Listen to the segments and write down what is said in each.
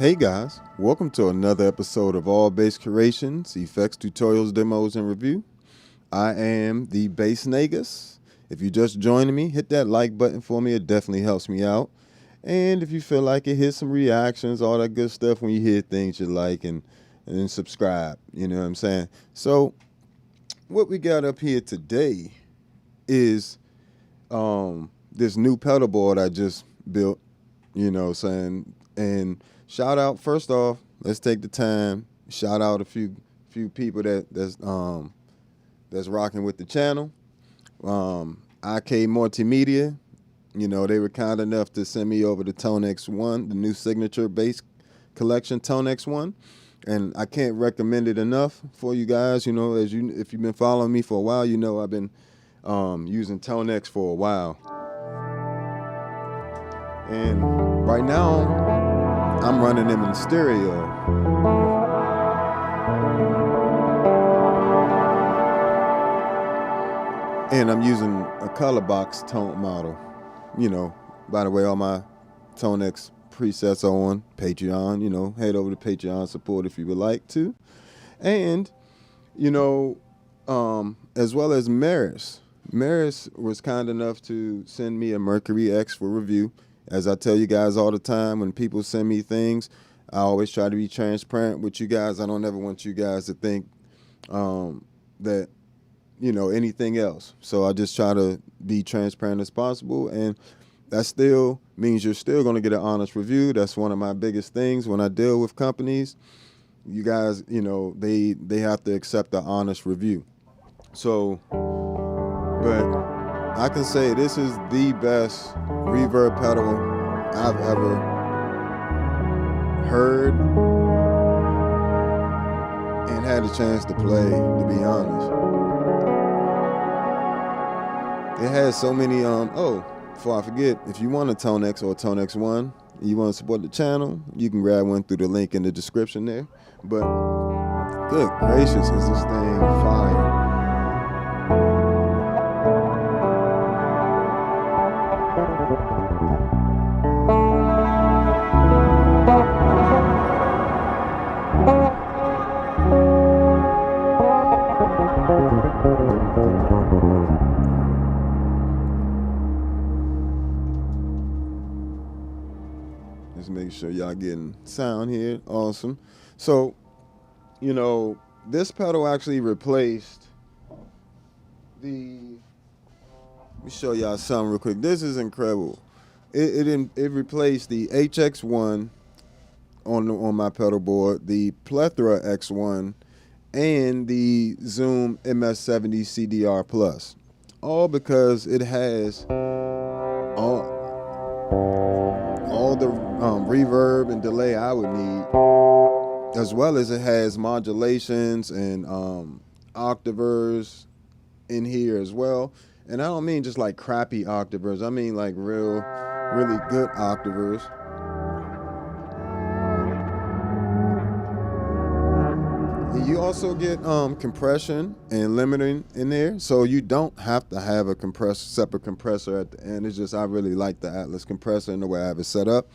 Hey guys, welcome to another episode of All Bass Creations, Effects, Tutorials, Demos, and Review. I am the Bass Negus. If you're just joining me, hit that like button for me. It definitely helps me out. And if you feel like it, hit some reactions, all that good stuff when you hear things you like, and then subscribe. You know what I'm saying? So what we got up here today is this new pedal board I just built, you know what I'm saying? And shout out, first off, let's take the time, shout out a few people that's rocking with the channel. IK Multimedia, you know, they were kind enough to send me over the ToneX 1, the new signature bass collection ToneX 1. And I can't recommend it enough for you guys. You know, if you've been following me for a while, you know I've been using ToneX for a while. And right now, I'm running them in stereo. And I'm using a color box tone model. You know, by the way, all my ToneX presets are on Patreon. You know, head over to Patreon support if you would like to. And, you know, as well as Meris. Meris was kind enough to send me a Mercury X for review. As I tell you guys all the time, when people send me things, I always try to be transparent with you guys. I don't ever want you guys to think that, you know, anything else. So I just try to be transparent as possible. And that still means you're still going to get an honest review. That's one of my biggest things when I deal with companies. You guys, you know, they have to accept an honest review. So, but I can say this is the best reverb pedal I've ever heard and had a chance to play, to be honest. It has so many, before I forget, if you want a ToneX or a ToneX 1, and you want to support the channel, you can grab one through the link in the description there. But good gracious, is this thing fire. Just make sure y'all getting sound here. Awesome. So, you know, this pedal actually replaced the... Let me show y'all something real quick. This is incredible. It replaced the HX1 on my pedal board, the Plethora X1, and the Zoom MS-60B CDR Plus. All because it has all the reverb and delay I would need, as well as it has modulations and octavers in here as well. And I don't mean just like crappy octavers. I mean like really good octavers. And you also get compression and limiting in there, so you don't have to have a separate compressor at the end. It's just I really like the Atlas compressor and the way I have it set up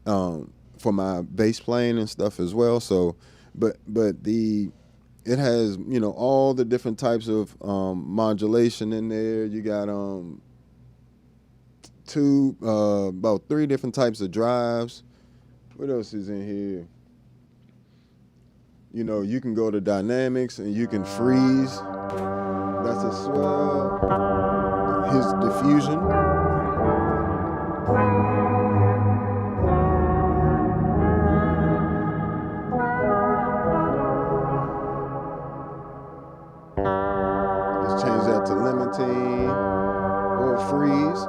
for my bass playing and stuff as well. So, but it has, you know, all the different types of modulation in there. You got about 3 different types of drives. What else is in here? You know, you can go to dynamics and you can freeze. That's a swell. His diffusion. Just change that to limiting or freeze.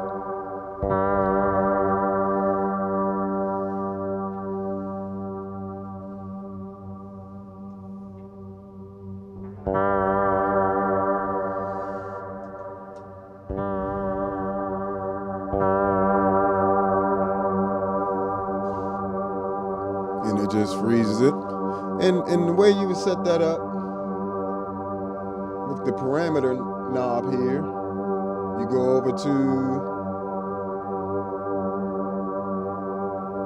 And it just freezes it. And the way you would set that up with the parameter knob here, you go over to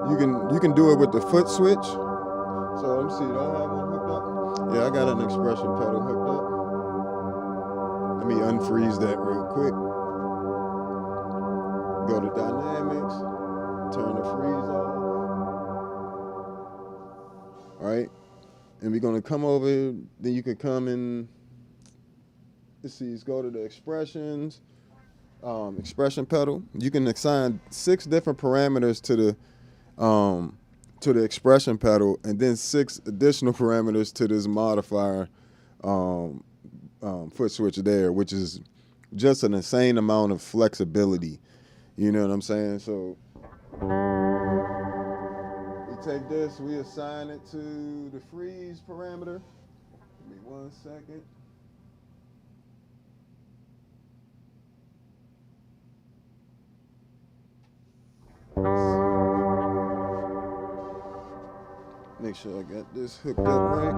You can do it with the foot switch. So let me see, do I have one hooked up? Yeah, I got an expression pedal hooked up. Let me unfreeze that real quick. Go to dynamics, turn the freeze off. All right, and we're gonna come over, then you can come in, let's see, let's go to the expressions, expression pedal. You can assign 6 different parameters to the expression pedal, and then 6 additional parameters to this modifier foot switch there, which is just an insane amount of flexibility. You know what I'm saying? So we take this, we assign it to the freeze parameter. Give me 1 second. Make sure I got this hooked up right.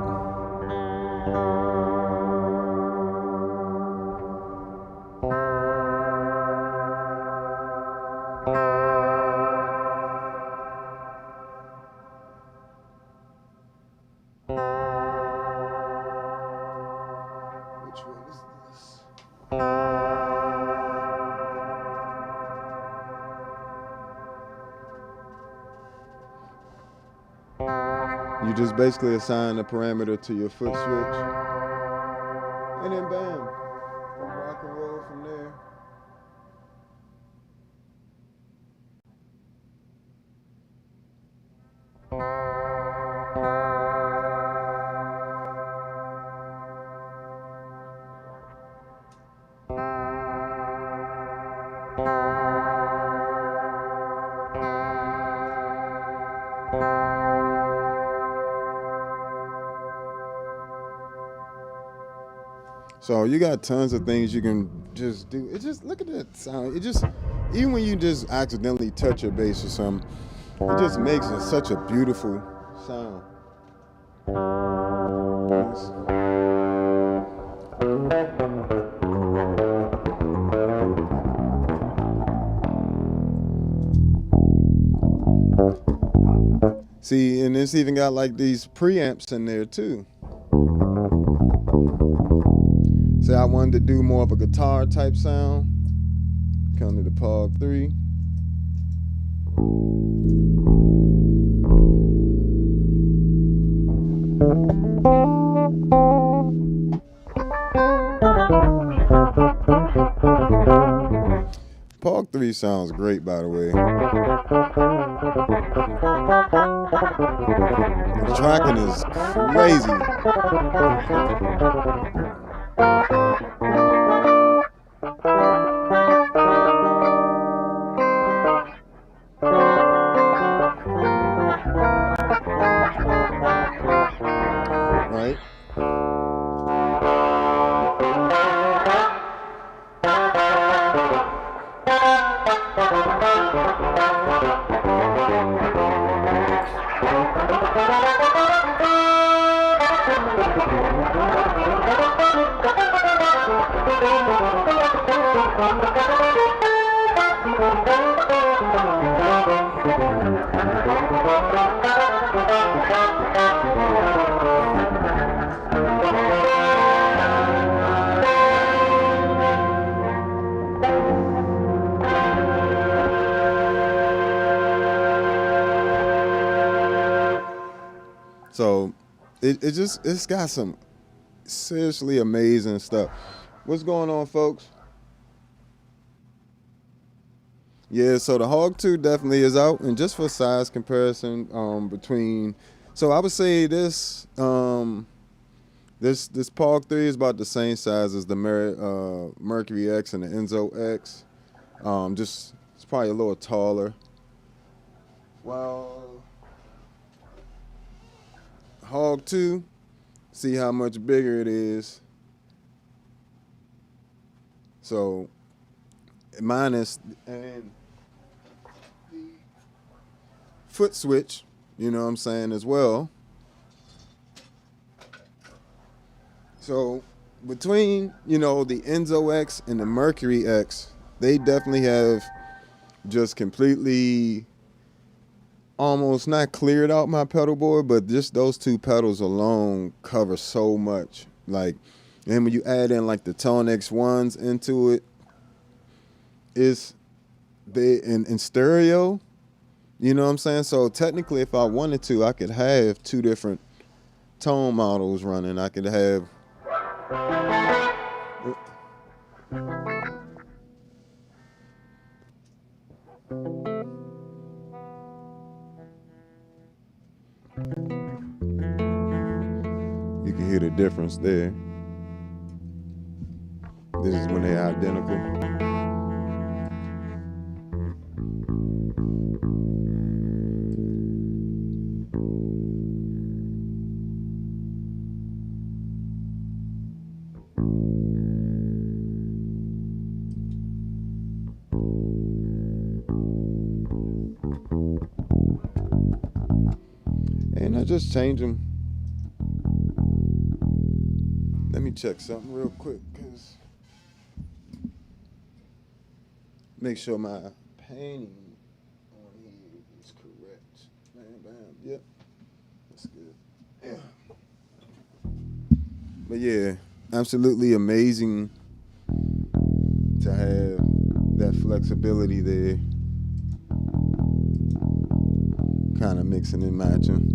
Which one is this? You just basically assign a parameter to your foot switch, and then bam, rock and roll from there. So you got tons of things you can just do. It just, look at that sound. It just, even when you just accidentally touch your bass or something, it just makes it such a beautiful sound. See, and it's even got like these preamps in there too. Say I wanted to do more of a guitar type sound, come to the Pog 3. Pog 3 sounds great, by the way. The tracking is crazy. Right? So it's got some seriously amazing stuff. What's going on, folks? Yeah, so the Hog 2 definitely is out, and just for size comparison between, so I would say this this Pog 3 is about the same size as the Mercury X and the Enzo X. Just it's probably a little taller. Well, Hog 2, see how much bigger it is. So minus and the foot switch, you know what I'm saying, as well. So between, you know, the Enzo X and the Mercury X, they definitely have just completely almost not cleared out my pedal board, but just those two pedals alone cover so much. Like, and when you add in like the ToneX ones into it, it's they in stereo. You know what I'm saying? So technically, if I wanted to, I could have two different tone models running. I could have. You can hear the difference there. This is when they're identical. And I just change them. Let me check something real quick, cause make sure my painting on here is correct. Bam, bam. Yep, that's good. Yeah. But yeah, absolutely amazing to have that flexibility there. Kind of mixing and matching.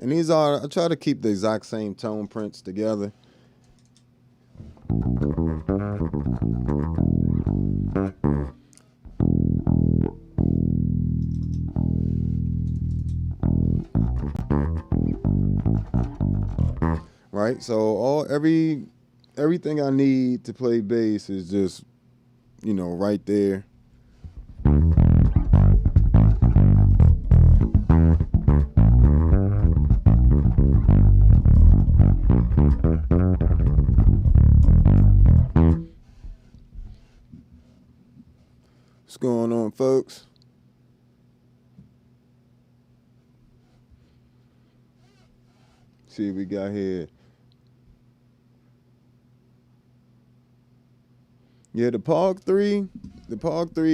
And these are, I try to keep the exact same tone prints together. Right, so everything I need to play bass is just, you know, right there. What's going on, folks? See what we got here. Yeah, the POG 3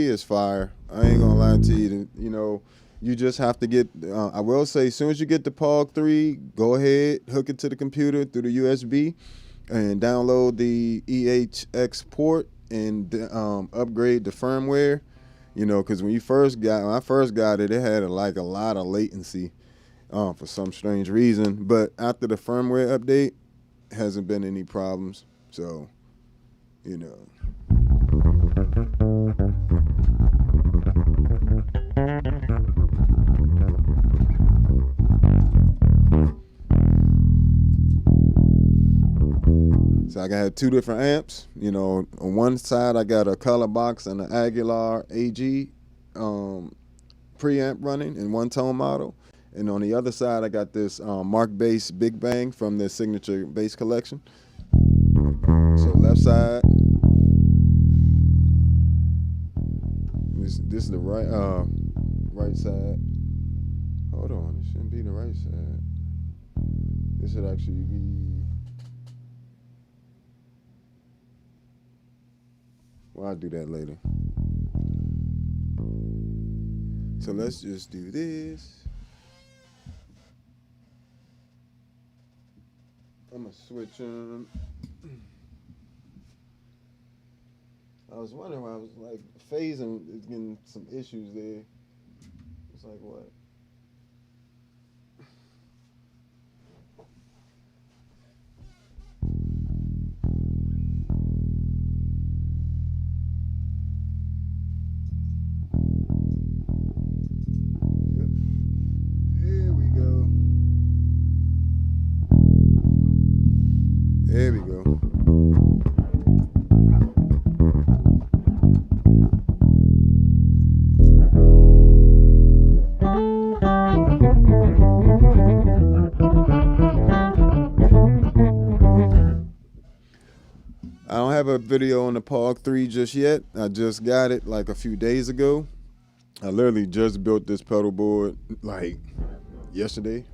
is fire. I ain't gonna lie to you. You know, you just have to get, I will say, as soon as you get the POG 3, go ahead, hook it to the computer through the USB, and download the EHX port and upgrade the firmware. You know, because when I first got it, it had a lot of latency for some strange reason. But after the firmware update, hasn't been any problems. So, you know. So I got two different amps. You know, on one side I got a color box and an Aguilar AG preamp running in one tone model, and on the other side I got this Mark Bass Big Bang from the Signature Bass Collection. So left side, this is the right side. Hold on, it shouldn't be the right side. This should actually be. Well, I'll do that later. So let's just do this. I'm gonna switch on. I was wondering why I was like phasing is getting some issues there. It's like what? There we go. I don't have a video on the POG 3 just yet. I just got it like a few days ago. I literally just built this pedal board like yesterday.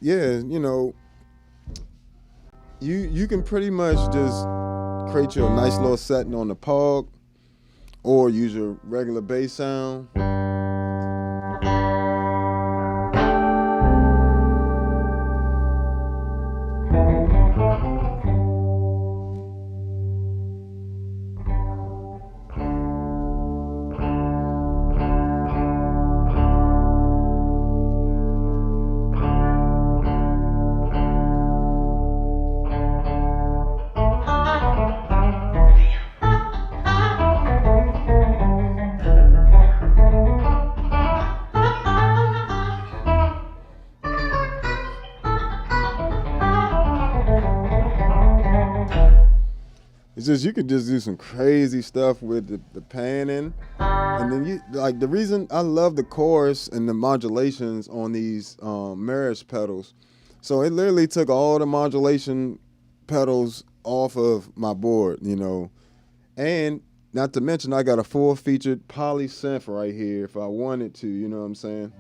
yeah, you know, you can pretty much just create your nice little setting on the Pog, or use your regular bass sound. It's just you could just do some crazy stuff with the panning, and then you like the reason I love the chorus and the modulations on these Meris pedals. So it literally took all the modulation pedals off of my board, you know, and not to mention I got a full featured poly synth right here if I wanted to, you know what I'm saying?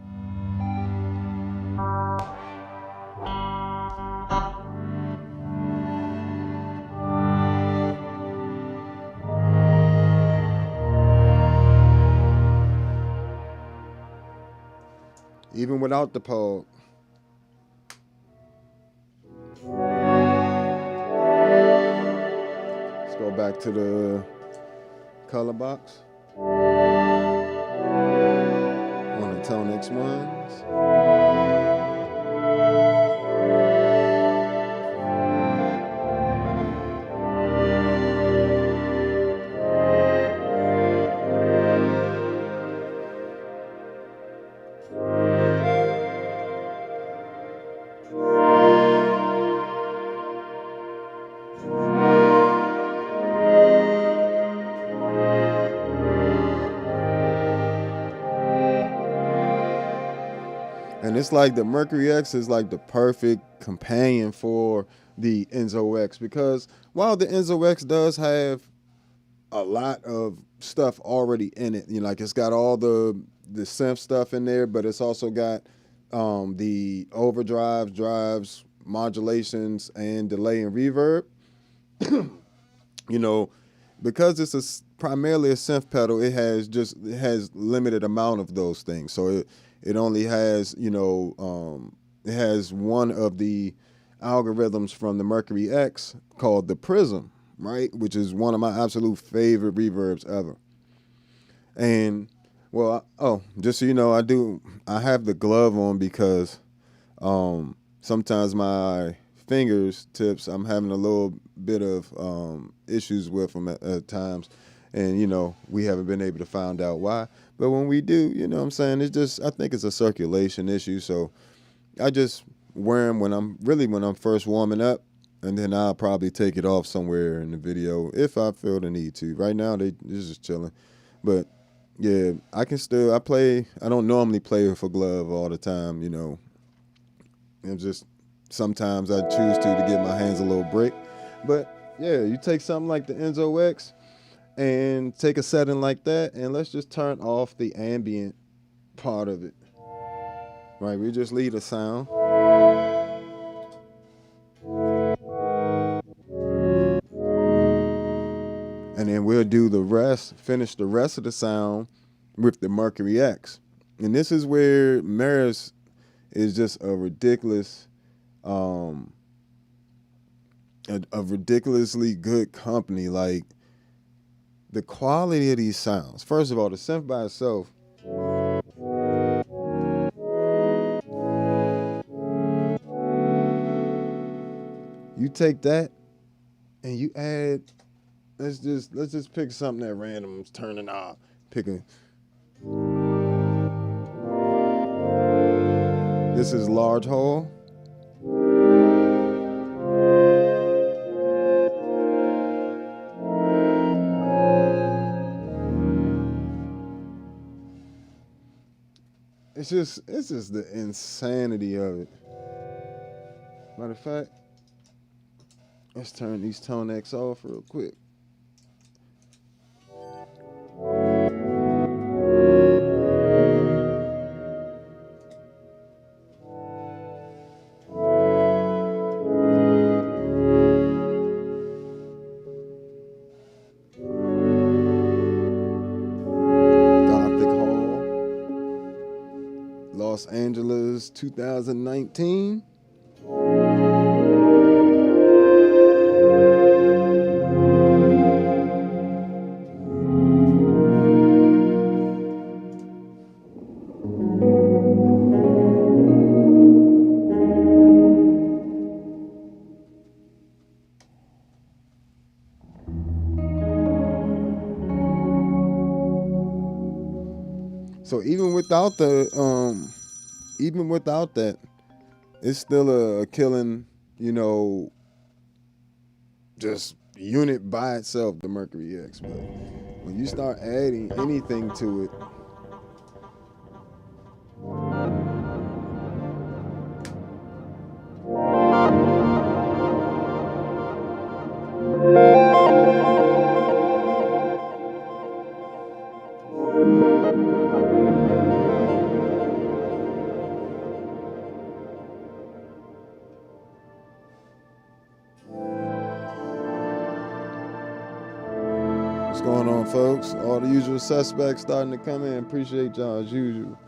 Even without the Pog. Let's go back to the color box on the ToneX ones. And it's like the Mercury X is like the perfect companion for the Enzo X, because while the Enzo X does have a lot of stuff already in it, you know, like it's got all the synth stuff in there, but it's also got the overdrives, drives, modulations, and delay and reverb. You know, because it's primarily a synth pedal, it has limited amount of those things. So it only has, you know, it has one of the algorithms from the Mercury X called the Prism, right? Which is one of my absolute favorite reverbs ever. And well, just so you know, I have the glove on because sometimes my fingers tips I'm having a little bit of issues with them at times, and you know we haven't been able to find out why, but when we do, you know what I'm saying, it's just I think it's a circulation issue, so I just wear them when I'm first warming up, and then I'll probably take it off somewhere in the video if I feel the need to. Right now they're just chilling, but yeah, I don't normally play with a glove all the time, you know. It's just sometimes I choose to give my hands a little break. But yeah, you take something like the Enzo X and take a setting like that, and let's just turn off the ambient part of it. Right, we just leave the sound. And then we'll do finish the rest of the sound with the Mercury X. And this is where Meris is just a ridiculous, a ridiculously good company. Like the quality of these sounds. First of all, the synth by itself. You take that and you add. Let's just pick something at random. Let's turn it off. This is large hole. It's just the insanity of it. Matter of fact, let's turn these ToneX off real quick. Los Angeles 2019. So even without that, it's still a killing, just unit by itself, the Mercury X. But when you start adding anything to it, what's going on, folks? All the usual suspects starting to come in. Appreciate y'all as usual.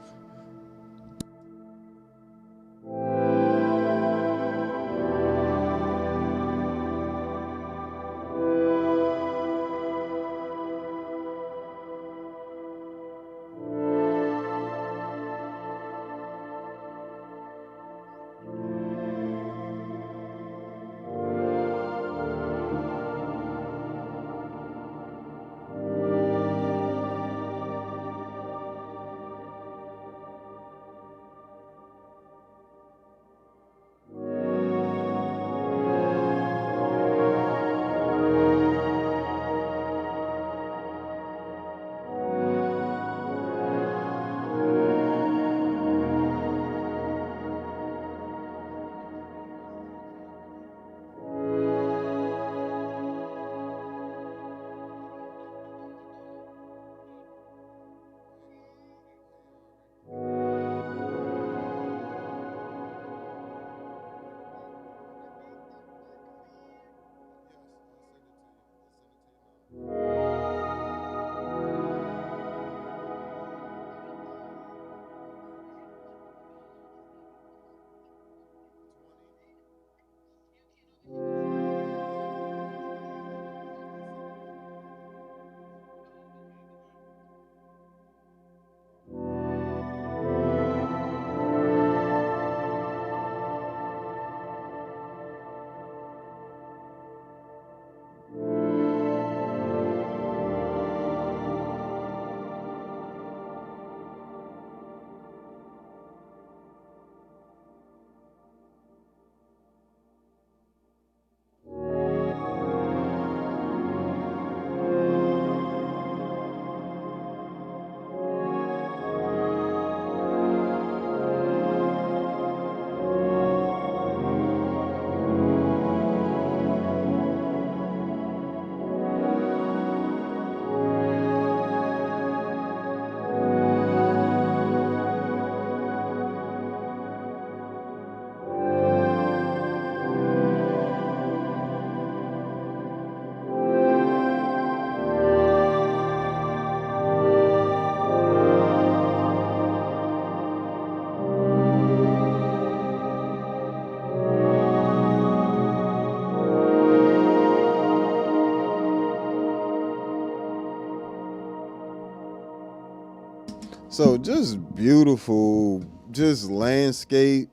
So just beautiful, just landscape,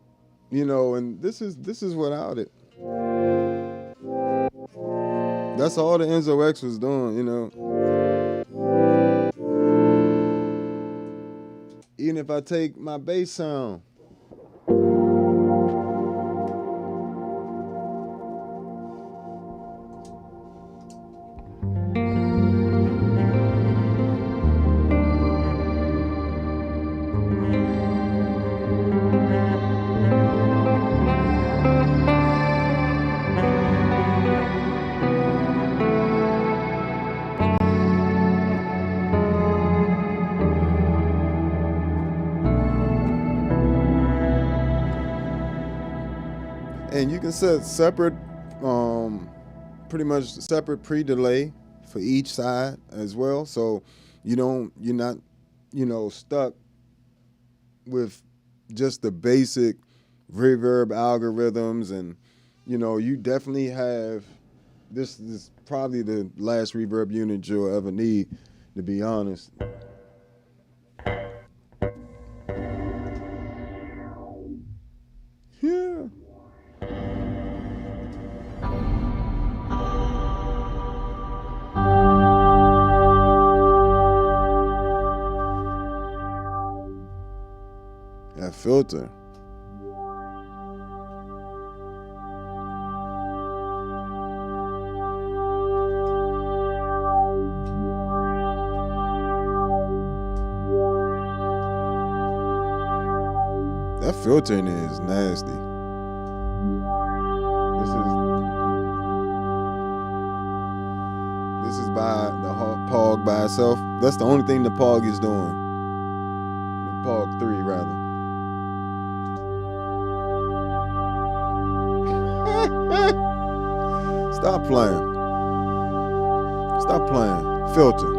and this is without it. That's all the Enzo X was doing, Even if I take my bass sound, and you can set separate, pretty much separate pre-delay for each side as well. So you're not, stuck with, just the basic reverb algorithms, and you definitely have this is probably the last reverb unit you'll ever need, to be honest. Yeah. That filter. That filter in there is nasty. This is by the Pog by itself. That's the only thing the Pog is doing. The Pog 3, rather. Stop playing. Stop playing. Filter.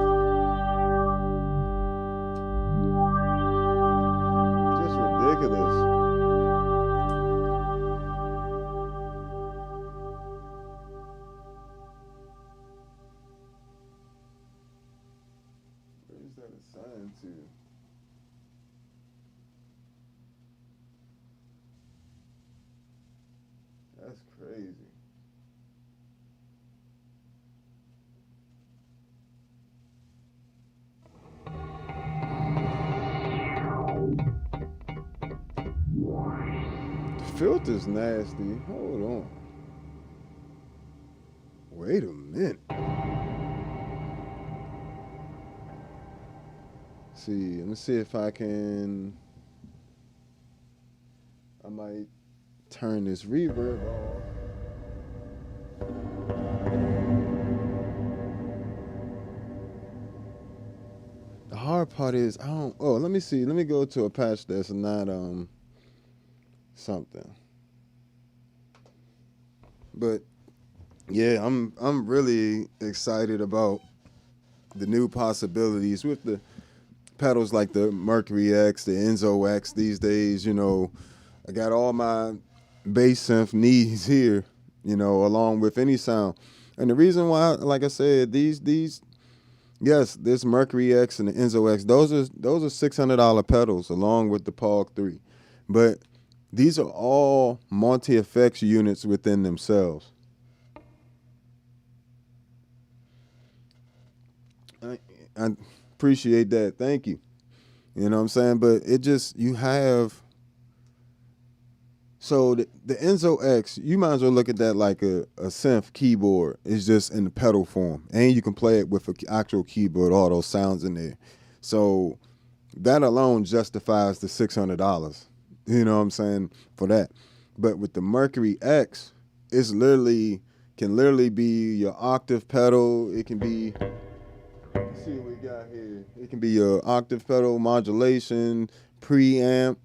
Just ridiculous. Where's that assigned to? That's crazy. The filter's nasty. Hold on. Wait a minute. See, let me see if I might turn this reverb off. The hard part is let me see. Let me go to a patch that's not something. But yeah, I'm really excited about the new possibilities with the pedals like the Mercury X, the Enzo X these days. I got all my bass synth needs here, along with any sound. And the reason why, like I said, yes, this Mercury X and the Enzo X, those are $600 pedals along with the Pog 3. But these are all multi-effects units within themselves. I appreciate that. Thank you. You know what I'm saying? But it just, you have, so the Enzo X, you might as well look at that like a synth keyboard. It's just in the pedal form. And you can play it with an actual keyboard, all those sounds in there. So that alone justifies the $600. You know what I'm saying? For that. But with the Mercury X, it's can literally be your octave pedal. It can be, let's see what we got here. It can be your octave pedal, modulation, preamp,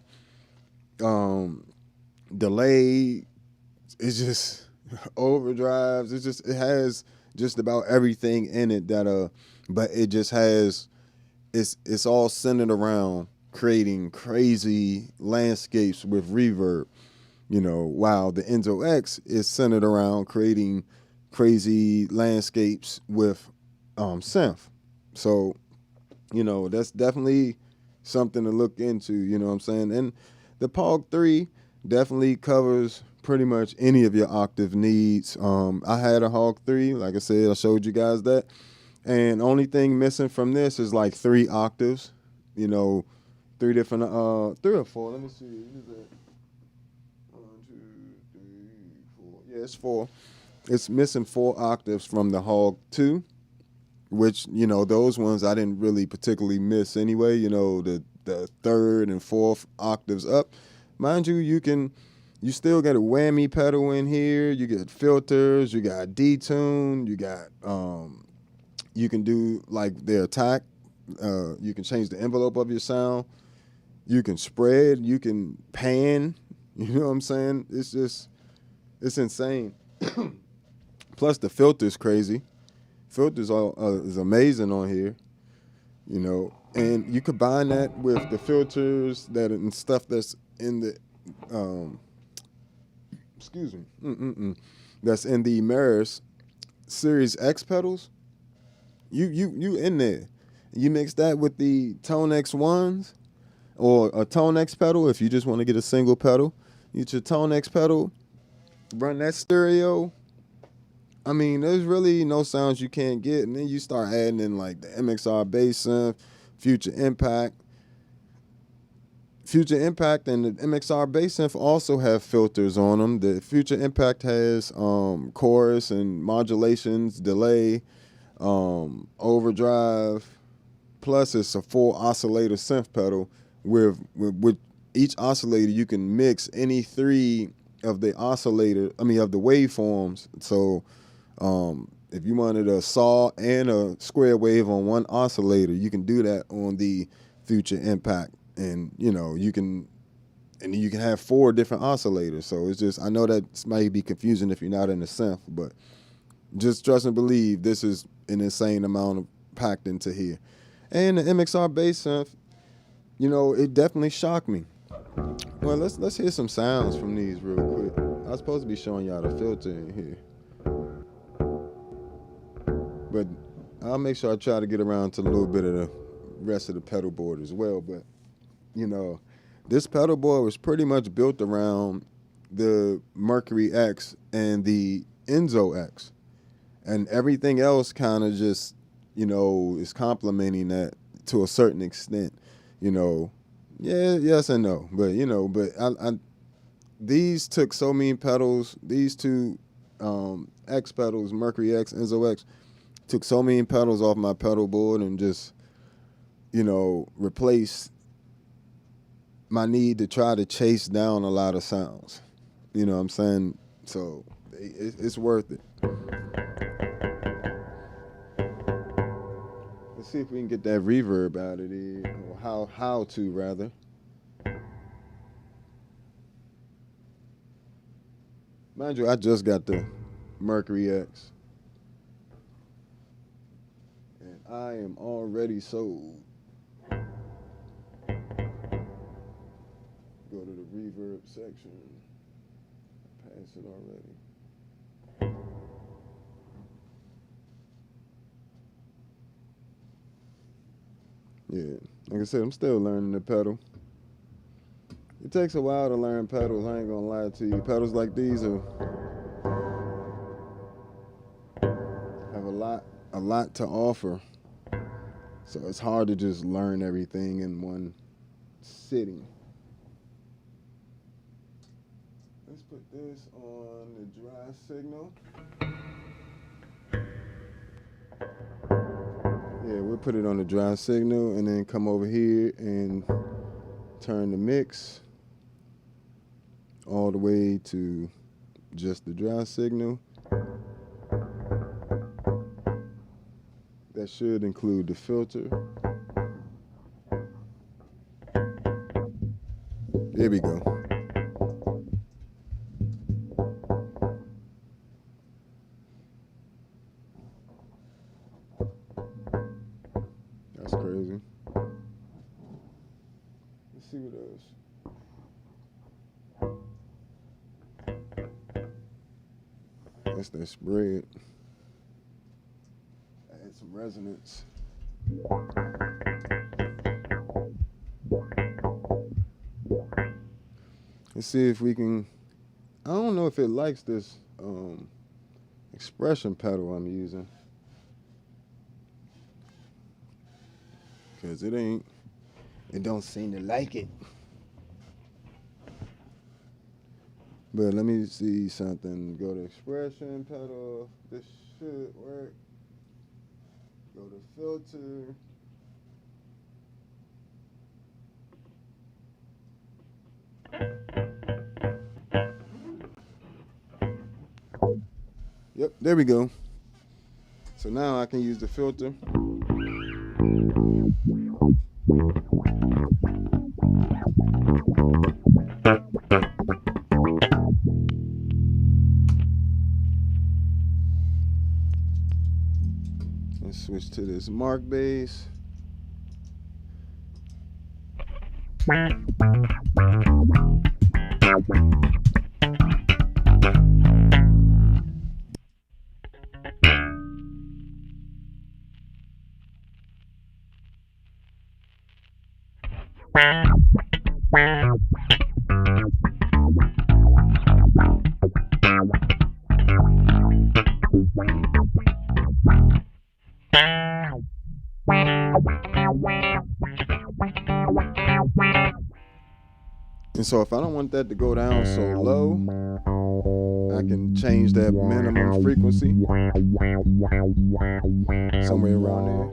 delay. It's just overdrives. It has just about everything in it that but it just has, it's all centered around creating crazy landscapes with reverb, while the Enzo X is centered around creating crazy landscapes with synth. So, that's definitely something to look into, you know what I'm saying? And the Pog 3 definitely covers pretty much any of your octave needs. I had a Hog 3, like I said, I showed you guys that. And only thing missing from this is like 3 octaves, 3 different, 3 or 4. Let me see. What is that? 1, 2, 3, 4. Yeah, it's 4. It's missing 4 octaves from the Hog 2, which, those ones I didn't really particularly miss anyway. The 3rd and 4th octaves up. Mind you, you still get a whammy pedal in here. You get filters. You got detune. You got, you can do like the attack. You can change the envelope of your sound. You can spread. You can pan. You know what I'm saying? It's insane. Plus the filter's crazy. Filters is amazing on here. And you combine that with the filters and stuff that's in the excuse me, that's in the Meris Series X pedals, you in there. You mix that with the ToneX ones or a ToneX pedal if you just want to get a single pedal. You get your ToneX pedal, run that stereo. I mean, there's really no sounds you can't get, and then you start adding in like the MXR bass synth, Future Impact. Future Impact and the MXR bass synth also have filters on them. The Future Impact has chorus and modulations, delay, overdrive. Plus, it's a full oscillator synth pedal with each oscillator you can mix any three of the of the waveforms. So if you wanted a saw and a square wave on one oscillator, you can do that on the Future Impact. And you can have 4 different oscillators. So it's just, I know that might be confusing if you're not in the synth, but just trust and believe this is an insane amount of packed into here. And the MXR bass synth, it definitely shocked me. Well, let's hear some sounds from these real quick. I was supposed to be showing y'all the filter in here, but I'll make sure I try to get around to a little bit of the rest of the pedal board as well. But this pedal board was pretty much built around the Mercury X and the Enzo X, and everything else kind of just is complementing that to a certain extent. Yes and no, but I these took so many pedals. These two X pedals, Mercury X, Enzo X, took so many pedals off my pedal board and just replaced my need to try to chase down a lot of sounds. You know what I'm saying? So it's worth it. Let's see if we can get that reverb out of there, or how to rather. Mind you, I just got the Mercury X, and I am already sold. Go to the reverb section. Pass it already. Yeah, like I said, I'm still learning the pedal. It takes a while to learn pedals, I ain't gonna lie to you. Pedals like these have a lot to offer. So it's hard to just learn everything in one sitting. Let's put this on the dry signal. Yeah, we'll put it on the dry signal and then come over here and turn the mix all the way to just the dry signal. That should include the filter. There we go. That's crazy. Let's see what else. That's that spread. Add some resonance. Let's see if we can. I don't know if it likes this expression pedal I'm using, because it don't seem to like it. But let me see something. Go to expression pedal. This should work. Go to filter. Yep, there we go. So now I can use the filter. Let's switch to this mark bass. And so if I don't want that to go down so low, I can change that minimum frequency somewhere around there.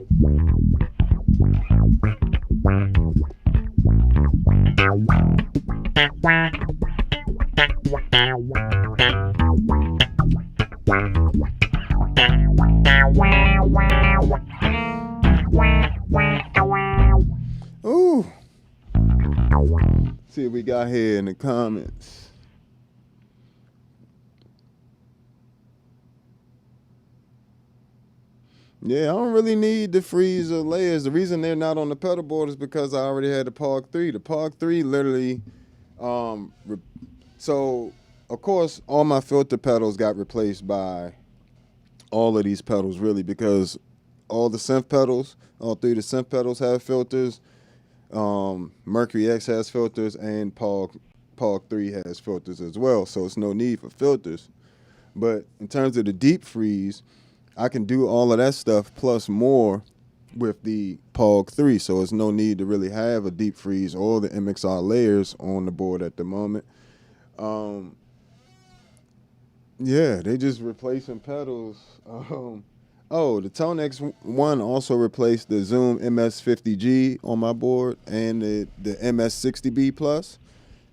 Ooh. See what we got here in the comments. Yeah, I don't really need the freeze or layers. The reason they're not on the pedal board is because I already had the POG 3. The POG 3 literally, so of course all my filter pedals got replaced by all of these pedals really, because all the synth pedals, all three of the synth pedals have filters. Mercury X has filters, and POG 3 has filters as well, so it's no need for filters. But in terms of the deep freeze, I can do all of that stuff plus more with the POG 3, so it's no need to really have a deep freeze or the MXR layers on the board at the moment. Yeah, they just replacing pedals. Oh, the ToneX 1 also replaced the Zoom MS-50G on my board and the MS-60B Plus.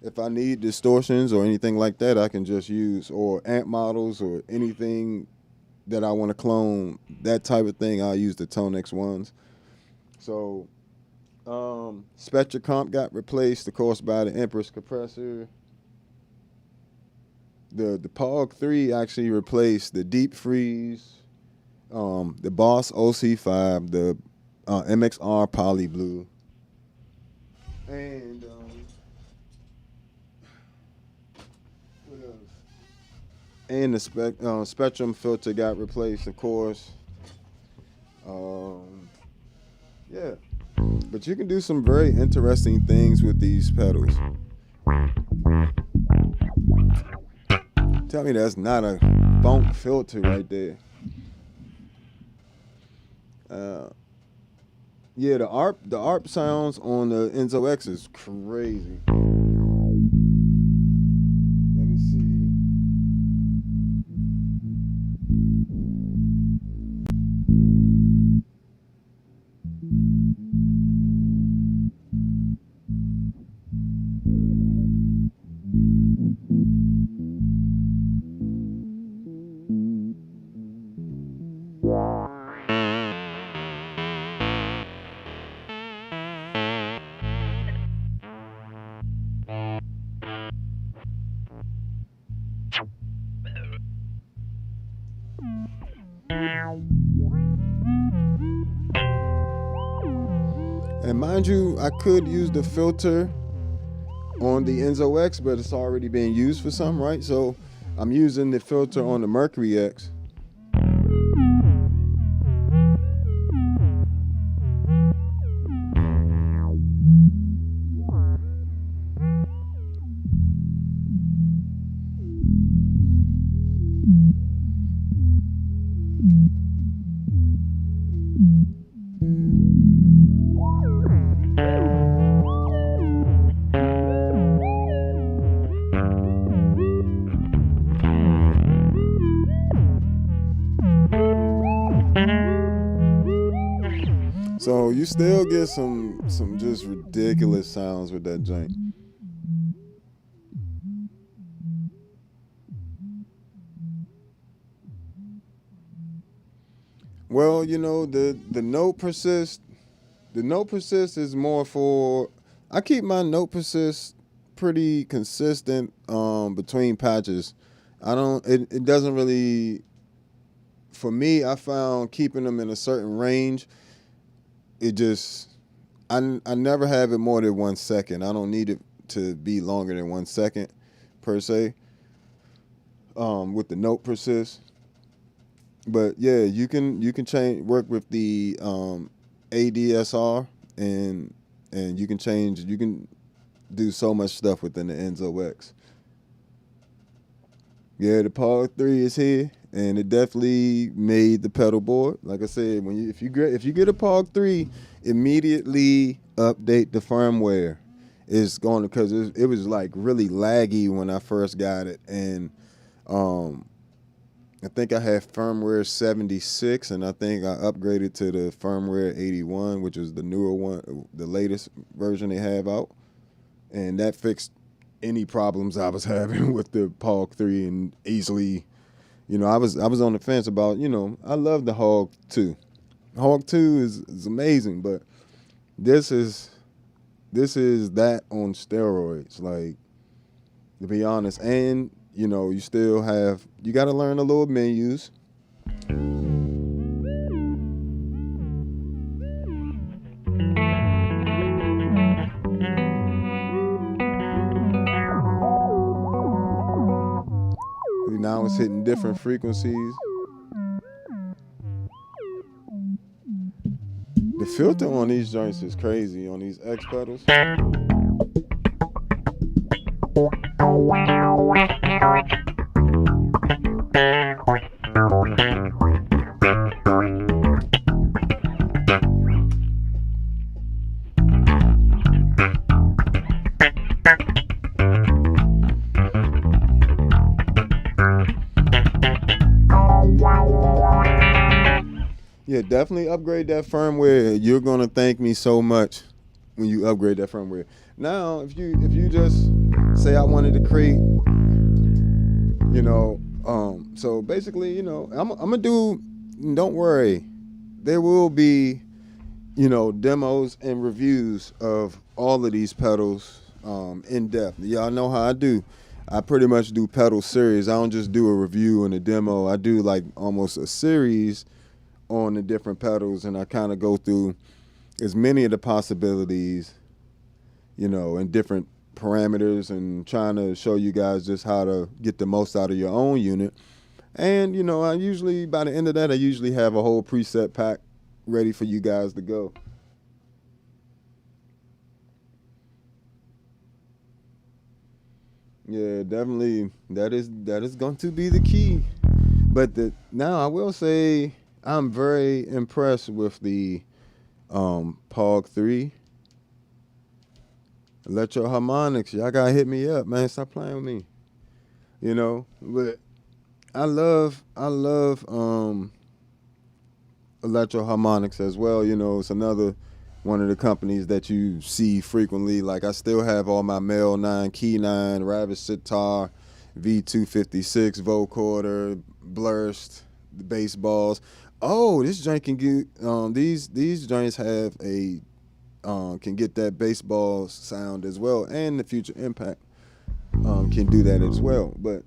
If I need distortions or anything like that, I can just use, or amp models or anything that I want to clone, that type of thing, I'll use the ToneX ones. So Spectra Comp got replaced, of course, by the Empress compressor. The POG 3 actually replaced the Deep Freeze, the Boss OC5, the MXR Poly Blue, and what else? And the Spectrum filter got replaced, of course. Yeah, but you can do some very interesting things with these pedals. Tell me that's not a funk filter right there. Yeah, the ARP sounds on the Enzo X is crazy. Let me see. And mind you, I could use the filter on the Enzo X, but it's already being used for some, right? So I'm using the filter on the Mercury X. So you still get some just ridiculous sounds with that joint. Well, you know, the note persist is more for, I keep my note persist pretty consistent between patches. It doesn't really, for me, I found keeping them in a certain range, I never have it more than 1 second. I don't need it to be longer than 1 second per se. With the note persist. But yeah, you can work with the ADSR and you can do so much stuff within the Enzo X. Yeah, the Pog 3 is here, and it definitely made the pedal board. Like I said, if you get a Pog 3, immediately update the firmware. It's going because it was like really laggy when I first got it, and I think I had firmware 76, and I think I upgraded to the firmware 81, which is the newer one, the latest version they have out, and that fixed any problems I was having with the Pog 3 and easily, I was on the fence about, I love the Hog 2. Hog 2 is amazing, but this is that on steroids, like, to be honest. And, you got to learn the little menus. Now it's hitting different frequencies. The filter on these joints is crazy, on these X pedals. Yeah, definitely upgrade that firmware. You're gonna thank me so much when you upgrade that firmware. Now, if you just say I wanted to create, so basically, I'm gonna do. Don't worry, there will be, demos and reviews of all of these pedals in depth. Y'all know how I do. I pretty much do pedal series. I don't just do a review and a demo. I do like almost a series on the different pedals, and I kind of go through as many of the possibilities, and different parameters, and trying to show you guys just how to get the most out of your own unit. And, I usually, by the end of that, I usually have a whole preset pack ready for you guys to go. Yeah, definitely. That is going to be the key. But now I will say I'm very impressed with the Pog 3. Electro harmonics. Y'all gotta hit me up, man. Stop playing with me. But I love electro harmonics as well. It's another one of the companies that you see frequently. Like, I still have all my Mel 9, Key 9, Ravish Sitar, V256, vocoder, Blurst, the bass balls. Oh, this joint can get these joints have a can get that baseball sound as well, and the Future Impact can do that as well. But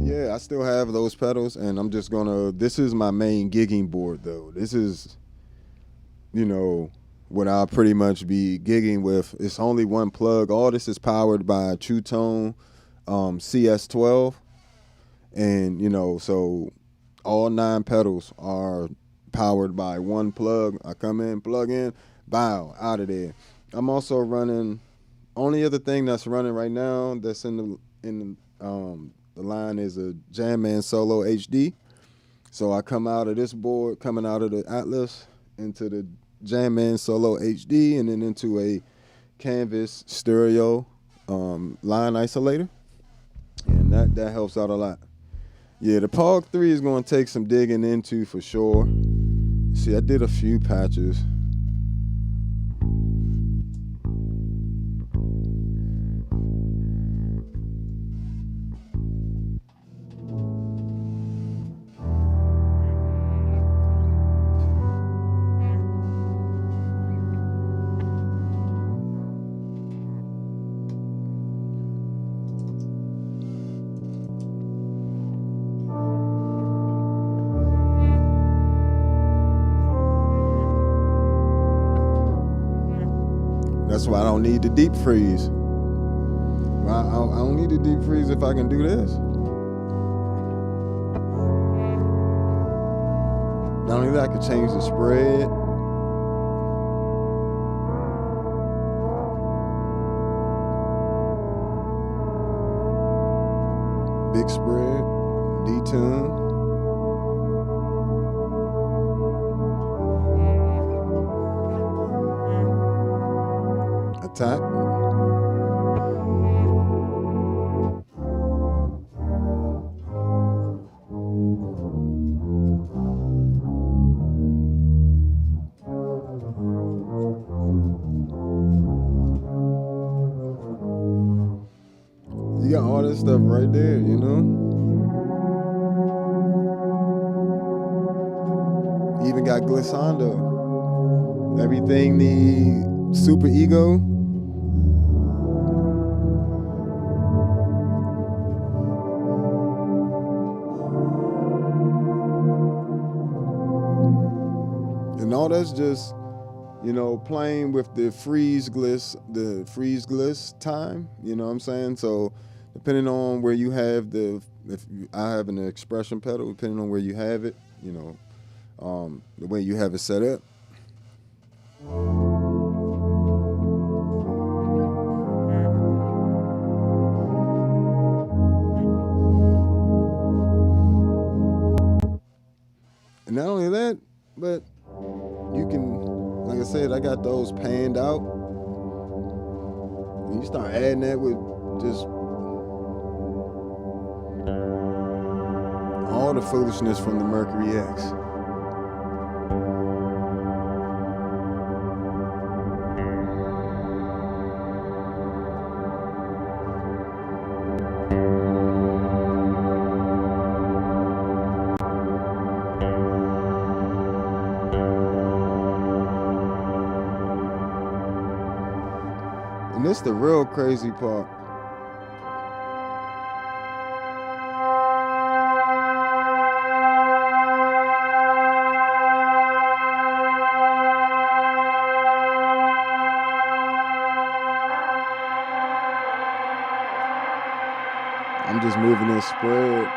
yeah, I still have those pedals, and I'm just gonna. This is my main gigging board, though. This is, what I'll pretty much be gigging with. It's only one plug. All this is powered by True Tone CS12, and so all 9 pedals are powered by one plug. I come in, plug in, bow, out of there. I'm also running. Only other thing that's running right now that's in the line is a Jamman Solo HD. So I come out of this board, coming out of the Atlas into the Jamman Solo HD, and then into a Canvas stereo line isolator, and that helps out a lot. Yeah, the Pog 3 is going to take some digging into for sure. See, I did a few patches. That's why I don't need the deep freeze. I don't need the deep freeze if I can do this. Not only that, I can change the spread. Big spread, detune. Attack. You got all this stuff right there, you know? Even got glissando. Everything the super ego. And all that's just, you know, playing with the freeze gliss time, you know what I'm saying? So depending on where you have I have an expression pedal, depending on where you have it, you know, the way you have it set up. And not only that, but you can, like I said, I got those panned out. And you start adding that with just all the foolishness from the Mercury X. And this the real crazy part. I'm just moving this spread.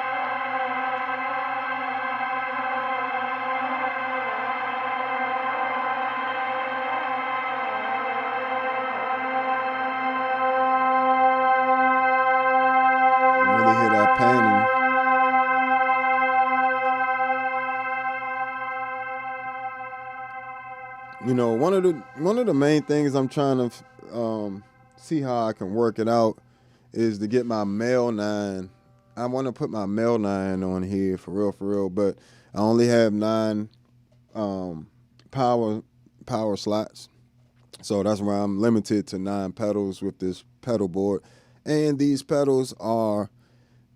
Really hear that panning. You know, one of the main things I'm trying to see how I can work it out is to get my male 9. I want to put my male 9 on here for real, but I only have 9 power slots. So that's why I'm limited to 9 pedals with this pedal board. And these pedals are,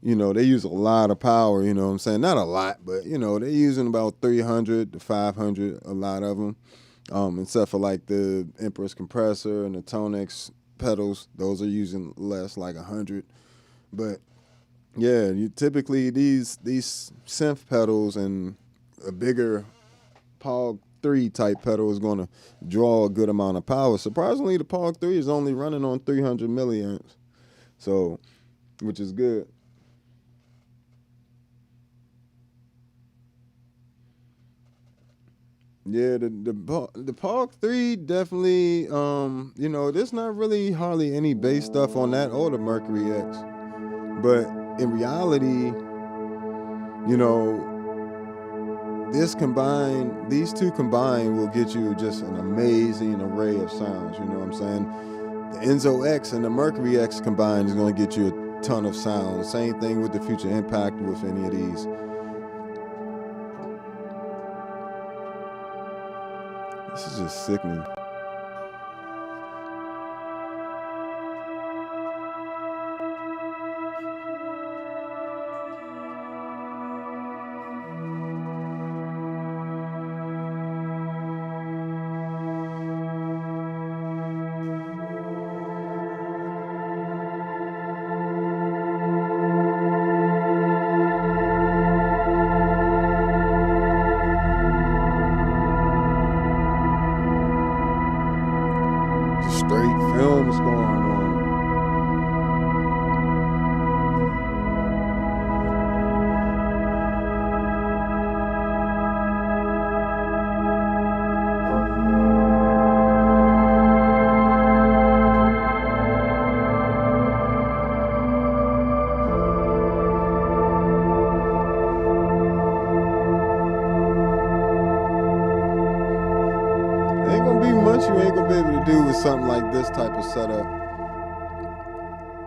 you know, they use a lot of power, you know what I'm saying? Not a lot, but, you know, they're using about 300 to 500, a lot of them. Except for like the Empress compressor and the ToneX pedals, those are using less, like 100. But yeah, typically these synth pedals and a bigger POG 3 type pedal is going to draw a good amount of power. Surprisingly, the POG 3 is only running on 300 milliamps, so which is good. Yeah, the POG 3 definitely, you know, there's not really hardly any bass stuff on that or the Mercury X. But in reality, you know, these two combined will get you just an amazing array of sounds, you know what I'm saying? The Enzo X and the Mercury X combined is going to get you a ton of sounds. Same thing with the Future Impact with any of these. This is just sickening. film scoring on. Ain't gonna be much you ain't gonna be able to do with something like this type of setup.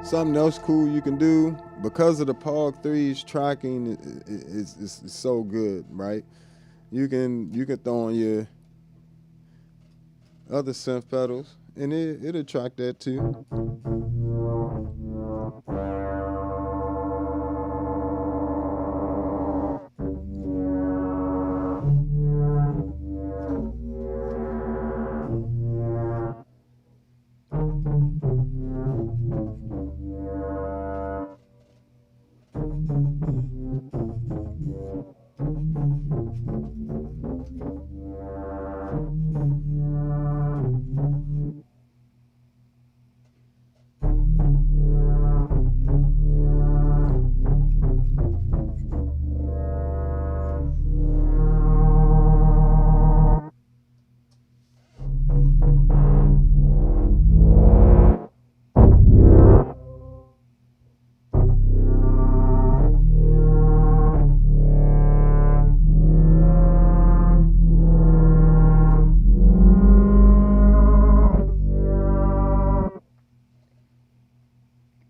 Something else cool you can do, because of the POG 3's tracking is so good, right? You can throw on your other synth pedals and it'll track that too.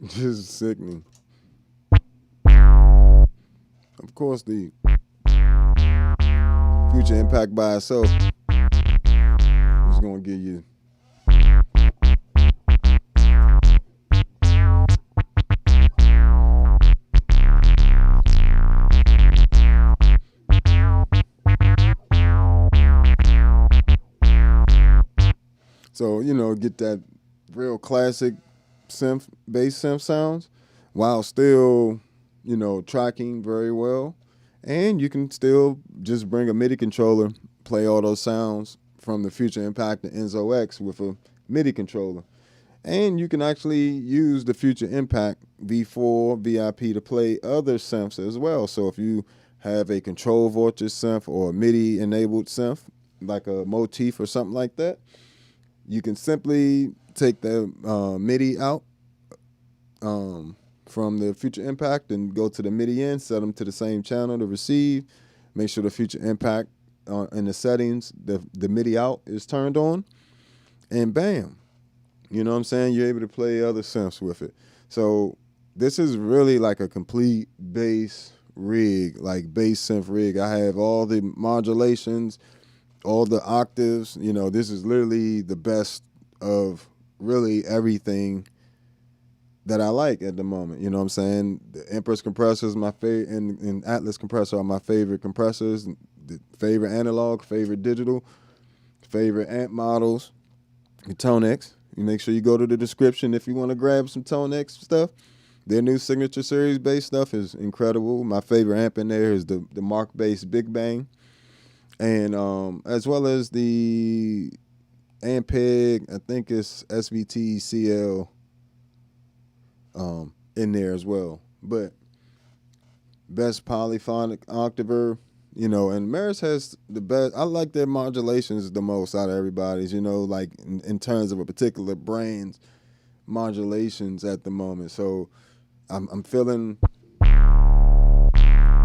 Just sickening. Of course, the Future Impact by itself is going to give you so, get that real classic bass synth sounds while still, tracking very well. And you can still just bring a MIDI controller, play all those sounds from the Future Impact and Enzo X with a MIDI controller. And you can actually use the Future Impact V4 VIP to play other synths as well. So if you have a control voltage synth or a MIDI enabled synth, like a motif or something like that, you can simply take the MIDI out from the Future Impact and go to the MIDI in, set them to the same channel to receive. Make sure the Future Impact in the settings, the MIDI out is turned on, and bam. You know what I'm saying? You're able to play other synths with it. So this is really like a complete bass rig, like bass synth rig. I have all the modulations, all the octaves. This is literally the best of really everything that I like at the moment. You know what I'm saying? The Empress compressors, my favorite, and Atlas compressor are my favorite compressors. The favorite analog, favorite digital, favorite amp models. The ToneX. You make sure you go to the description if you want to grab some ToneX stuff. Their new Signature Series bass stuff is incredible. My favorite amp in there is the Mark Bass Big Bang. And as well as the Ampeg, I think it's SVT CL in there as well. But best polyphonic octaver, and Meris has the best. I like their modulations the most out of everybody's, like in terms of a particular brand's modulations at the moment. So I'm feeling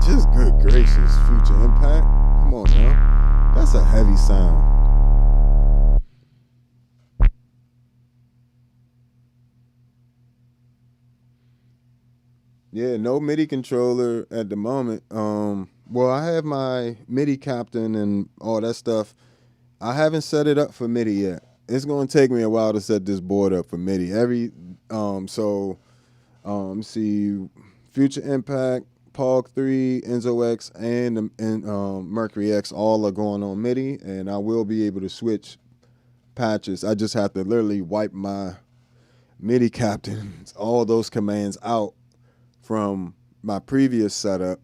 just good gracious Future Impact. Come on now. That's a heavy sound. Yeah, no MIDI controller at the moment. Well, I have my MIDI captain and all that stuff. I haven't set it up for MIDI yet. It's going to take me a while to set this board up for MIDI. See, Future Impact, POG 3, Enzo X, and Mercury X all are going on MIDI, and I will be able to switch patches. I just have to literally wipe my MIDI captains, all those commands out from my previous setup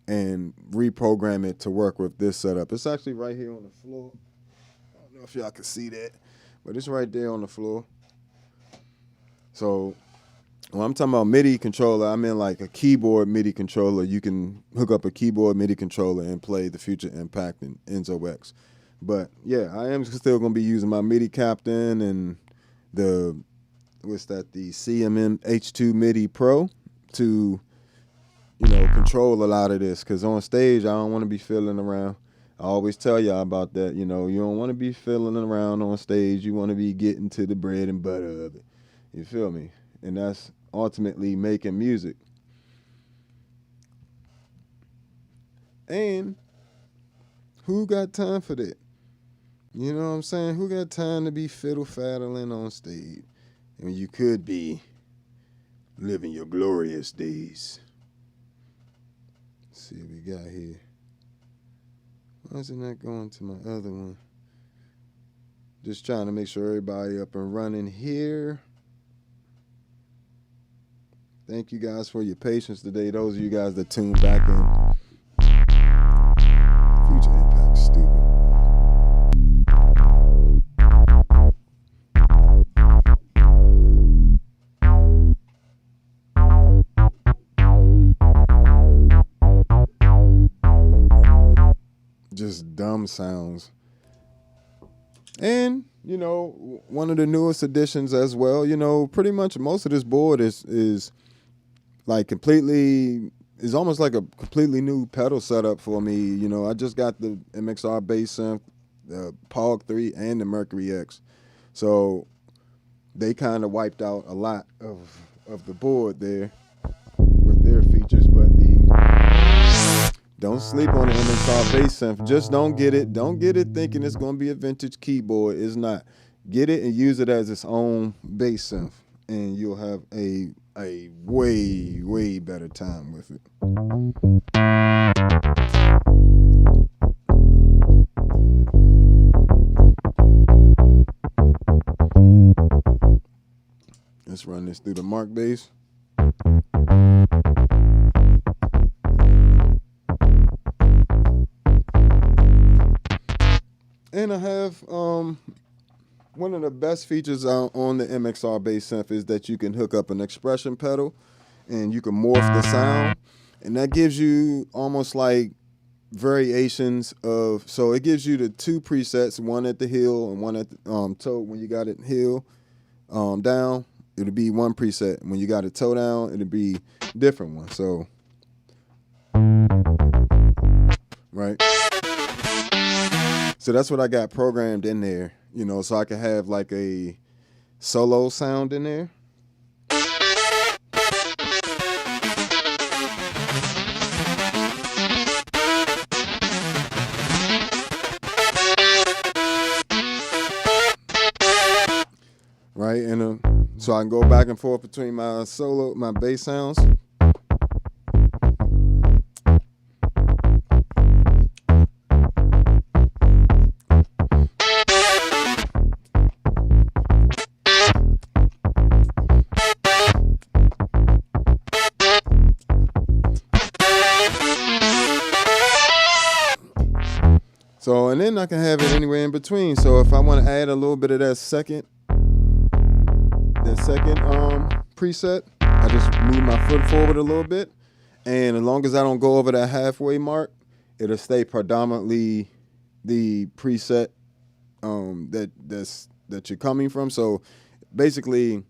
and reprogram it to work with this setup. It's actually right here on the floor. I don't know if y'all can see that, but it's right there on the floor. So when I'm talking about MIDI controller, I mean like a keyboard MIDI controller. You can hook up a keyboard MIDI controller and play the Future Impact and Enzo X. But yeah, I am still going to be using my MIDI Captain and the CMM H2 MIDI Pro to, control a lot of this. Because on stage, I don't want to be fiddling around. I always tell y'all about that. You don't want to be fiddling around on stage. You want to be getting to the bread and butter of it. You feel me? And that's ultimately making music. And who got time for that? You know what I'm saying? Who got time to be fiddle-faddling on stage when you could be living your glorious days? Let's see what we got here. Why is it not going to my other one? Just trying to make sure everybody up and running here. Thank you guys for your patience today. Those of you guys that tuned back in. Future Impact, stupid. Just dumb sounds. And, one of the newest additions as well, pretty much most of this board is like is almost like a completely new pedal setup for me. I just got the MXR bass synth, the POG 3, and the Mercury X. So they kind of wiped out a lot of the board there with their features. But don't sleep on the MXR bass synth. Just don't get it. Don't get it thinking it's going to be a vintage keyboard. It's not. Get it and use it as its own bass synth, and you'll have a way, way better time with it. Let's run this through the Mark bass. And I have one of the best features on the MXR bass synth is that you can hook up an expression pedal and you can morph the sound. And that gives you almost like variations of, so it gives you the two presets, one at the heel and one at the toe. When you got it heel down, it'll be one preset. When you got it toe down, it'll be a different one. So, right. So that's what I got programmed in there, so I can have like a solo sound in there. Right, and so I can go back and forth between my bass sounds. So, and then I can have it anywhere in between. So if I want to add a little bit of that second preset, I just move my foot forward a little bit. And as long as I don't go over that halfway mark, it'll stay predominantly the preset that you're coming from. So basically,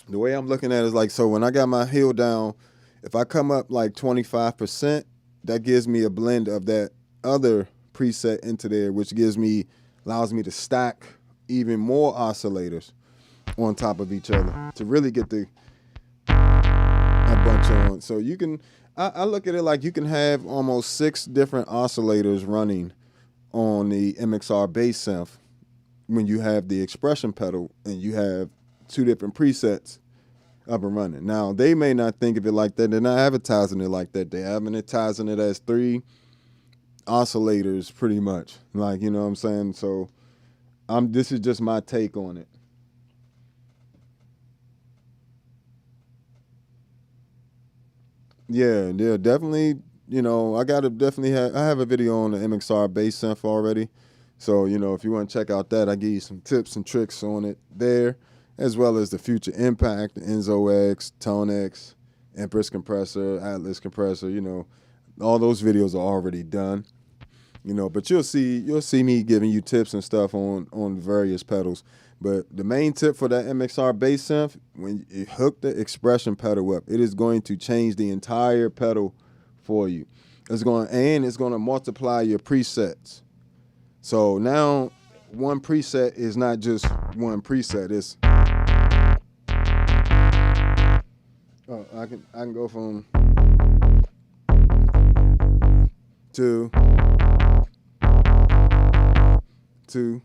the way I'm looking at it is like, so when I got my heel down, if I come up like 25%, that gives me a blend of that other preset into there, which allows me to stack even more oscillators on top of each other to really get a bunch on. So you can, I look at it like you can have almost 6 different oscillators running on the MXR bass synth when you have the expression pedal and you have 2 different presets up and running. Now, they may not think of it like that. They're not advertising it like that. They're advertising it as 3 oscillators pretty much. Like, you know what I'm saying? So this is just my take on it. Yeah, definitely, I have a video on the MXR bass synth already. So, if you want to check out that, I give you some tips and tricks on it there. as well as the Future Impact, the Enzo X, ToneX, Empress compressor, Atlas compressor. All those videos are already done. But you'll see me giving you tips and stuff on various pedals. But the main tip for that MXR bass synth, when you hook the expression pedal up, it is going to change the entire pedal for you. It's going to multiply your presets. So now one preset is not just one preset. It's I can go from 2 2.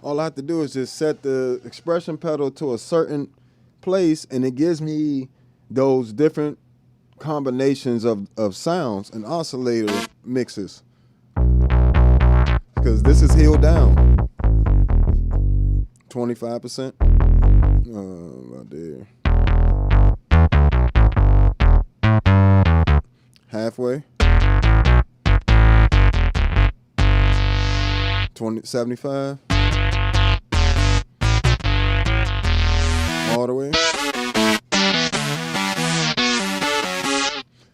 All I have to do is just set the expression pedal to a certain place, and it gives me those different combinations of sounds and oscillator mixes. Because this is held down 25%. About there. Halfway. 75. All the way.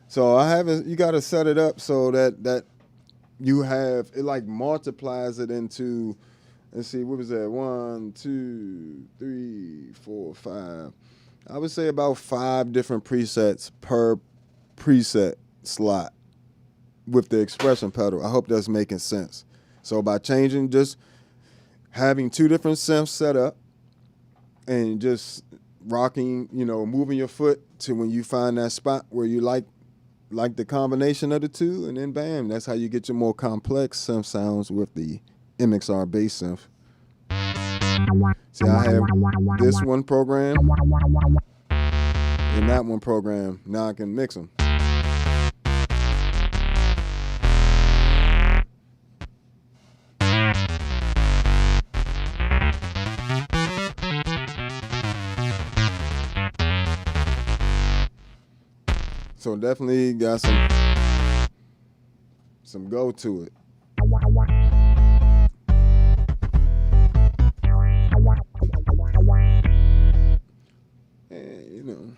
So you got to set it up so that you have, it like multiplies it into, let's see, what was that? 1, 2, 3, 4, 5. I would say about 5 different presets per preset slot with the expression pedal. I hope that's making sense. So by changing, just having 2 different synths set up, and just rocking, moving your foot to when you find that spot where you like the combination of the 2, and then bam, that's how you get your more complex synth sounds with the MXR bass synth. See, I have this one program and that one program. Now I can mix them. So definitely got some go to it. And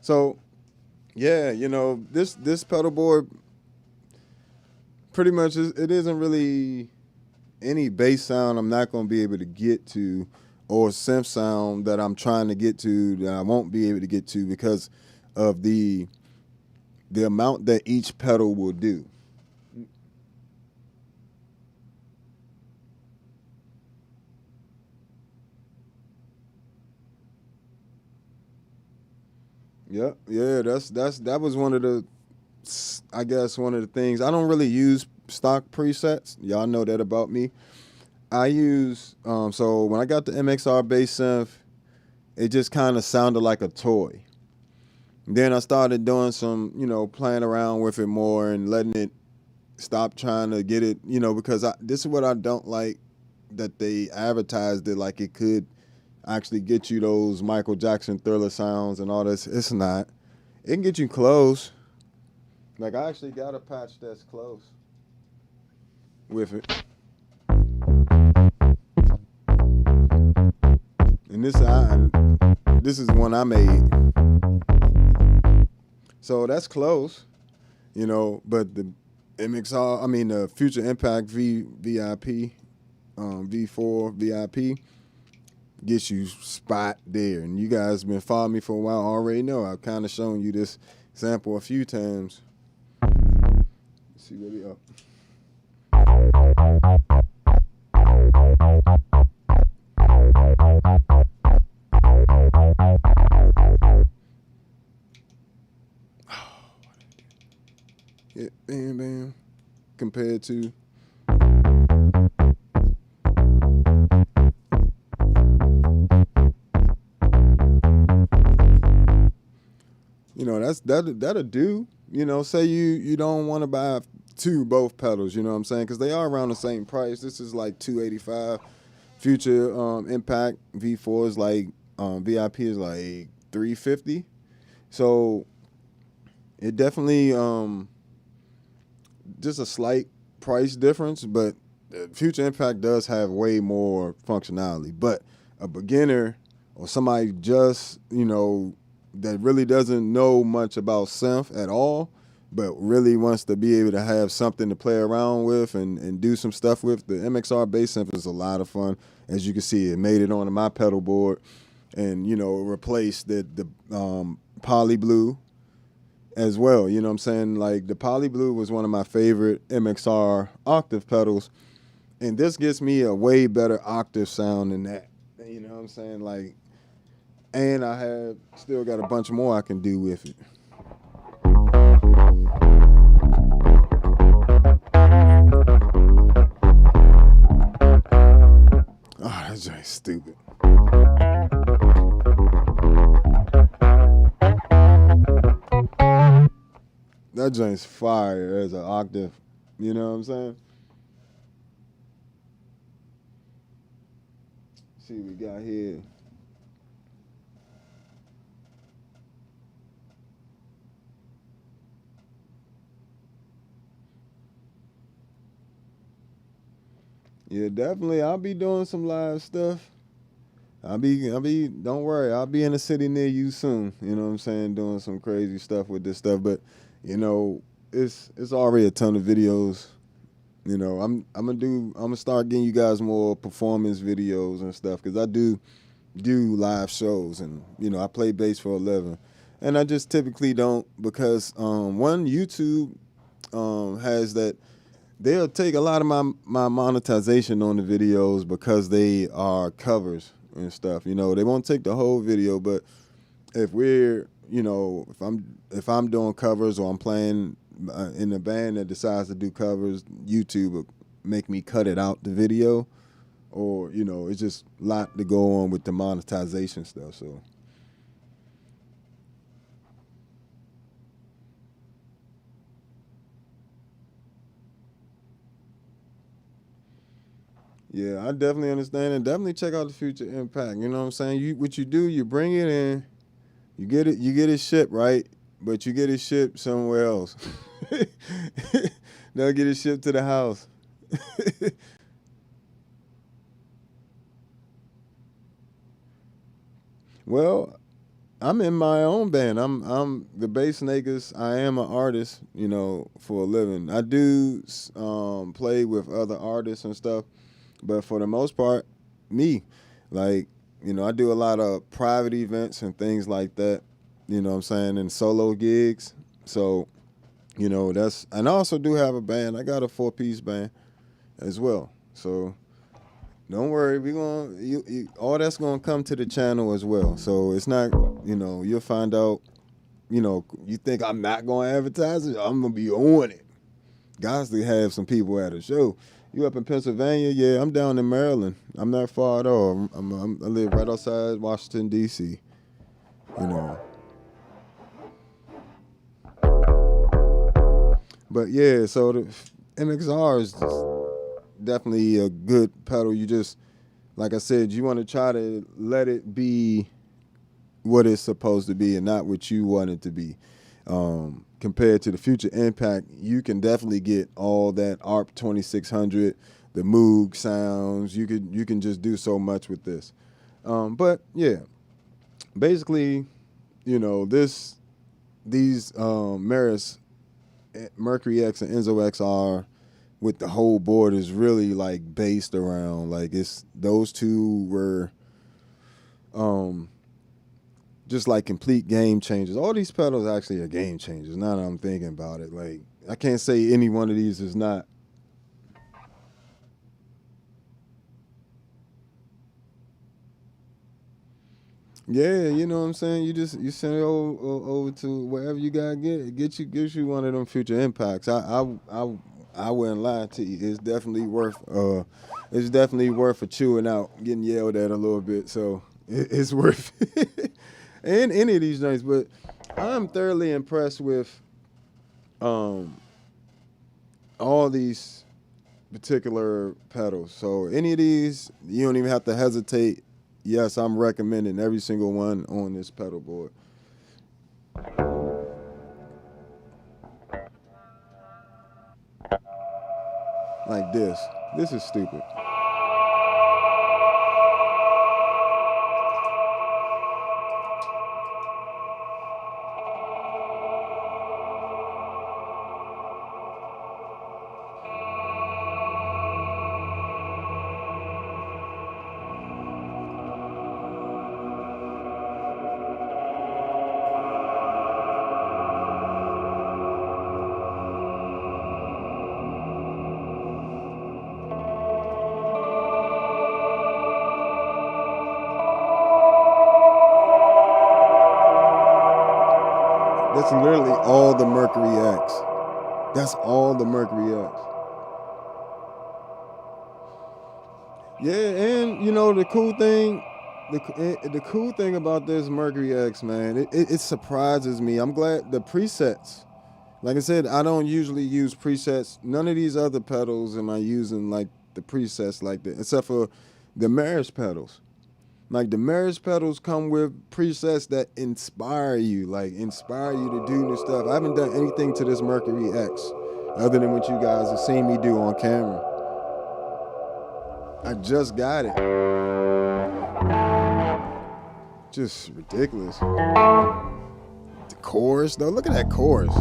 so, yeah, this pedal board pretty much it isn't really any bass sound I'm not going to be able to get to, or synth sound that I'm trying to get to that I won't be able to get to because of the amount that each pedal will do. Yeah, that was one of the, I guess, one of the things. I don't really use stock presets. Y'all know that about me. I use, so when I got the MXR bass synth, it just kind of sounded like a toy. Then I started doing some, playing around with it more and letting it stop trying to get it, because this is what I don't like, that they advertised it like it could actually get you those Michael Jackson Thriller sounds and all this. It's not. It can get you close. Like, I actually got a patch that's close with it. And this is one I made. So that's close, but the the Future Impact VIP, V4 VIP, gets you spot there. And you guys been following me for a while already know I've kind of shown you this sample a few times. Let's see where we up. Yeah, bam, bam. Compared to. You know, that'll do. You know, say you don't want to buy both pedals. You know what I'm saying? Because they are around the same price. This is like $285. Future Impact V4 is like VIP is like $350. So it definitely just a slight price difference, but Future Impact does have way more functionality. But a beginner or somebody just, you know, that really doesn't know much about synth at all, but really wants to be able to have something to play around with and do some stuff with, the MXR bass synth is a lot of fun. As you can see, it made it onto my pedal board and, you know, replaced the Poly Blue as well. You know what I'm saying? Like, the Poly Blue was one of my favorite MXR octave pedals, and this gives me a way better octave sound than that. You know what I'm saying? Like, and I have still got a bunch more I can do with it. Oh, that's just stupid. That joint's fire as an octave. You know what I'm saying? Let's see what we got here. Yeah, definitely. I'll be doing some live stuff. Don't worry, I'll be in a city near you soon. You know what I'm saying? Doing some crazy stuff with this stuff. But, you know, it's already a ton of videos. You know, I'm gonna start getting you guys more performance videos and stuff, because I do live shows, and, you know, I play bass for a living. And I just typically don't, because one, YouTube has that. They'll take a lot of my monetization on the videos because they are covers and stuff. You know, they won't take the whole video, but if we're, you know, if I'm doing covers or I'm playing in a band that decides to do covers, YouTube will make me cut it out the video, or, you know, it's just a lot to go on with the monetization stuff. So. Yeah, I definitely understand, and definitely check out the Future Impact. You know what I'm saying? What you do, you bring it in, you get it shipped, right? But you get it shipped somewhere else. They'll get it shipped to the house. Well, I'm in my own band. I'm the Bass Negus. I am an artist, you know, for a living. I do play with other artists and stuff, but for the most part, me. Like, you know, I do a lot of private events and things like that. You know what I'm saying, and solo gigs. So, you know, and I also do have a band. I got a 4-piece band as well. So don't worry, we gonna all that's gonna come to the channel as well. So it's not, you know, you'll find out. You know, you think I'm not gonna advertise it? I'm gonna be on it. Guys, they have some people at a show. You up in Pennsylvania? Yeah, I'm down in Maryland. I'm not far at all. I live right outside Washington, D.C. You know. But yeah, so the MXR is definitely a good pedal. You just, like I said, you want to try to let it be what it's supposed to be and not what you want it to be. Compared to the Future Impact, you can definitely get all that ARP 2600, the Moog sounds. You can just do so much with this. But yeah, basically, you know, these Meris, Mercury X and Enzo XR with the whole board is really like based around, like, it's those two were just like complete game changers. All these pedals actually are game changers. Now that I'm thinking about it, like, I can't say any one of these is not. Yeah, you know what I'm saying. You send it over to wherever you gotta get you one of them future impacts. I wouldn't lie to you. It's definitely worth a chewing out, getting yelled at a little bit. So it's worth it. And any of these joints, but I'm thoroughly impressed with all these particular pedals. So any of these, you don't even have to hesitate. Yes, I'm recommending every single one on this pedal board. Like this. This is stupid. That's literally all the Mercury X. That's all the Mercury X. Yeah, and you know the cool thing, the cool thing about this Mercury X, man, it surprises me. I'm glad the presets. Like I said, I don't usually use presets. None of these other pedals am I using like the presets like that, except for the Meris pedals. Like the Meris pedals come with presets that inspire you to do new stuff. I haven't done anything to this Mercury X other than what you guys have seen me do on camera. I just got it. Just ridiculous. The chorus, though, look at that chorus.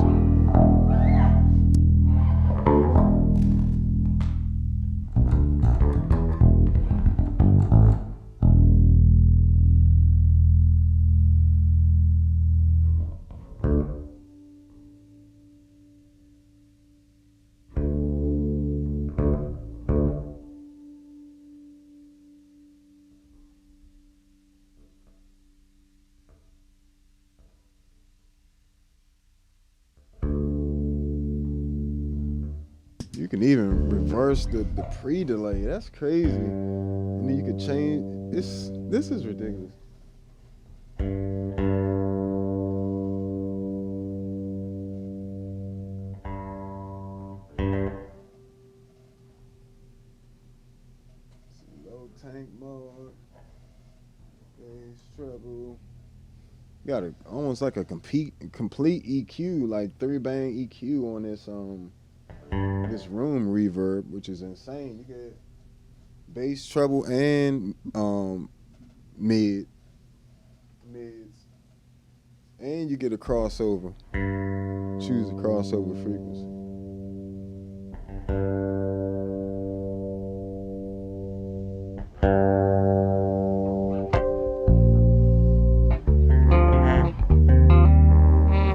You can even reverse the pre-delay. That's crazy. And then you could change. This is ridiculous. Low tank mode, bass treble. Got almost like a complete EQ, like 3-band EQ on this room reverb, which is insane. You get bass treble and mids, and you get a crossover. Choose a crossover frequency.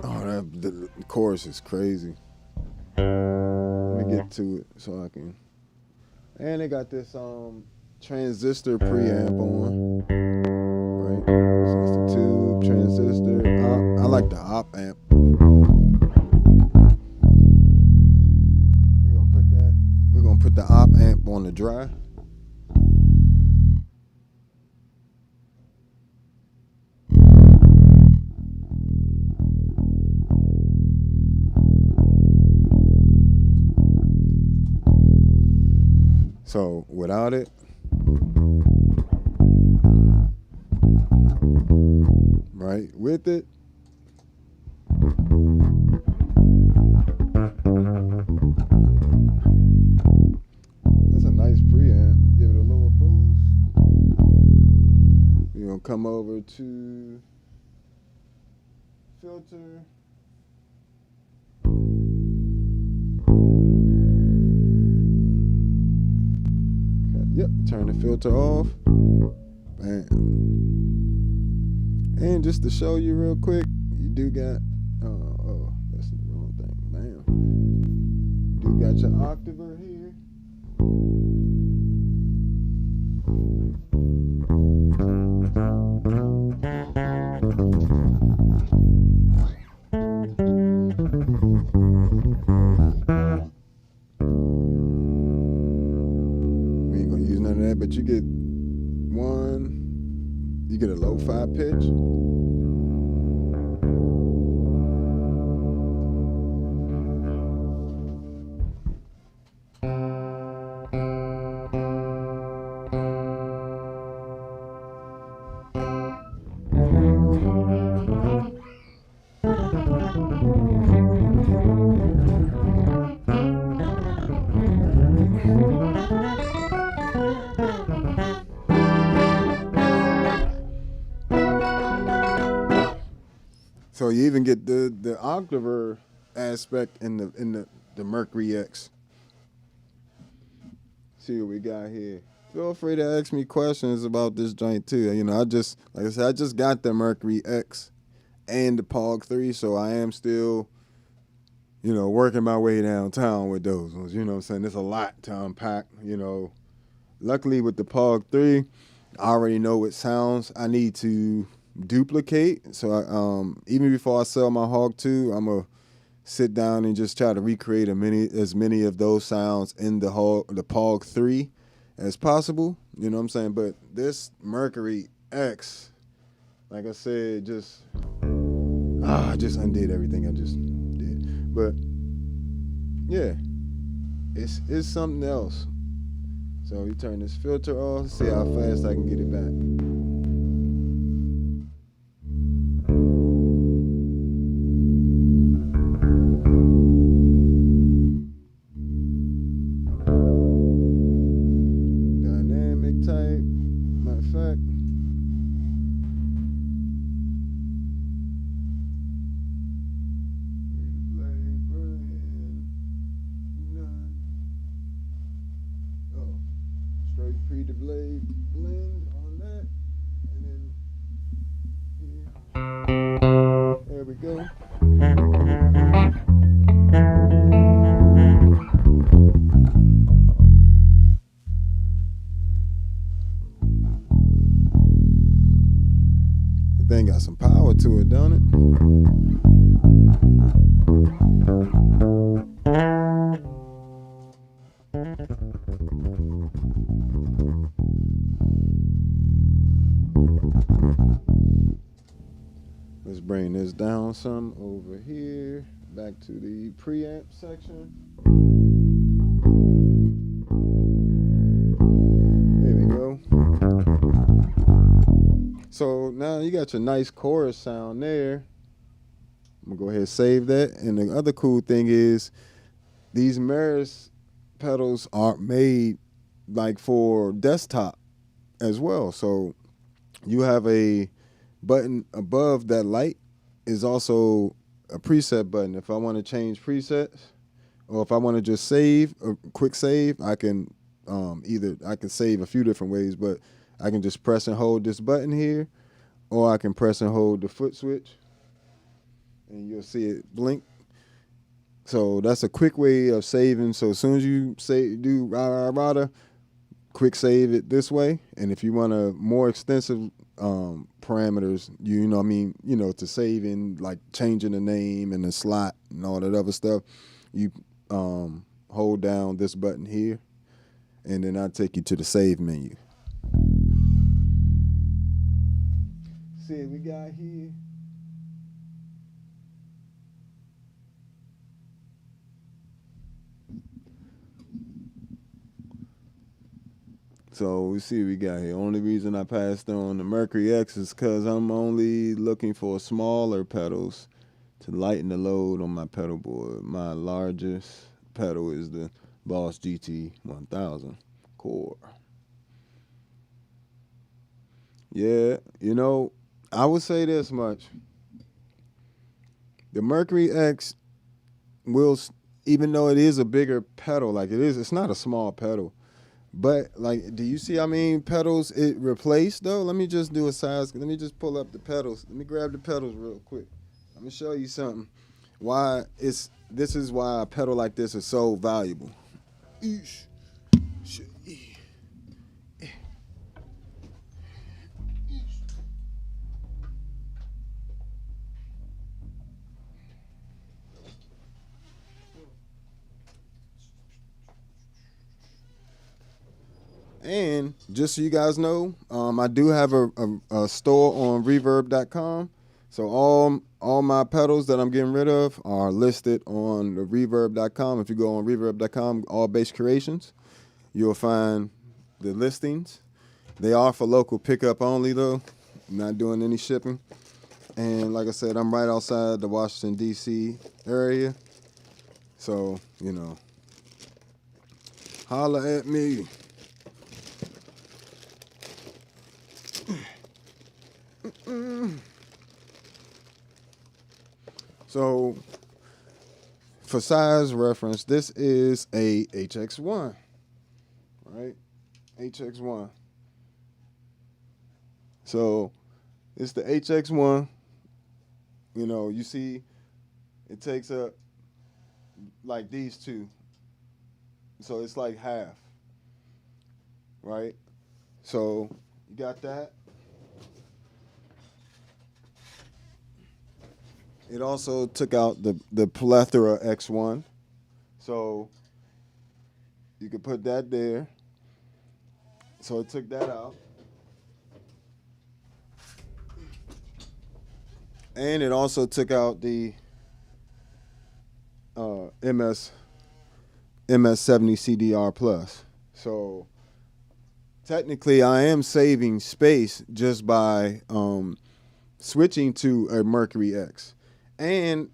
Oh, the chorus is crazy. Get to it so I can. And they got this transistor preamp on. Right? So it's the tube transistor. I like the op amp. We're gonna put the op amp on the dry. So without it, right, with it, that's a nice preamp. Give it a little boost. We're gonna come over to filter. Yep, turn the filter off. Bam. And just to show you real quick, you do got, oh, that's the wrong thing. Bam. You do got your octaver here. So you even get the octaver aspect in the Mercury X. See what we got here. Feel free to ask me questions about this joint too. You know, like I said, I just got the Mercury X and the Pog 3, so I am still, you know, working my way downtown with those ones. You know what I'm saying? There's a lot to unpack, you know. Luckily with the Pog 3, I already know what sounds I need to duplicate. So even before I sell my Hog 2, I'm going to sit down and just try to recreate as many of those sounds in the Pog 3 as possible. You know what I'm saying? But this Mercury X, like I said, I just undid everything I just did. But yeah, it's something else. So we turn this filter off, see how fast I can get it back. Dynamic type, matter of fact. Pre-delay blend on that, and then here, there we go. The thing got some power to it, don't it? Let's bring this down some over here, back to the preamp section. There we go. So now you got your nice chorus sound there. I'm gonna go ahead and save that. And the other cool thing is these Meris pedals are made like for desktop as well. So you have a button above that light is also a preset button. If I want to change presets, or if I want to just save a quick save, I can I can save a few different ways, but I can just press and hold this button here, or I can press and hold the foot switch and you'll see it blink. So that's a quick way of saving. So as soon as you do rada, quick save it this way. And if you want a more extensive parameters, you know what I mean, you know, to save in, like changing the name and the slot and all that other stuff, you hold down this button here, and then I'll take you to the save menu. See what we got here. So we see what we got here. Only reason I passed on the Mercury X is because I'm only looking for smaller pedals to lighten the load on my pedal board. My largest pedal is the Boss GT 1000 Core. Yeah, you know, I would say this much. The Mercury X will, even though it is a bigger pedal, like it's not a small pedal. But, like, do you see how many pedals it replaced, though? Let me just do a size. Let me just pull up the pedals. Let me grab the pedals real quick. Let me show you something. This is why a pedal like this is so valuable. And just so you guys know, I do have a store on reverb.com. So all my pedals that I'm getting rid of are listed on the reverb.com. If you go on reverb.com, all bass creations, you'll find the listings. They are for local pickup only, though. I'm not doing any shipping. And like I said, I'm right outside the Washington, D.C. area. So, you know, holla at me. So for size reference, this is a HX1, right? HX1. So it's the HX1. You know, you see it takes up like these two. So it's like half, right? So you got that. It also took out the plethora X1. So you could put that there. So it took that out. And it also took out the MS-70 CDR Plus. So technically I am saving space just by switching to a Mercury X. And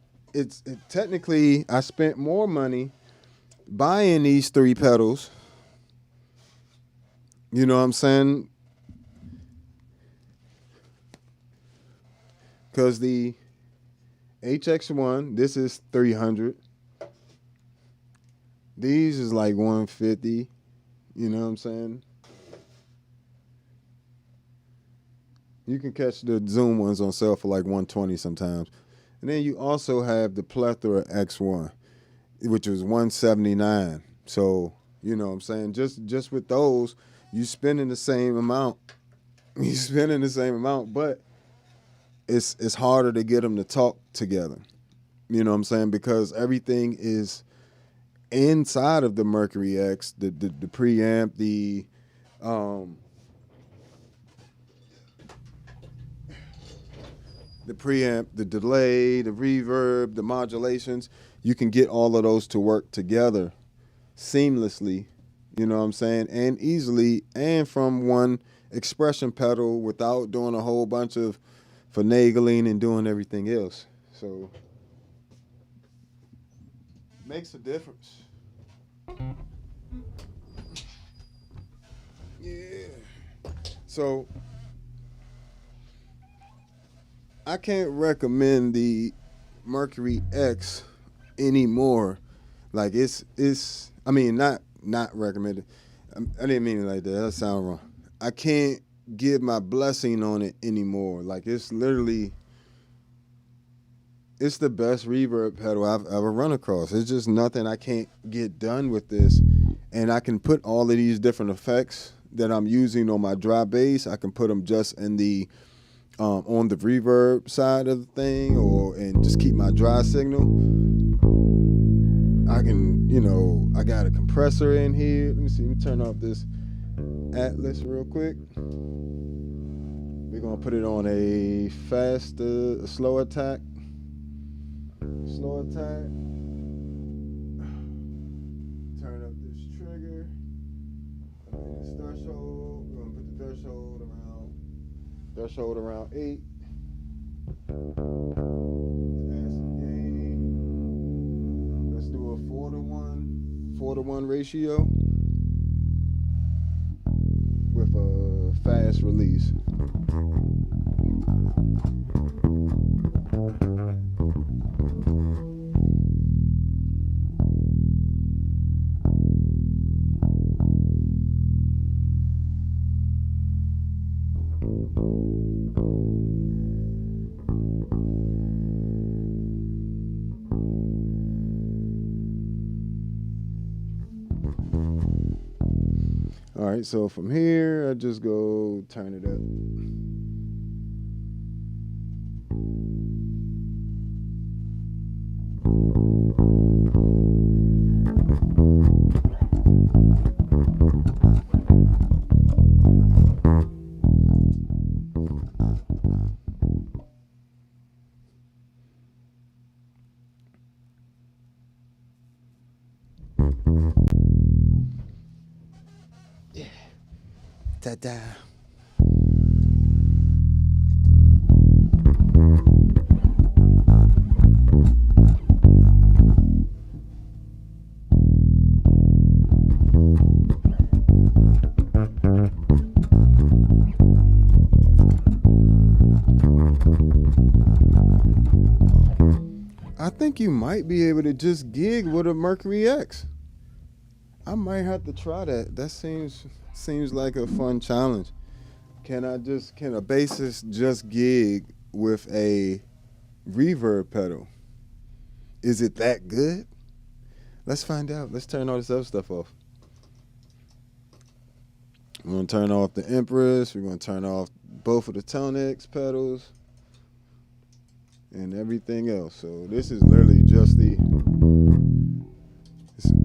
technically I spent more money buying these 3 pedals. You know what I'm saying? Because the HX1, this is 300. These is like 150. You know what I'm saying? You can catch the Zoom ones on sale for like 120 sometimes. And then you also have the Plethora X1, which was 179. So, you know what I'm saying? Just with those, you spending the same amount. You spending the same amount, but it's harder to get them to talk together. You know what I'm saying? Because everything is inside of the Mercury X, the preamp, the preamp, the delay, the reverb, the modulations. You can get all of those to work together seamlessly, you know what I'm saying, and easily, and from one expression pedal without doing a whole bunch of finagling and doing everything else. So makes a difference. Yeah. So I can't recommend the Mercury X anymore. Like it's I mean not recommended. I didn't mean it like that. That sounds wrong. I can't give my blessing on it anymore. Like it's literally it's the best reverb pedal I've ever run across. It's just nothing I can't get done with this. And I can put all of these different effects that I'm using on my dry bass. I can put them just in the on the reverb side of the thing, and just keep my dry signal. I can, you know, I got a compressor in here. Let me see. Let me turn off this Atlas real quick. We're gonna put it on a faster, slow attack. Slow attack. Turn up this trigger. This threshold. We're gonna put the threshold around 8. Add some gain. Let's do a 4-to-1 ratio with a fast release. All right, so from here, I just go turn it up. Yeah. Ta-da. think you might be able to just gig with a Mercury X. I might have to try that. That seems like a fun challenge. Can a bassist just gig with a reverb pedal? Is it that good? Let's find out. Let's turn all this other stuff off. We're going to turn off the Empress. We're going to turn off both of the ToneX pedals and everything else. So this is literally just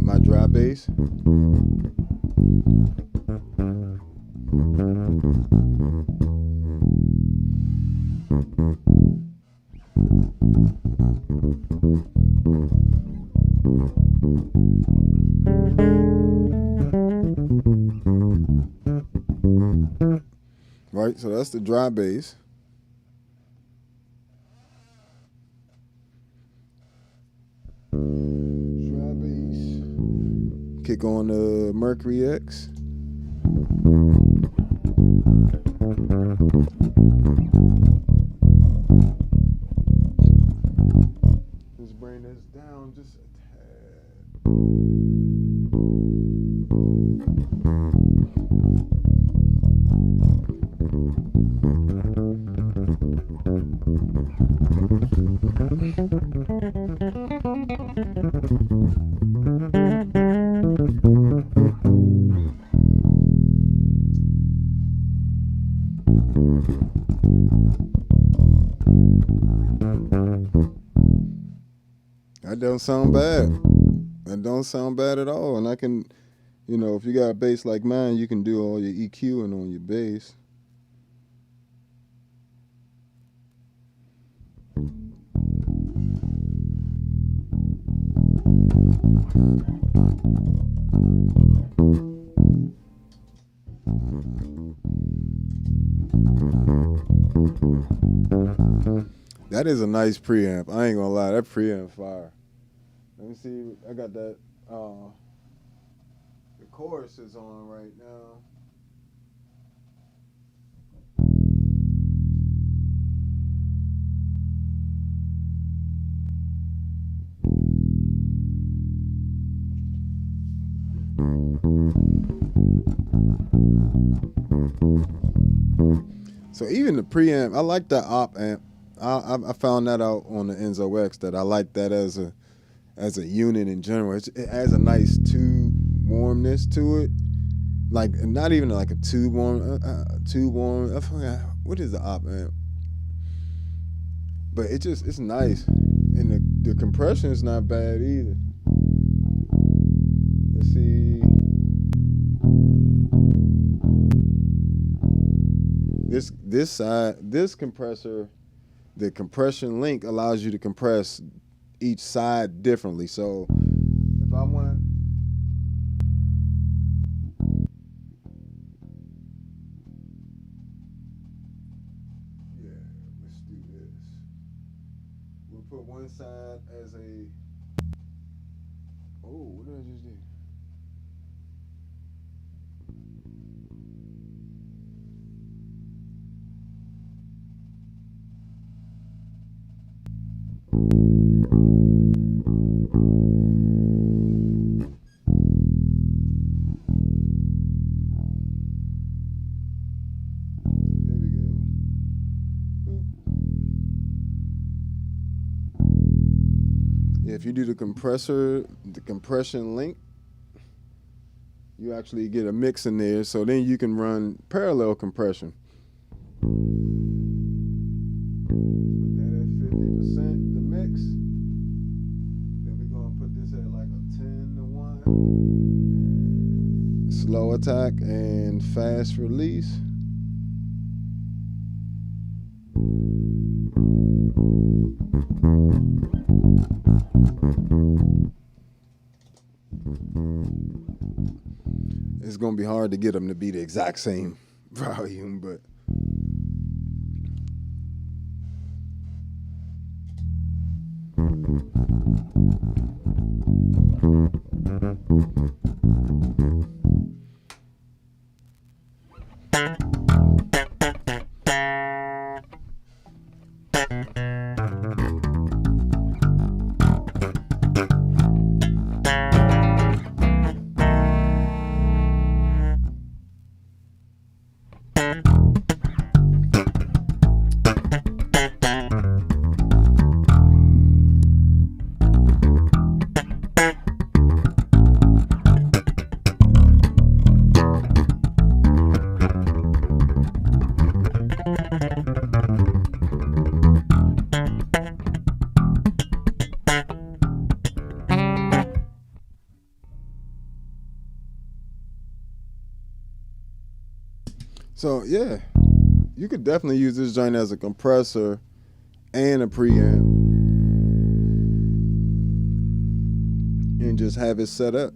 my dry bass. Right, so that's the dry bass. Dry bass. Kick on the Mercury X. Let's bring this down just a tad. That don't sound bad. That don't sound bad at all. And I can, if you got a bass like mine, you can do all your EQing on your bass. That is a nice preamp. I ain't gonna lie, that preamp fire. Let me see. I got that. The chorus is on right now. So even the preamp, I like that op amp. I found that out on the Enzo X, that I like that as a unit in general. It has a nice tube warmness to it, like not even like a tube warm. I forgot what is the op amp, but it's nice, and the compression is not bad either. Let's see. This side, this compressor, the compression link allows you to compress each side differently. So if I want, let's do this. We'll put one side as a, what did I just do? If you do the compression link, you actually get a mix in there, so then you can run parallel compression. Put that at 50%, the mix. Then we're gonna put this at like a 10-to-1. Slow attack and fast release. It's gonna be hard to get them to be the exact same volume, but So yeah, you could definitely use this joint as a compressor and a preamp and just have it set up.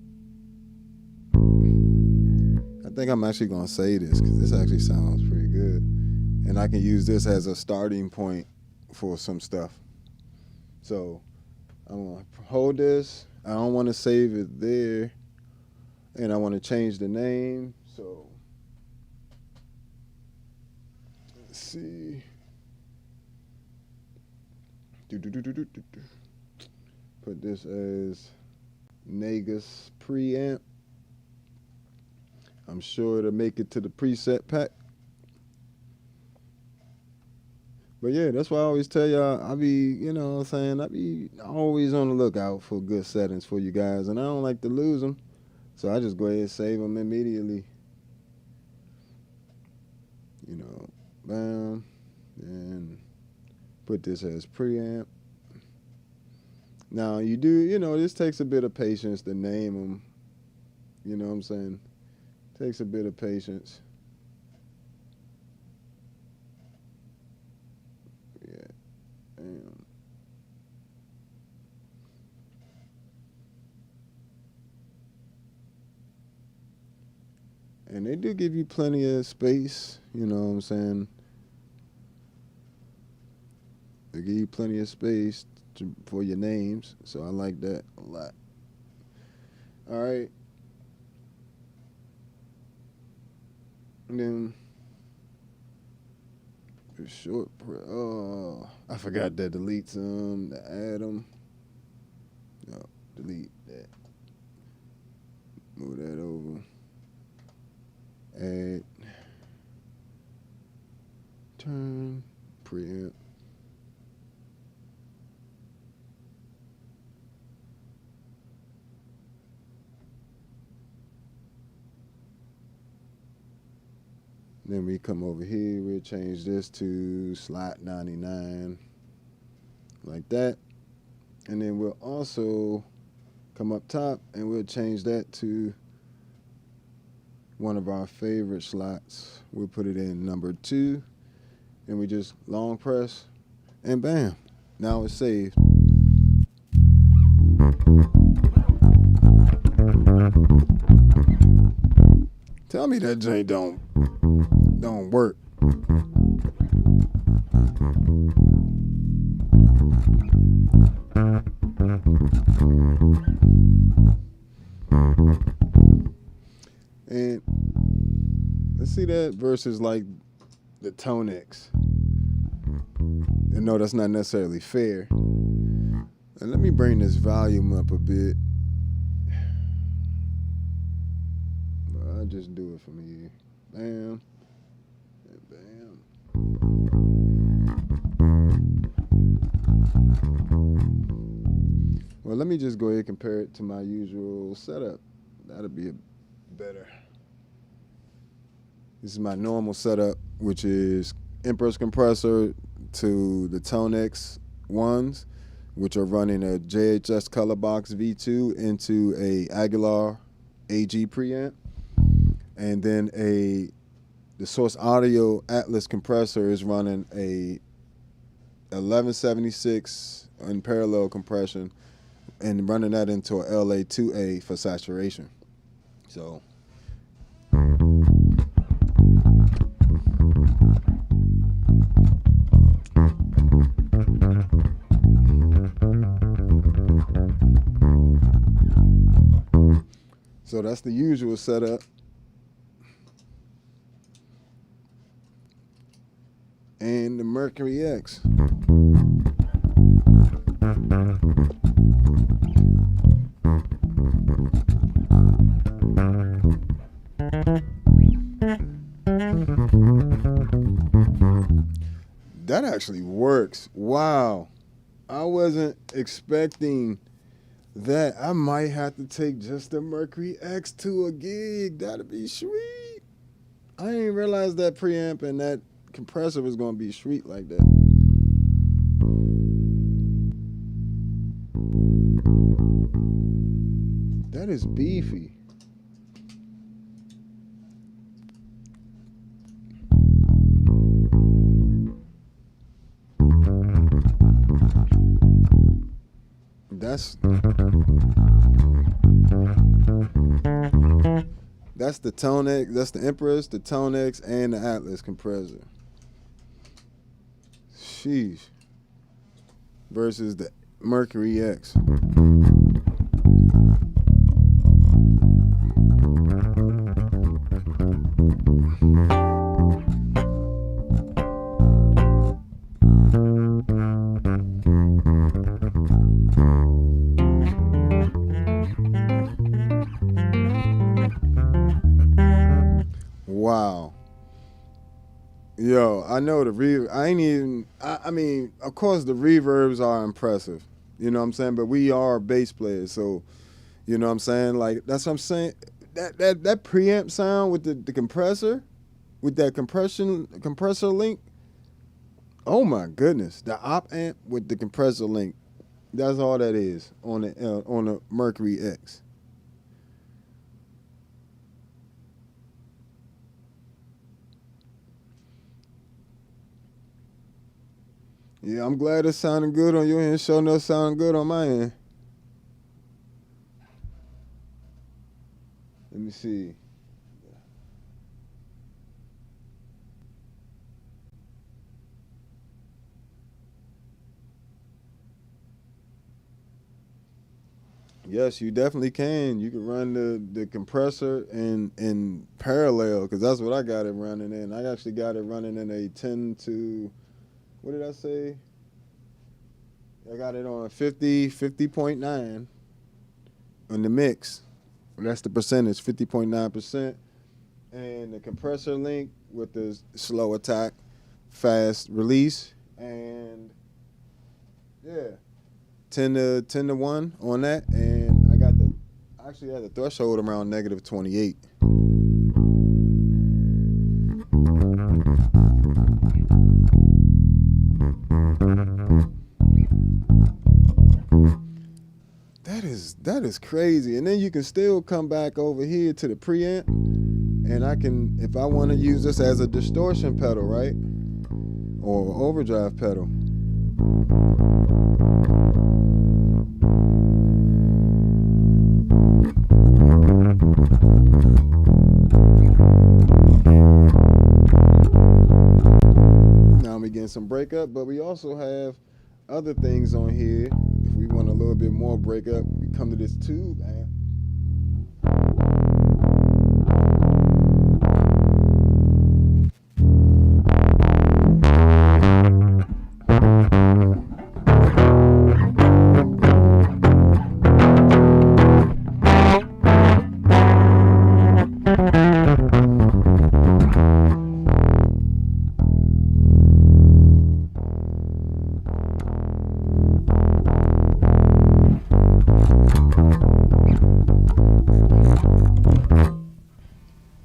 I think I'm actually gonna say this because this actually sounds pretty good, and I can use this as a starting point for some stuff. So I'm gonna hold this. I don't want to save it there, and I want to change the name. So let's see. Put this as Negus preamp. I'm sure it'll make it to the preset pack. But yeah, that's why I always tell y'all, I be, you know what I'm saying, I be always on the lookout for good settings for you guys, and I don't like to lose them. So I just go ahead and save them immediately. You know, bam, and put this as preamp. Now you do, you know, this takes a bit of patience to name them. You know what I'm saying? Takes a bit of patience. Yeah, bam. And they do give you plenty of space, you know what I'm saying? They give you plenty of space for your names, so I like that a lot. All right. And then the short, oh, I forgot that delete some, to add them. No, delete that. Move that over. Add. Turn. Preamp. Then we come over here, we'll change this to slot 99, like that. And then we'll also come up top and we'll change that to one of our favorite slots. We'll put it in number 2, and we just long press, and bam, now it's saved. Tell me that joint don't work. And let's see that versus like the ToneX. And no, that's not necessarily fair. And let me bring this volume up a bit. I'll just do it from here. Bam. And bam. Well, let me just go ahead and compare it to my usual setup. That'll be better. This is my normal setup, which is Empress compressor to the ToneX ones, which are running a JHS Color Box V2 into a Aguilar AG preamp. And then the Source Audio Atlas compressor is running a 1176 in parallel compression and running that into a LA2A for saturation. So that's the usual setup. And the Mercury X. That actually works. Wow. I wasn't expecting that. I might have to take just the Mercury X to a gig. That'd be sweet. I didn't realize that preamp and that compressor was going to be sweet like that. That is beefy. That's the ToneX, that's the Empress, the ToneX, and the Atlas compressor. Sheesh. Versus the Mercury X. Wow. Yo, I know the reverb. I mean, of course, the reverbs are impressive. You know what I'm saying? But we are bass players, so you know what I'm saying. Like that's what I'm saying. That preamp sound with the compressor, with that compressor link. Oh my goodness, the op amp with the compressor link. That's all that is on the Mercury X. Yeah, I'm glad it's sounding good on your end. Sure enough, sounding good on my end. Let me see. Yes, you definitely can. You can run the compressor in parallel because that's what I got it running in. I actually got it running in a 10 to, what did I say? I got it on 50.9 on the mix. That's the percentage, 50.9%. And the compressor link with the slow attack, fast release, and yeah, 10 to 1 on that. And I actually had the threshold around -28. That is crazy. And then you can still come back over here to the preamp, and I can, if I want to use this as a distortion pedal, right? Or overdrive pedal. Now we getting some breakup, but we also have other things on here. If we want a little bit more breakup, we come to this tube amp.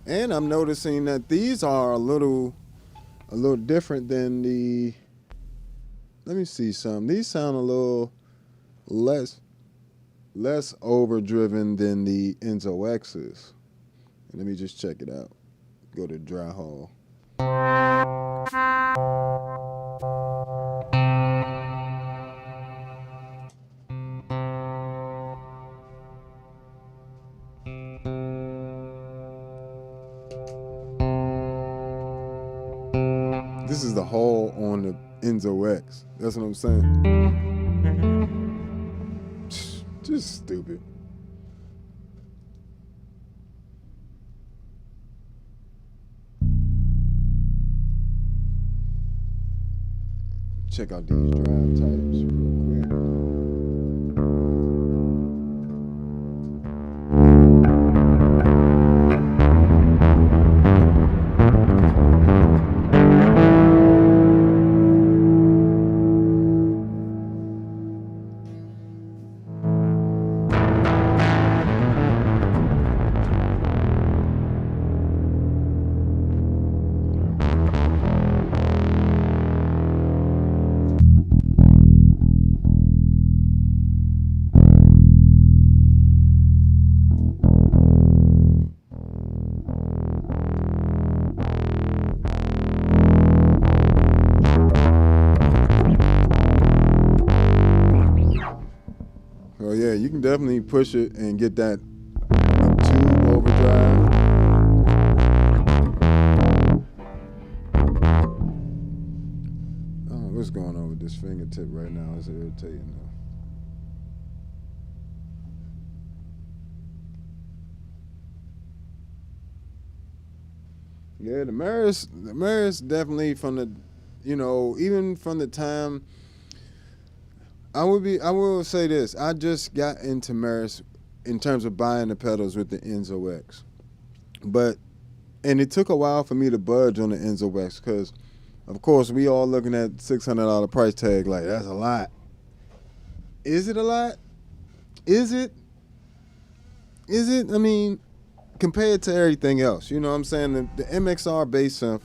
And I'm noticing that these are a little different than the, let me see some. These sound a little less overdriven than the Enzo X's. Let me just check it out. Go to dry hall. This is the hall on the Enzo X. That's what I'm saying. Just stupid. Check out these drive types real quick. can definitely push it and get that tube overdrive. Oh, what's going on with this fingertip right now? It's irritating though. Yeah, the Meris definitely from the, even from the time. I will say this. I just got into Meris in terms of buying the pedals with the Enzo X. And it took a while for me to budge on the Enzo X because, of course, we all looking at $600 price tag like, that's a lot. Is it a lot? Is it? I mean, compared to everything else, you know what I'm saying? The MXR bass synth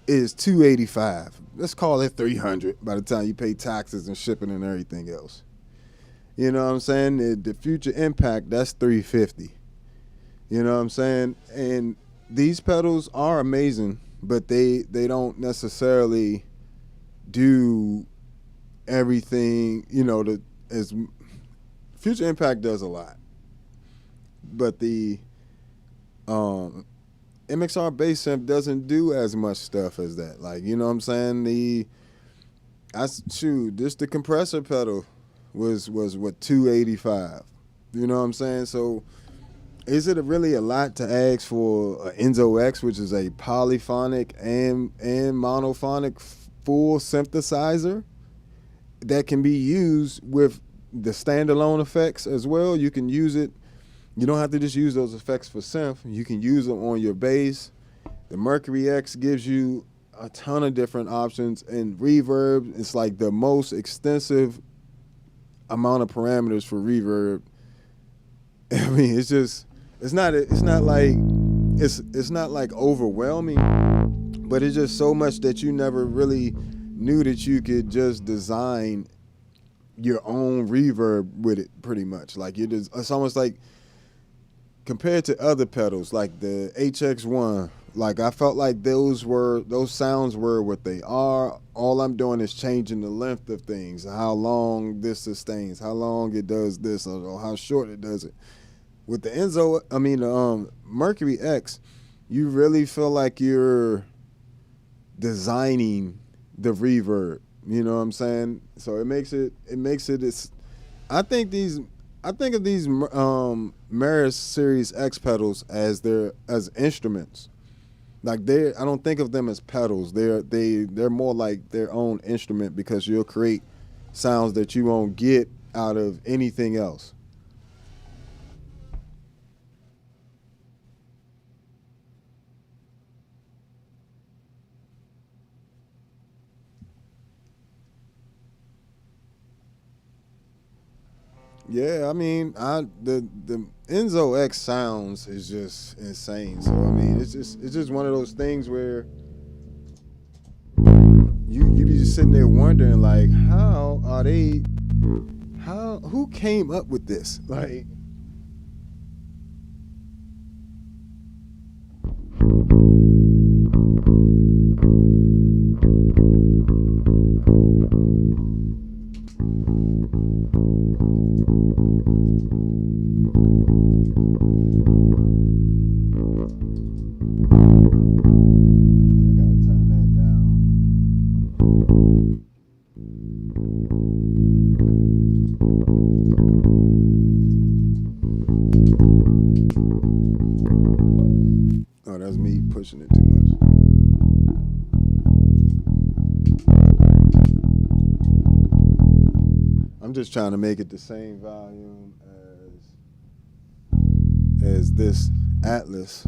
is $285. Let's call it $300 by the time you pay taxes and shipping and everything else. You know what I'm saying? The Future Impact, that's $350. You know what I'm saying? And these pedals are amazing, but they don't necessarily do everything, as Future Impact does a lot. But the MXR bass synth doesn't do as much stuff as that. Like, you know what I'm saying? Just the compressor pedal was what, $285. You know what I'm saying? So is it really a lot to ask for an Enzo X, which is a polyphonic and monophonic full synthesizer that can be used with the standalone effects as well? You can use it. You don't have to just use those effects for synth. You can use them on your bass. The Mercury X gives you a ton of different options, and reverb, it's like the most extensive amount of parameters for reverb. I mean, it's not like overwhelming, but it's just so much that you never really knew that you could just design your own reverb with it, pretty much. Like it's almost like, compared to other pedals like the HX1, like I felt like those sounds were what they are. All I'm doing is changing the length of things, how long this sustains, how long it does this, or how short it does it. With the Mercury X, you really feel like you're designing the reverb. You know what I'm saying? So it makes it. I think of these Meris Series X pedals as instruments. Like I don't think of them as pedals. They're more like their own instrument, because you'll create sounds that you won't get out of anything else. Yeah, I mean, the Enzo X sounds is just insane. So I mean, it's just one of those things where you be just sitting there wondering, like, who came up with this? Like, oh, that's me pushing it too much. I'm just trying to make it the same volume as this Atlas.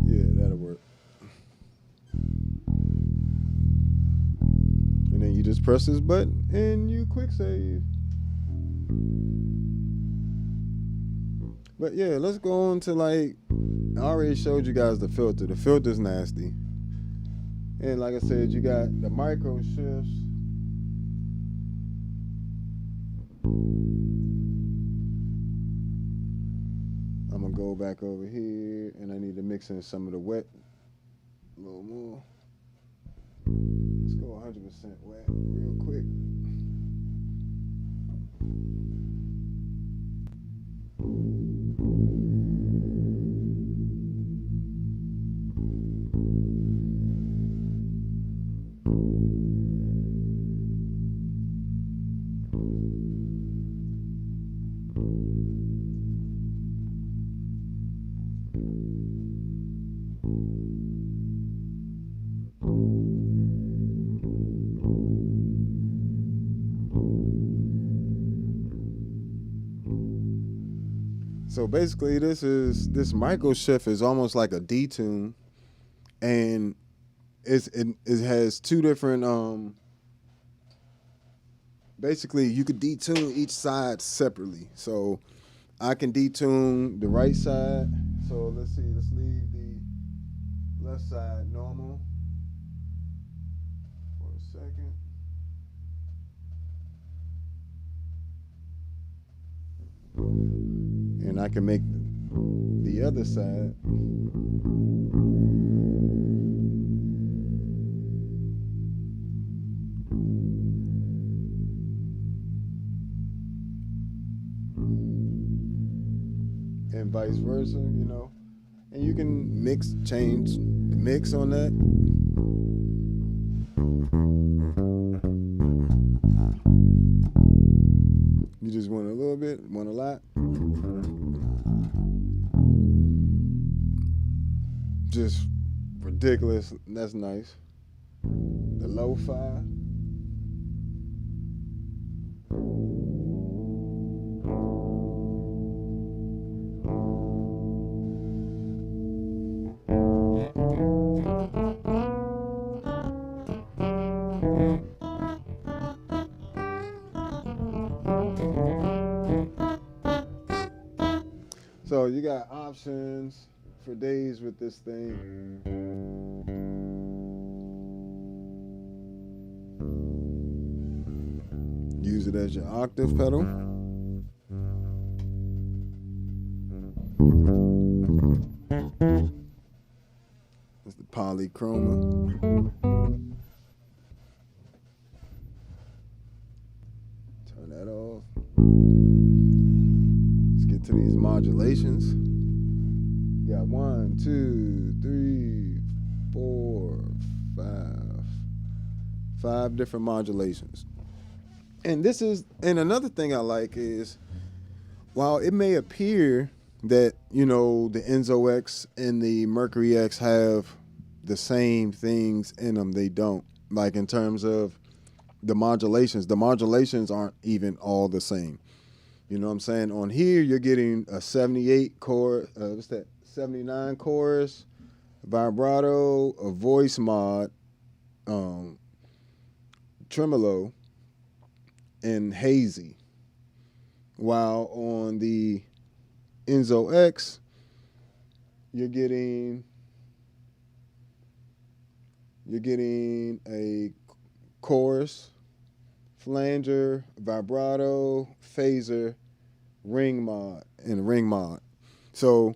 Yeah, that'll work. And then you just press this button and you quick save. But yeah, let's go on to, like, I already showed you guys the filter. The filter's nasty. And like I said, you got the micro shifts. I'm gonna go back over here, and I need to mix in some of the wet a little more. Let's go 100% wet real quick. So basically, this micro shift is almost like a detune, and it has two different. Basically, you could detune each side separately. So I can detune the right side. So let's see. Let's leave the left side normal for a second. And I can make the other side and vice versa, you know. And you can change the mix on that. You just want a little bit, want a lot. Just ridiculous. That's nice. The lo-fi. So you got options for days with this thing. Use it as your octave pedal. That's the polychroma. Turn that off. Let's get to these modulations. You got 1, 2, 3, 4, 5. 5 different modulations. And another thing I like is, while it may appear that, you know, the Enzo X and the Mercury X have the same things in them, they don't. Like in terms of the modulations aren't even all the same. You know what I'm saying? On here, you're getting a 78 chorus, 79 chorus, vibrato, a voice mod, tremolo, and hazy. While on the Enzo X, you're getting a chorus, flanger, vibrato, phaser, ring mod, and ring mod. So,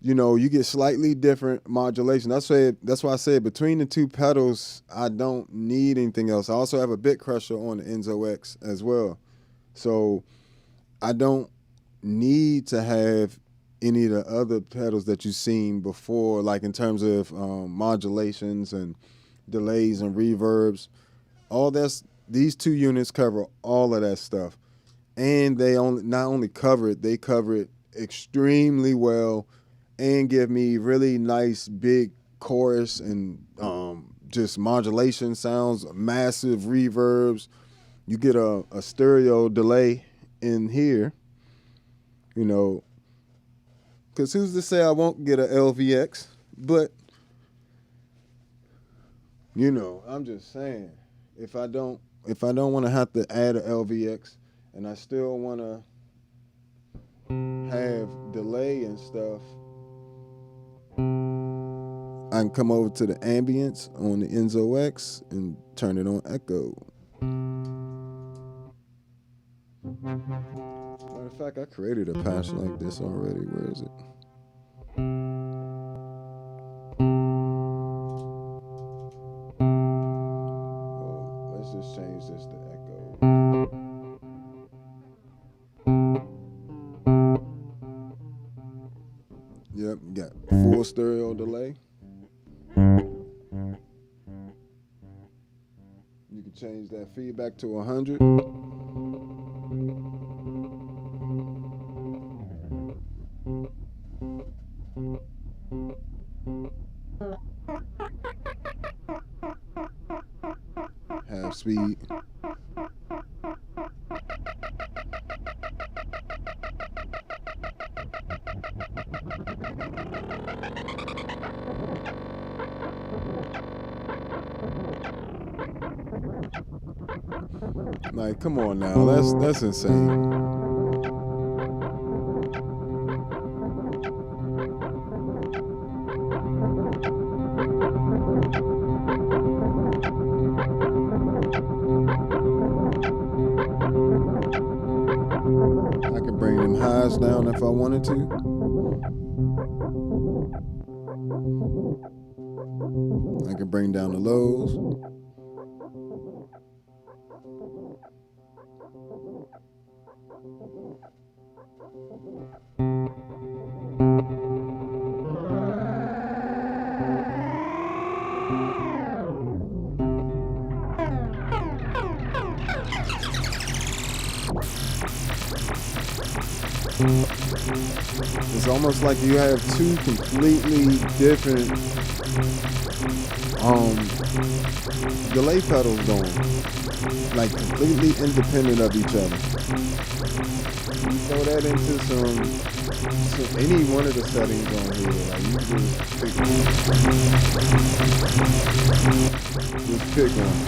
you know, you get slightly different modulation. That's why I said between the two pedals, I don't need anything else. I also have a bit crusher on the Enzo X as well. So I don't need to have any of the other pedals that you've seen before, like in terms of modulations and delays and reverbs. These two units cover all of that stuff. And they not only cover it, they cover it extremely well and give me really nice big chorus and just modulation sounds, massive reverbs. You get a stereo delay in here, you know, because who's to say I won't get a LVX? But, you know, I'm just saying, if I don't want to have to add a LVX and I still want to have delay and stuff, I can come over to the ambience on the Enzo X and turn it on echo. Matter of fact, I created a patch like this already. Where is it? stereo delay. You can change that feedback to 100. Half speed. Like, come on now, that's insane. I can bring them highs down if I wanted to. I can bring down the lows. It's almost like you have two completely different delay pedals going, like completely independent of each other. You throw that into some any one of the settings on here, like you just pick one.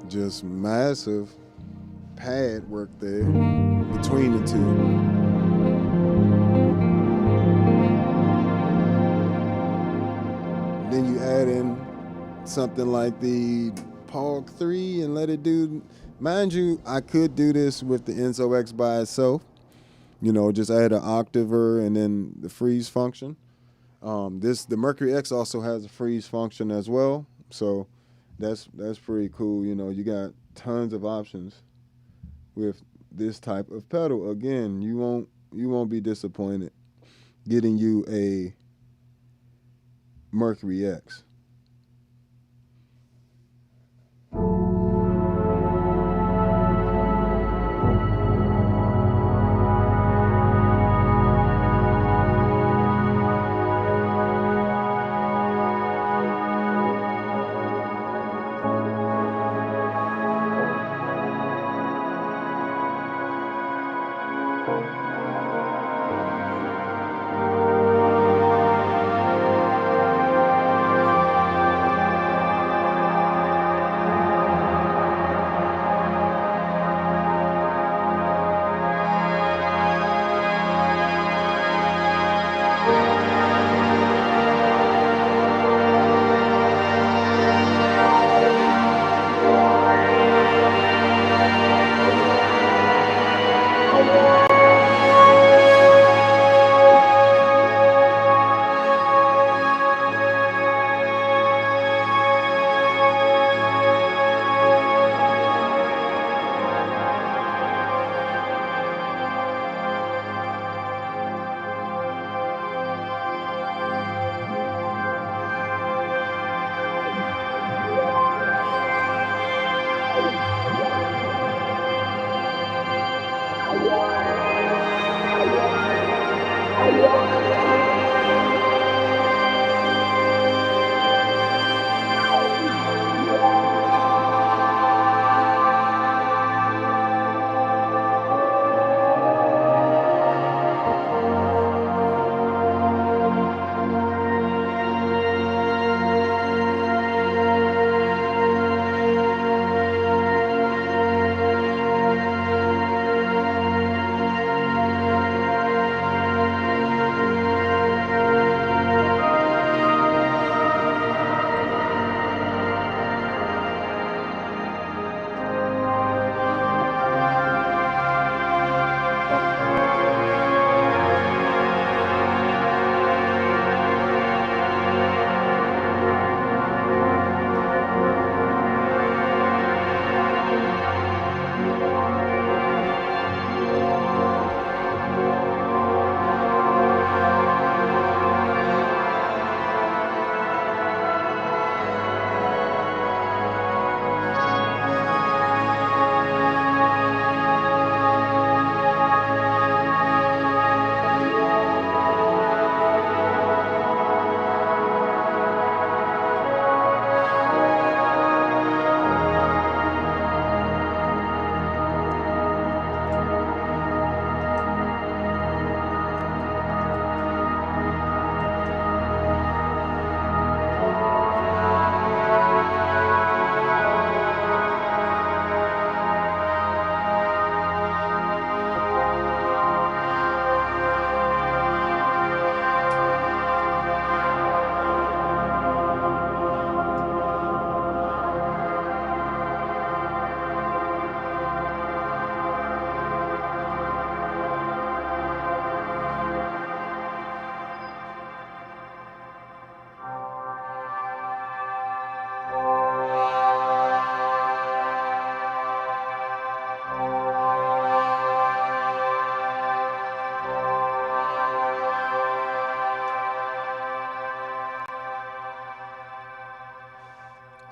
Just massive pad work there between the two. Then you add in something like the POG 3 and let it do. Mind you, I could do this with the Enzo X by itself. You know, just add an octaver and then the freeze function. The Mercury X also has a freeze function as well. So that's pretty cool. You know, you got tons of options with this type of pedal. Again, you won't be disappointed getting you a Mercury X.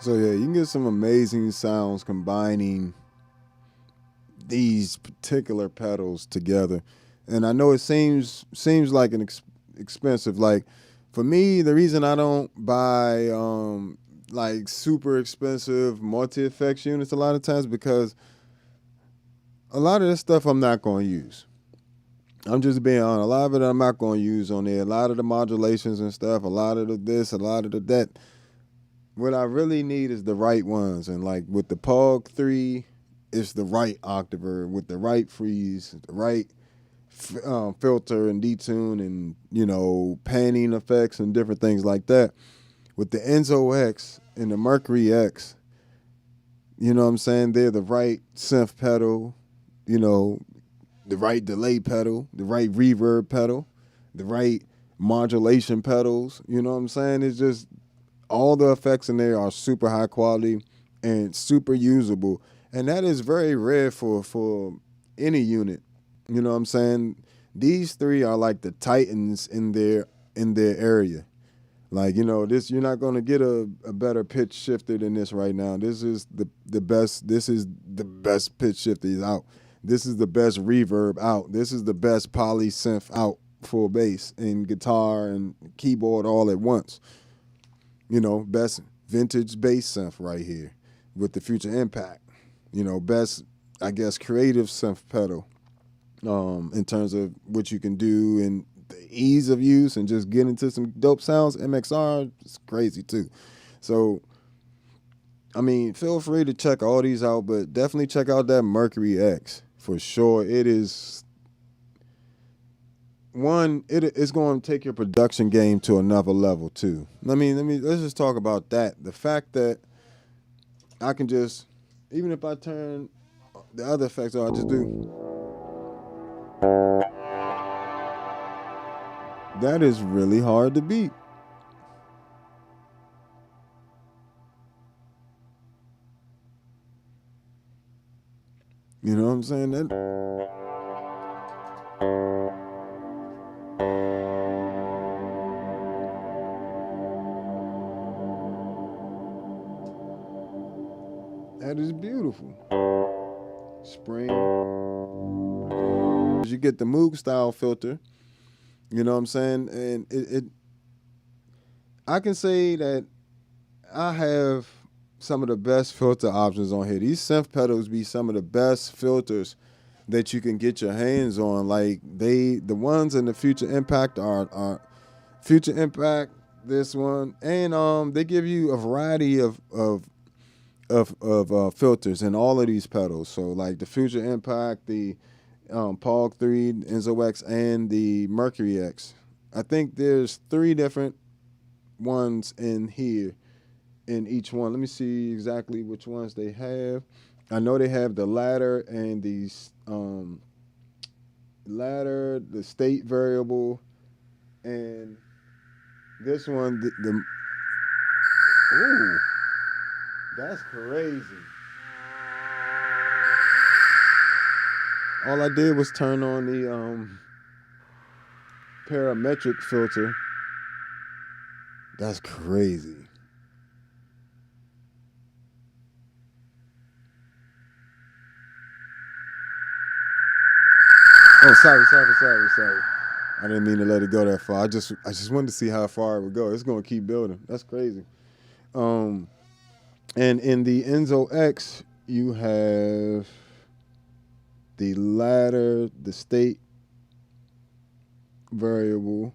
So yeah, you can get some amazing sounds combining these particular pedals together. And I know it seems like an expensive. Like for me, the reason I don't buy like super expensive multi effects units a lot of times because a lot of this stuff I'm not going to use. I'm just being honest. A lot of it I'm not going to use on there. A lot of the modulations and stuff. A lot of the this. A lot of the that. What I really need is the right ones. And like with the Pog 3, it's the right octaver with the right freeze, the right filter and detune and, you know, panning effects and different things like that. With the Enzo X and the Mercury X, you know what I'm saying? They're the right synth pedal, you know, the right delay pedal, the right reverb pedal, the right modulation pedals. You know what I'm saying? It's just all the effects in there are super high quality and super usable. And that is very rare for any unit. You know what I'm saying? These three are like the titans in their area. Like, you know, this you're not gonna get a better pitch shifter than this right now. This is the best. This is the best pitch shifter out. This is the best reverb out. This is the best poly synth out for bass and guitar and keyboard all at once. You know, best vintage bass synth right here with the Future Impact. You know, best, I guess, creative synth pedal in terms of what you can do and the ease of use and just get into some dope sounds. MXR is crazy too. So, I mean, feel free to check all these out, but definitely check out that Mercury X for sure. It is one. It's going to take your production game to another level too. Let's just talk about that. The fact that I can just, even if I turn the other effects on, I just do. That is really hard to beat. You know what I'm saying? That is beautiful. Spring. You get the Moog style filter. You know what I'm saying? And I can say that I have some of the best filter options on here. These synth pedals be some of the best filters that you can get your hands on. Like the ones in the Future Impact are Future Impact, this one, and they give you a variety of filters in all of these pedals. So like the Future Impact, the Pog 3, Enzo X, and the Mercury X. I think there's 3 different ones in here in each one. Let me see exactly which ones they have. I know they have the ladder and the ladder, the state variable, and this one, ooh, that's crazy. All I did was turn on the parametric filter. That's crazy. Oh, sorry. I didn't mean to let it go that far. I just wanted to see how far it would go. It's gonna keep building. That's crazy. And in the Enzo X, you have the ladder, the state variable,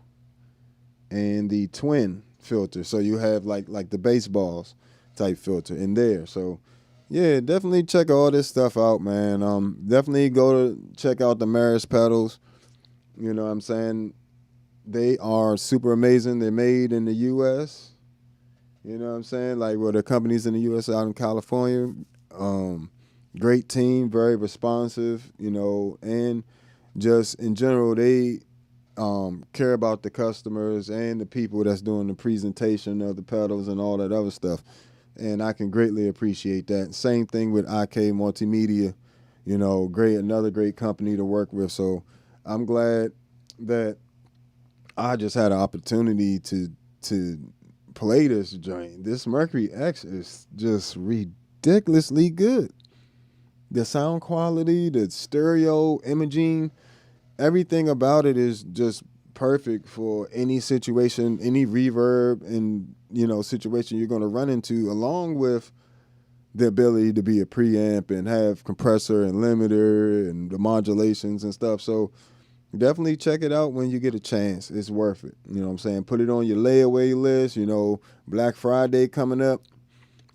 and the twin filter. So you have like the baseballs type filter in there. So yeah, definitely check all this stuff out, man. Definitely go to check out the Meris pedals. You know what I'm saying? They are super amazing. They're made in the U.S. You know what I'm saying? Like, well, the companies in the U.S. out in California. Great team, very responsive, you know, and just in general, they care about the customers and the people that's doing the presentation of the pedals and all that other stuff. And I can greatly appreciate that. Same thing with IK Multimedia, you know, another great company to work with. So I'm glad that I just had an opportunity to play this joint. This Mercury X is just ridiculously good. The sound quality, the stereo imaging, everything about it is just perfect for any situation, any reverb and situation you're going to run into, along with the ability to be a preamp and have compressor and limiter and the modulations and stuff. So definitely check it out when you get a chance. It's worth it. You know what I'm saying? Put it on your layaway list. Black Friday coming up.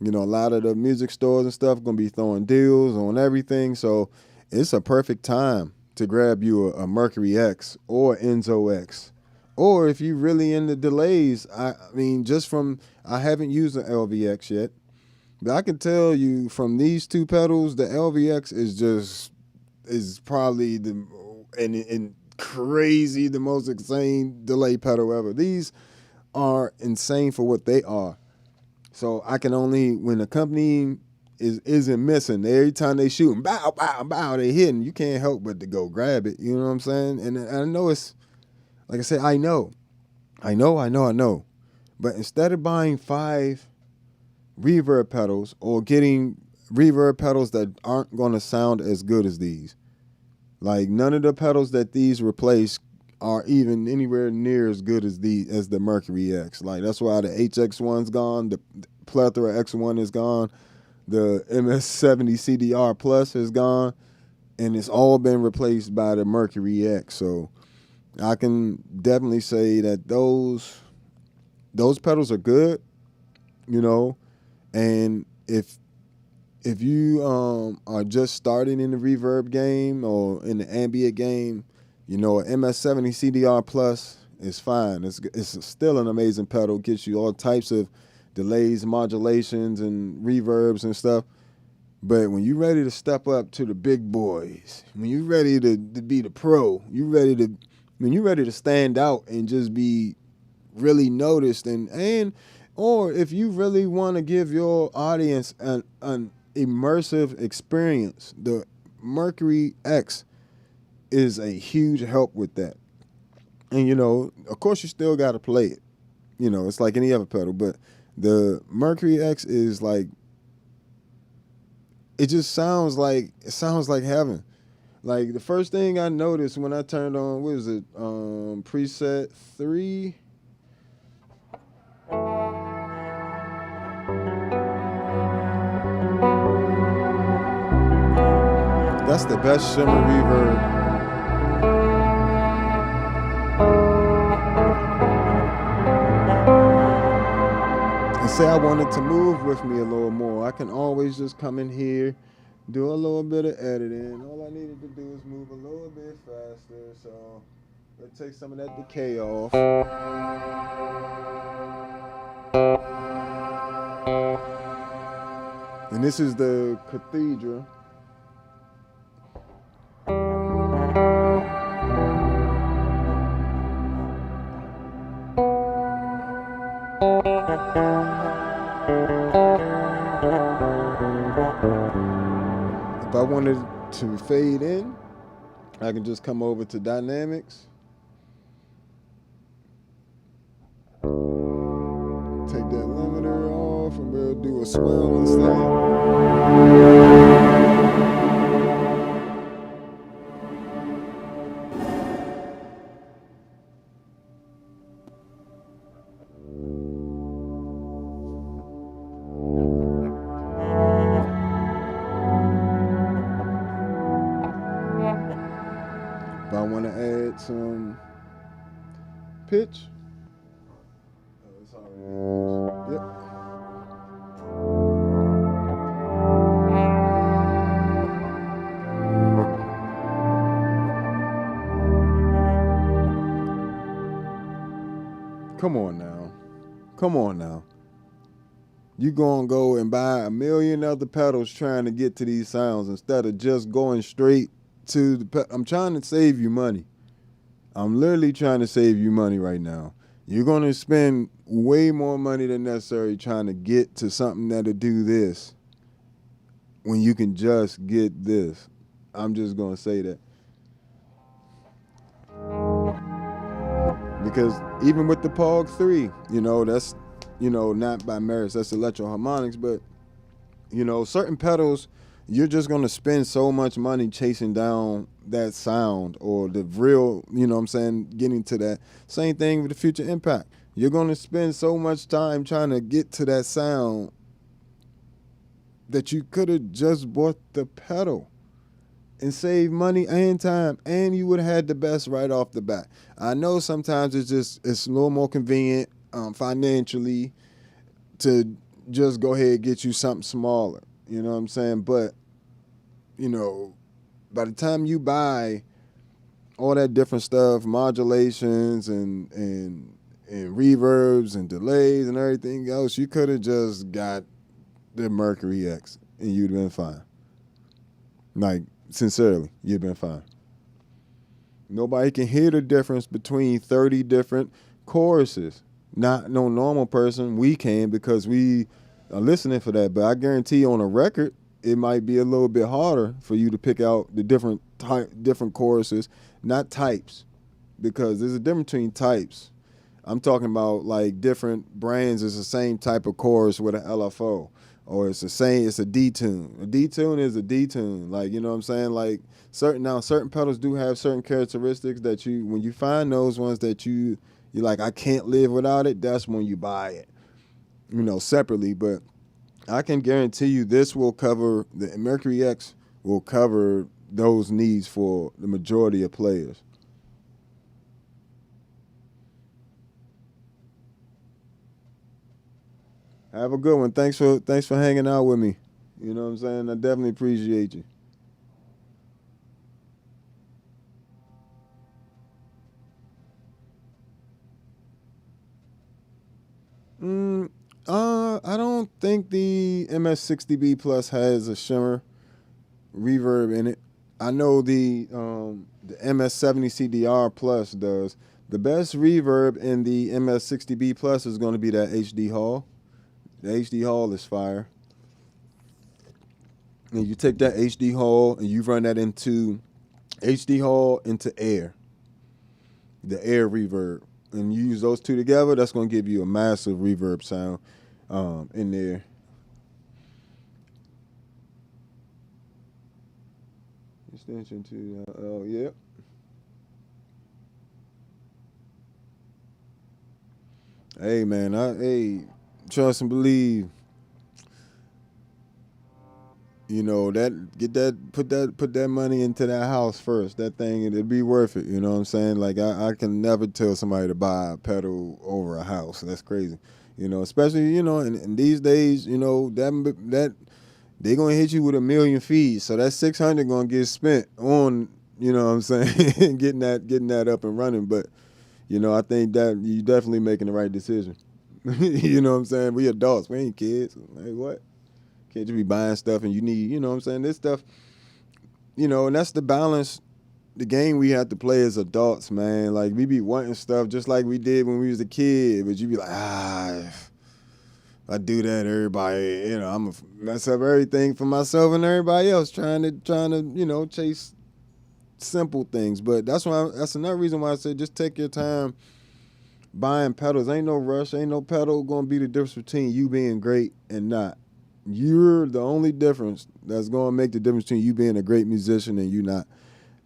A lot of the music stores and stuff going to be throwing deals on everything. So it's a perfect time to grab you a Mercury X or Enzo X. Or if you really into delays, I haven't used an LVX yet, but I can tell you from these two pedals, the LVX is probably the most insane delay pedal ever. These are insane for what they are. So I can only, when the company isn't missing, every time they shooting, bow, bow, bow, they hitting, you can't help but to go grab it. You know what I'm saying? And I know it's, like I said, I know. But instead of buying 5 reverb pedals or getting reverb pedals that aren't going to sound as good as these, like none of the pedals that these replace are even anywhere near as good as the Mercury X. Like that's why the HX1's gone, the Plethora X1 is gone, the MS-60 CDR Plus is gone, and it's all been replaced by the Mercury X. So I can definitely say that those pedals are good, and if you are just starting in the reverb game or in the ambient game, an MS-70 CDR Plus is fine. It's still an amazing pedal. Gets you all types of delays, modulations, and reverbs and stuff. But when you're ready to step up to the big boys, when you're ready to be the pro, when you're ready to stand out and just be really noticed, or if you really want to give your audience an immersive experience, the Mercury X is a huge help with that. And of course you still got to play it. It's like any other pedal, but the Mercury X is like, it sounds like heaven. Like the first thing I noticed when I turned on, what was it, preset 3? That's the best shimmer reverb. And say I wanted to move with me a little more, I can always just come in here, do a little bit of editing. All I needed to do is move a little bit faster, so it takes some of that decay off. And this is the Cathedral. If I wanted to fade in, I can just come over to Dynamics, take that limiter off, and we'll do a swell instead. If I want to add some pitch, it's already, yep. Come on now. You gonna go and buy a million other pedals trying to get to these sounds instead of just going straight to the I'm trying to save you money. I'm literally trying to save you money right now. You're going to spend way more money than necessary trying to get to something that'll do this when you can just get this. I'm just going to say that. Because even with the POG 3, not by Meris, that's electro harmonics, but certain pedals, you're just going to spend so much money chasing down that sound or the real, getting to that. Same thing with the Future Impact. You're going to spend so much time trying to get to that sound that you could have just bought the pedal and saved money and time, and you would have had the best right off the bat. I know sometimes it's a little more convenient financially to just go ahead and get you something smaller. You know what I'm saying? But, by the time you buy all that different stuff, modulations and reverbs and delays and everything else, you could have just got the Mercury X and you'd have been fine. Like, sincerely, you'd been fine. Nobody can hear the difference between 30 different choruses. Not no normal person. We can because we are listening for that. But I guarantee you on a record, it might be a little bit harder for you to pick out the different choruses, not types, because there's a difference between types. I'm talking about like different brands is the same type of chorus with an LFO, or it's a D-tune. A D-tune is a D-tune. Like, you know what I'm saying? Like certain pedals do have certain characteristics that when you find those ones that you're like, I can't live without it, that's when you buy it, separately. But I can guarantee you this will cover, the Mercury X will cover those needs for the majority of players. Have a good one. Thanks for hanging out with me. You know what I'm saying? I definitely appreciate you. I don't think the MS-60B Plus has a shimmer reverb in it. I know the MS-70 CDR Plus does. The best reverb in the MS-60B Plus is going to be that HD Hall. The HD Hall is fire. And you take that HD Hall and you run that into HD Hall into air, the air reverb, and you use those two together, that's going to give you a massive reverb sound in there. Extension to, yep. Hey, man, trust and believe. Put that money into that house first. That thing, it'll be worth it. You know what I'm saying? Like I can never tell somebody to buy a pedal over a house. That's crazy. Especially in these days, that they gonna hit you with a million fees. So that 600 gonna get spent on, what I'm saying, getting that up and running. But I think that you definitely making the right decision. You know what I'm saying? We adults, we ain't kids. Hey, what? Can't you be buying stuff and you need, what I'm saying? This stuff, and that's the balance, the game we have to play as adults, man. Like, we be wanting stuff just like we did when we was a kid, but you be like, if I do that, everybody, I'm going to mess up everything for myself and everybody else trying to, chase simple things. But that's another reason why I said just take your time buying pedals. Ain't no rush, ain't no pedal going to be the difference between you being great and not. You're the only difference that's going to make the difference between you being a great musician and you not.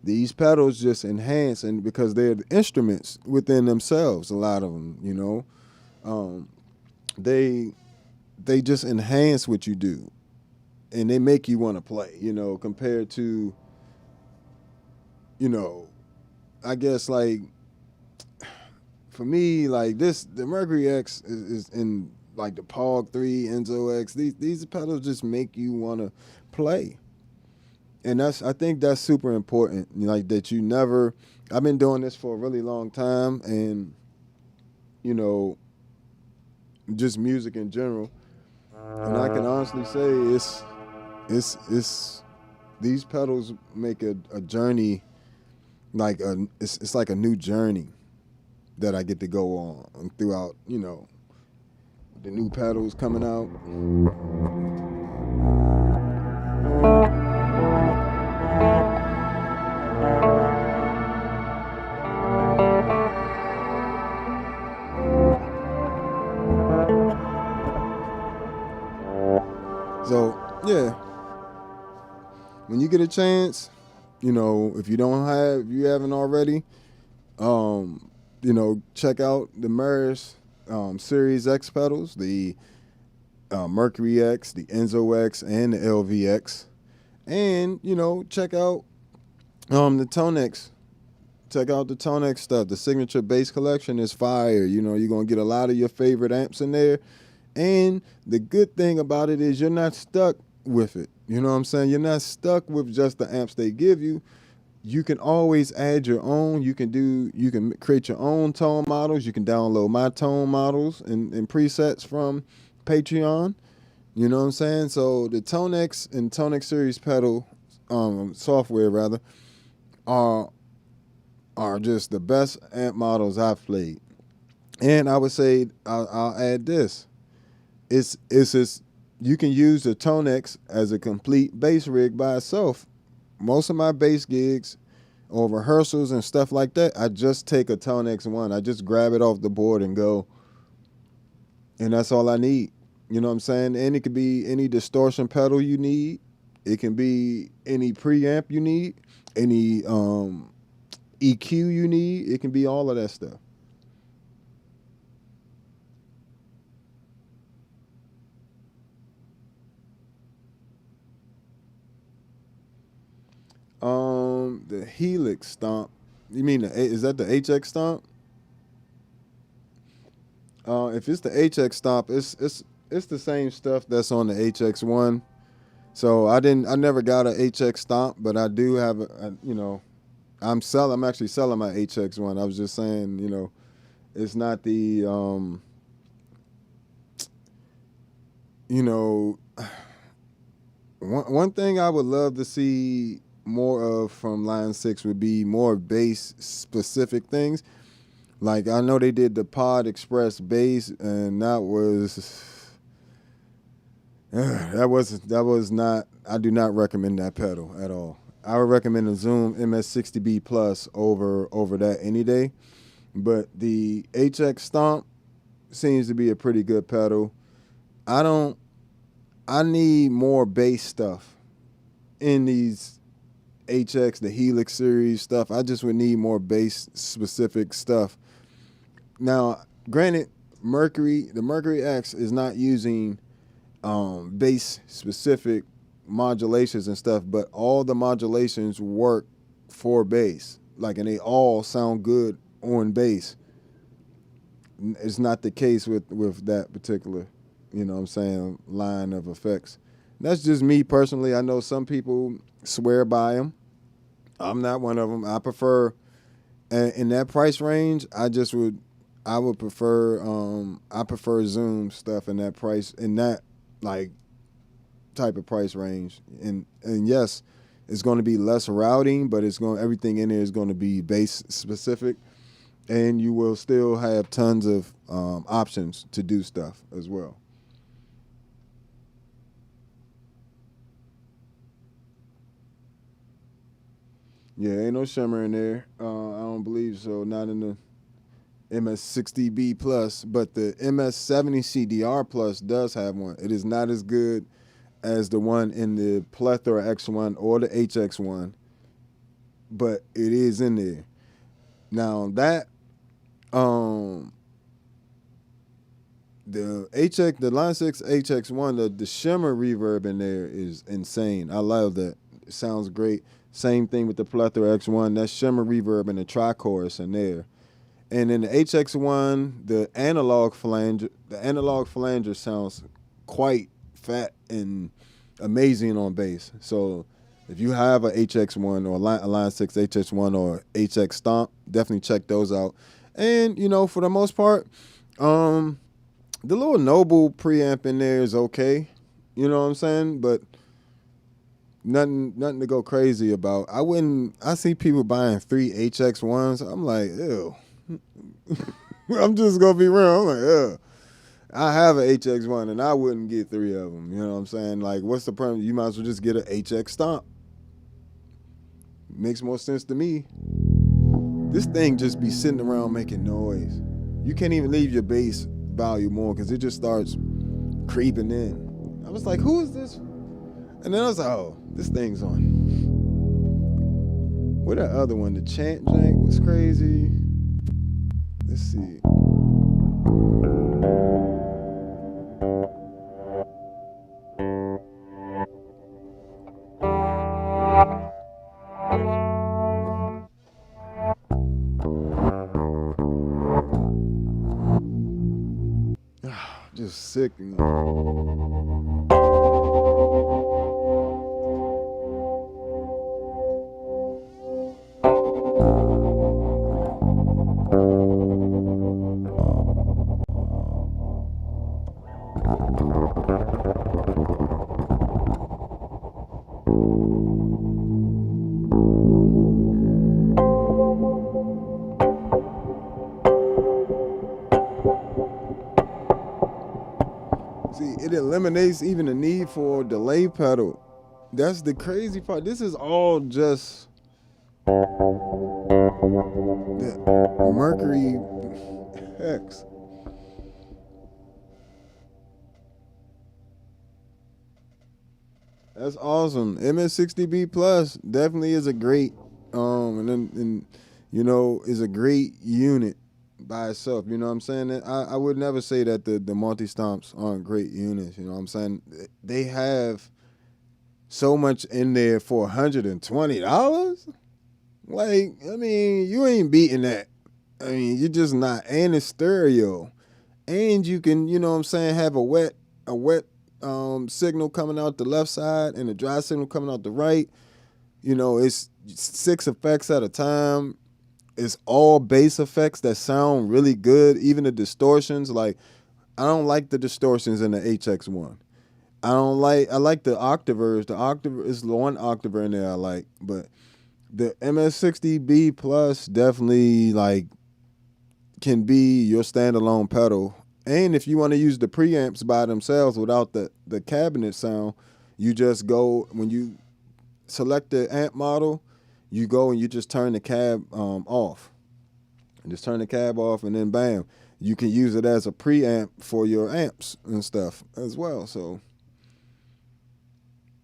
These pedals just enhance, and because they're the instruments within themselves, a lot of them, they just enhance what you do, and they make you want to play, compared to, I guess, like, for me, like the Mercury X is in, like, the Pog 3, Enzo X, these pedals just make you want to play. And I think that's super important, like, that you never, I've been doing this for a really long time, and, just music in general. And I can honestly say it's these pedals make a journey, like it's like a new journey that I get to go on throughout, the new pedals coming out. when you get a chance, if you haven't already, check out the Meris Series X pedals, the Mercury X, the Enzo X, and the LVX. And, check out the ToneX. Check out the ToneX stuff. The Signature Bass Collection is fire. You're going to get a lot of your favorite amps in there. And the good thing about it is you're not stuck with it. You know what I'm saying? You're not stuck with just the amps they give you. You can always add your own. You can create your own tone models. You can download my tone models and presets from Patreon. You know what I'm saying? So the ToneX and ToneX Series pedal software rather are just the best amp models I've played. And I would say I'll add this. It's you can use the ToneX as a complete bass rig by itself. Most of my bass gigs or rehearsals and stuff like that, I just take a ToneX one. I just grab it off the board and go. And that's all I need. You know what I'm saying? And it could be any distortion pedal you need. It can be any preamp you need, any EQ you need. It can be all of that stuff. The Helix Stomp. You mean is that the HX Stomp? If it's the HX Stomp, it's the same stuff that's on the HX1. So I never got a HX Stomp, but I do have I'm actually selling my HX1. I was just saying, it's not the one thing I would love to see more of from Line 6 would be more bass specific things. Like I know they did the Pod Express bass, and that was not. I do not recommend that pedal at all. I would recommend the Zoom MS-60B Plus over that any day. But the HX Stomp seems to be a pretty good pedal. I need more bass stuff in these HX, the Helix series stuff. I just would need more bass specific stuff. Now, granted, the Mercury X is not using bass specific modulations and stuff, but all the modulations work for bass. And they all sound good on bass. It's not the case with that particular, line of effects. That's just me personally. I know some people swear by them. I'm not one of them. I prefer, in that price range, I would prefer Zoom stuff in that type of price range. And yes, it's going to be less routing, but everything in there is going to be bass specific, and you will still have tons of options to do stuff as well. Yeah, ain't no shimmer in there. I don't believe so. Not in the MS-60B Plus, but the MS-70 CDR Plus does have one. It is not as good as the one in the Plethora X1 or the HX1, but it is in there. Now that the Line 6 HX1, the shimmer reverb in there is insane. I love that. It sounds great. Same thing with the Plethora X1. That shimmer reverb and the tri-chorus in there. And in the HX1, the analog flanger sounds quite fat and amazing on bass. So if you have a HX1 or a Line 6 HX1 or HX Stomp, definitely check those out. And, for the most part, the little Noble preamp in there is okay. You know what I'm saying? But nothing to go crazy about. I see people buying 3 HX1s. I'm like, ew. I'm just going to be real. I'm like, ew. I have an HX1 and I wouldn't get 3 of them. You know what I'm saying? What's the problem? You might as well just get an HX Stomp. Makes more sense to me. This thing just be sitting around making noise. You can't even leave your bass volume on because it just starts creeping in. I was like, who is this? And then I was like, oh, this thing's on. What that other one? The chant jank was crazy. Let's see. Just sick. See, it eliminates even the need for a delay pedal. That's the crazy part. This is all just the Mercury X. That's awesome. MS-60B Plus definitely is a great, and you know, is a great unit by itself. You know what I'm saying? I would never say that the multi-stomps aren't great units. You know what I'm saying? They have so much in there for $120. Like, I mean, you ain't beating that. I mean, you're just not. And it's stereo. And you can, you know what I'm saying, have a wet signal coming out the left side and a dry signal coming out the right. You know, it's 6 effects at a time. It's all bass effects that sound really good. Even the distortions, like, I don't like the distortions in the HX1. I like the octavers. The octaver is the one octaver in there I like, but the MS-60B Plus definitely like can be your standalone pedal. And if you want to use the preamps by themselves without the cabinet sound, you just go, when you select the amp model, you go and you just turn the cab off. And just turn the cab off, and then bam, you can use it as a preamp for your amps and stuff as well. So,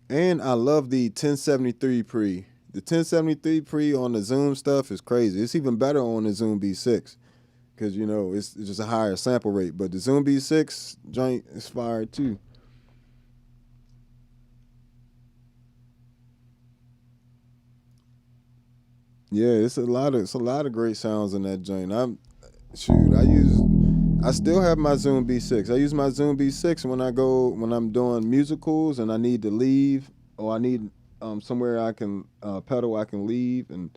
and I love the 1073 pre. The 1073 pre on the Zoom stuff is crazy. It's even better on the Zoom B6 because, you know, it's just a higher sample rate. But the Zoom B6 joint is fire too. Yeah, it's a lot of great sounds in that joint. I still have my Zoom B6. I use my Zoom B6 when I'm doing musicals and I need to leave, or I need somewhere I can pedal I can leave and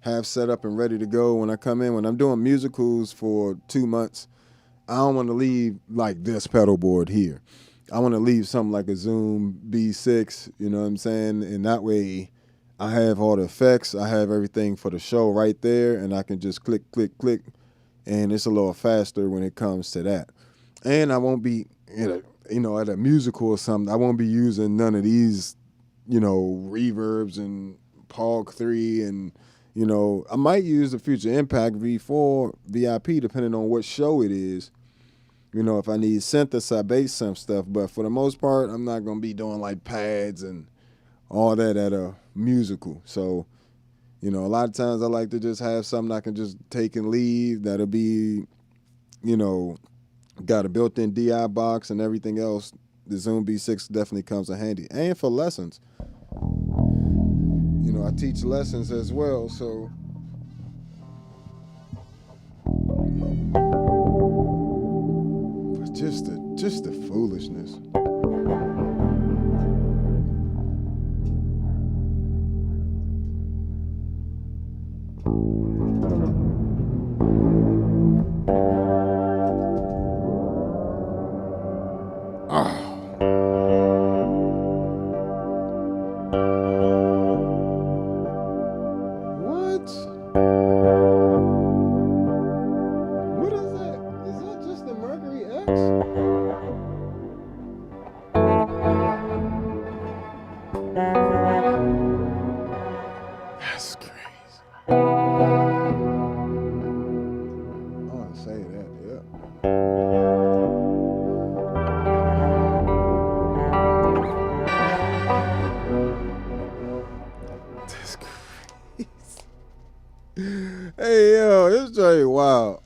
have set up and ready to go when I come in. When I'm doing musicals for 2 months, I don't want to leave like this pedal board here. I want to leave something like a Zoom B6, you know what I'm saying? And that way I have all the effects, I have everything for the show right there, and I can just click, click, click, and it's a little faster when it comes to that. And I won't be, at a musical or something, I won't be using none of these, reverbs and POG 3 and, I might use the Future Impact V4 VIP depending on what show it is. If I need synthesizer, bass synth stuff, but for the most part, I'm not gonna be doing like pads and all that at a musical. So, a lot of times I like to just have something I can just take and leave that'll be, got a built-in DI box and everything else. The Zoom B6 definitely comes in handy. And for lessons. I teach lessons as well, so but just the foolishness. What is that? Is that just the Mercury X? Hey, yo, this joint wild.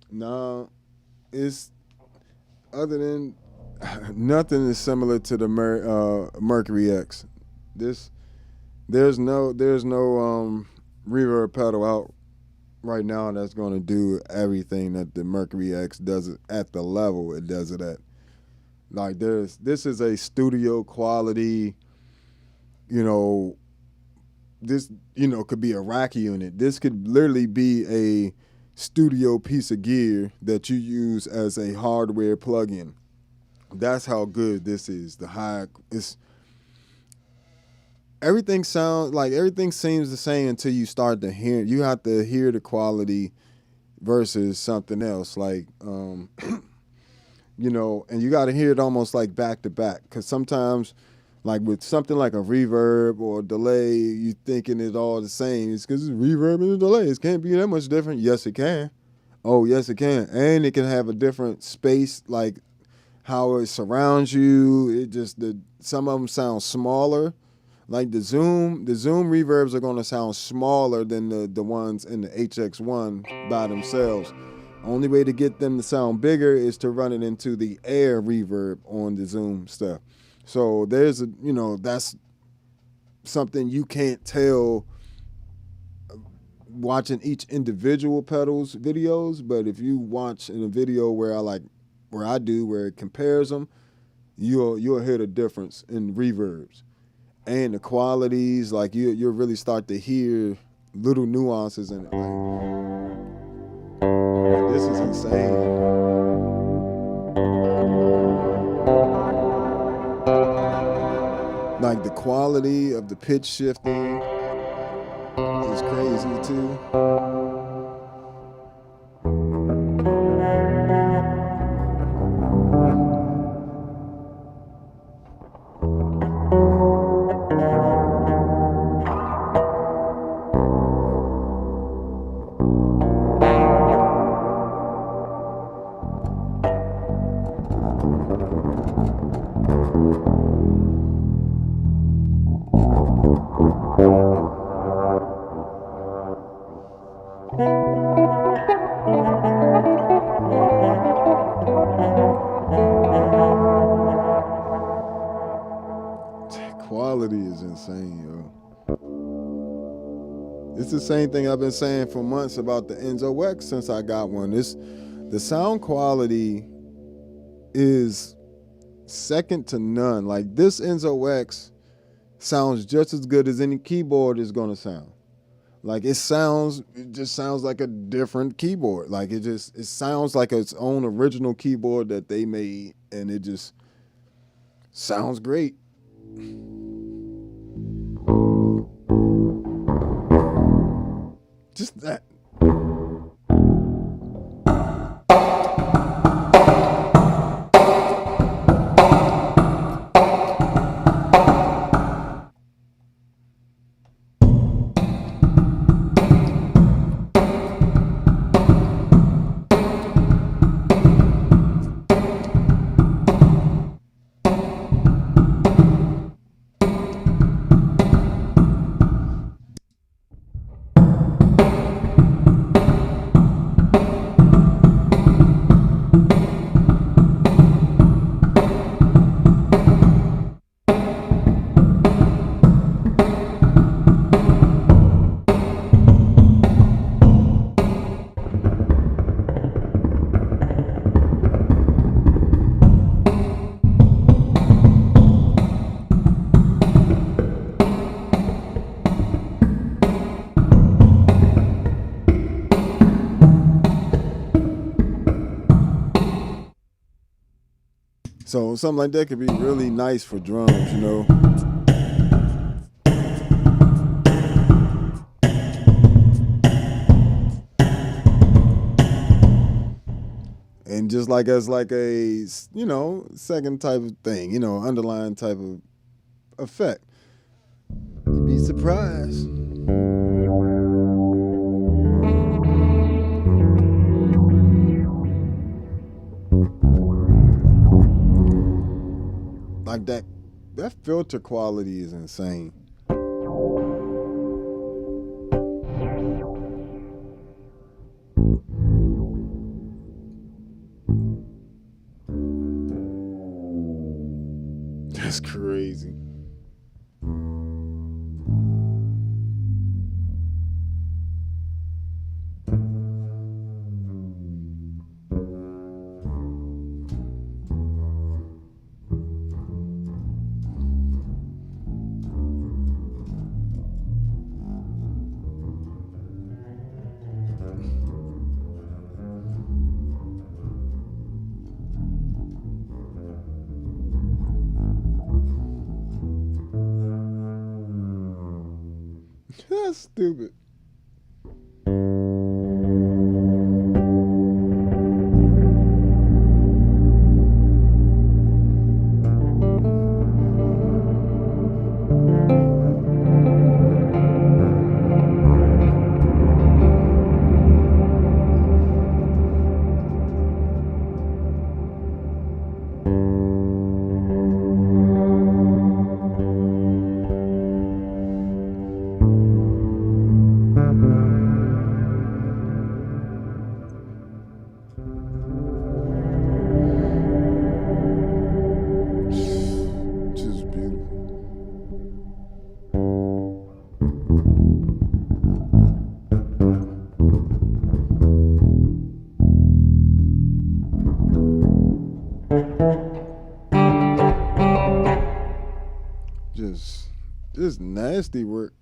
No, it's other than nothing is similar to the Mercury X. This there's no reverb pedal out right now that's going to do everything that the Mercury X does it at the level it does it at. Like this is a studio quality, you know, this could be a rack unit. This could literally be a studio piece of gear that you use as a hardware plug-in. That's how good this is. The high it's everything sounds like everything seems the same until you start to hear. You have to hear the quality versus something else. Like and you got to hear it almost like back to back, because sometimes, like with something like a reverb or a delay, you thinking it's all the same. It's because it's reverb and a delay. It can't be that much different. Yes, it can. Oh, yes, it can, and it can have a different space, like how it surrounds you. It just some of them sound smaller. Like the Zoom reverbs are gonna sound smaller than the ones in the HX1 by themselves. Only way to get them to sound bigger is to run it into the air reverb on the Zoom stuff. So there's that's something you can't tell watching each individual pedals videos, but if you watch in a video where where it compares them, you'll hear the difference in reverbs and the qualities. Like you'll really start to hear little nuances in it. Like this is insane. Like the quality of the pitch shifting is crazy too. Quality is insane, yo. It's the same thing I've been saying for months about the Enzo X since I got one. The sound quality is second to none. Like this Enzo X sounds just as good as any keyboard is gonna sound. Like it just sounds like a different keyboard. Like it sounds like its own original keyboard that they made, and it just sounds great. Just that. So something like that could be really nice for drums. And just like as like a second type of thing, underlying type of effect. You'd be surprised. that filter quality is insane. That's crazy. That's stupid. Just beautiful. Just nasty work.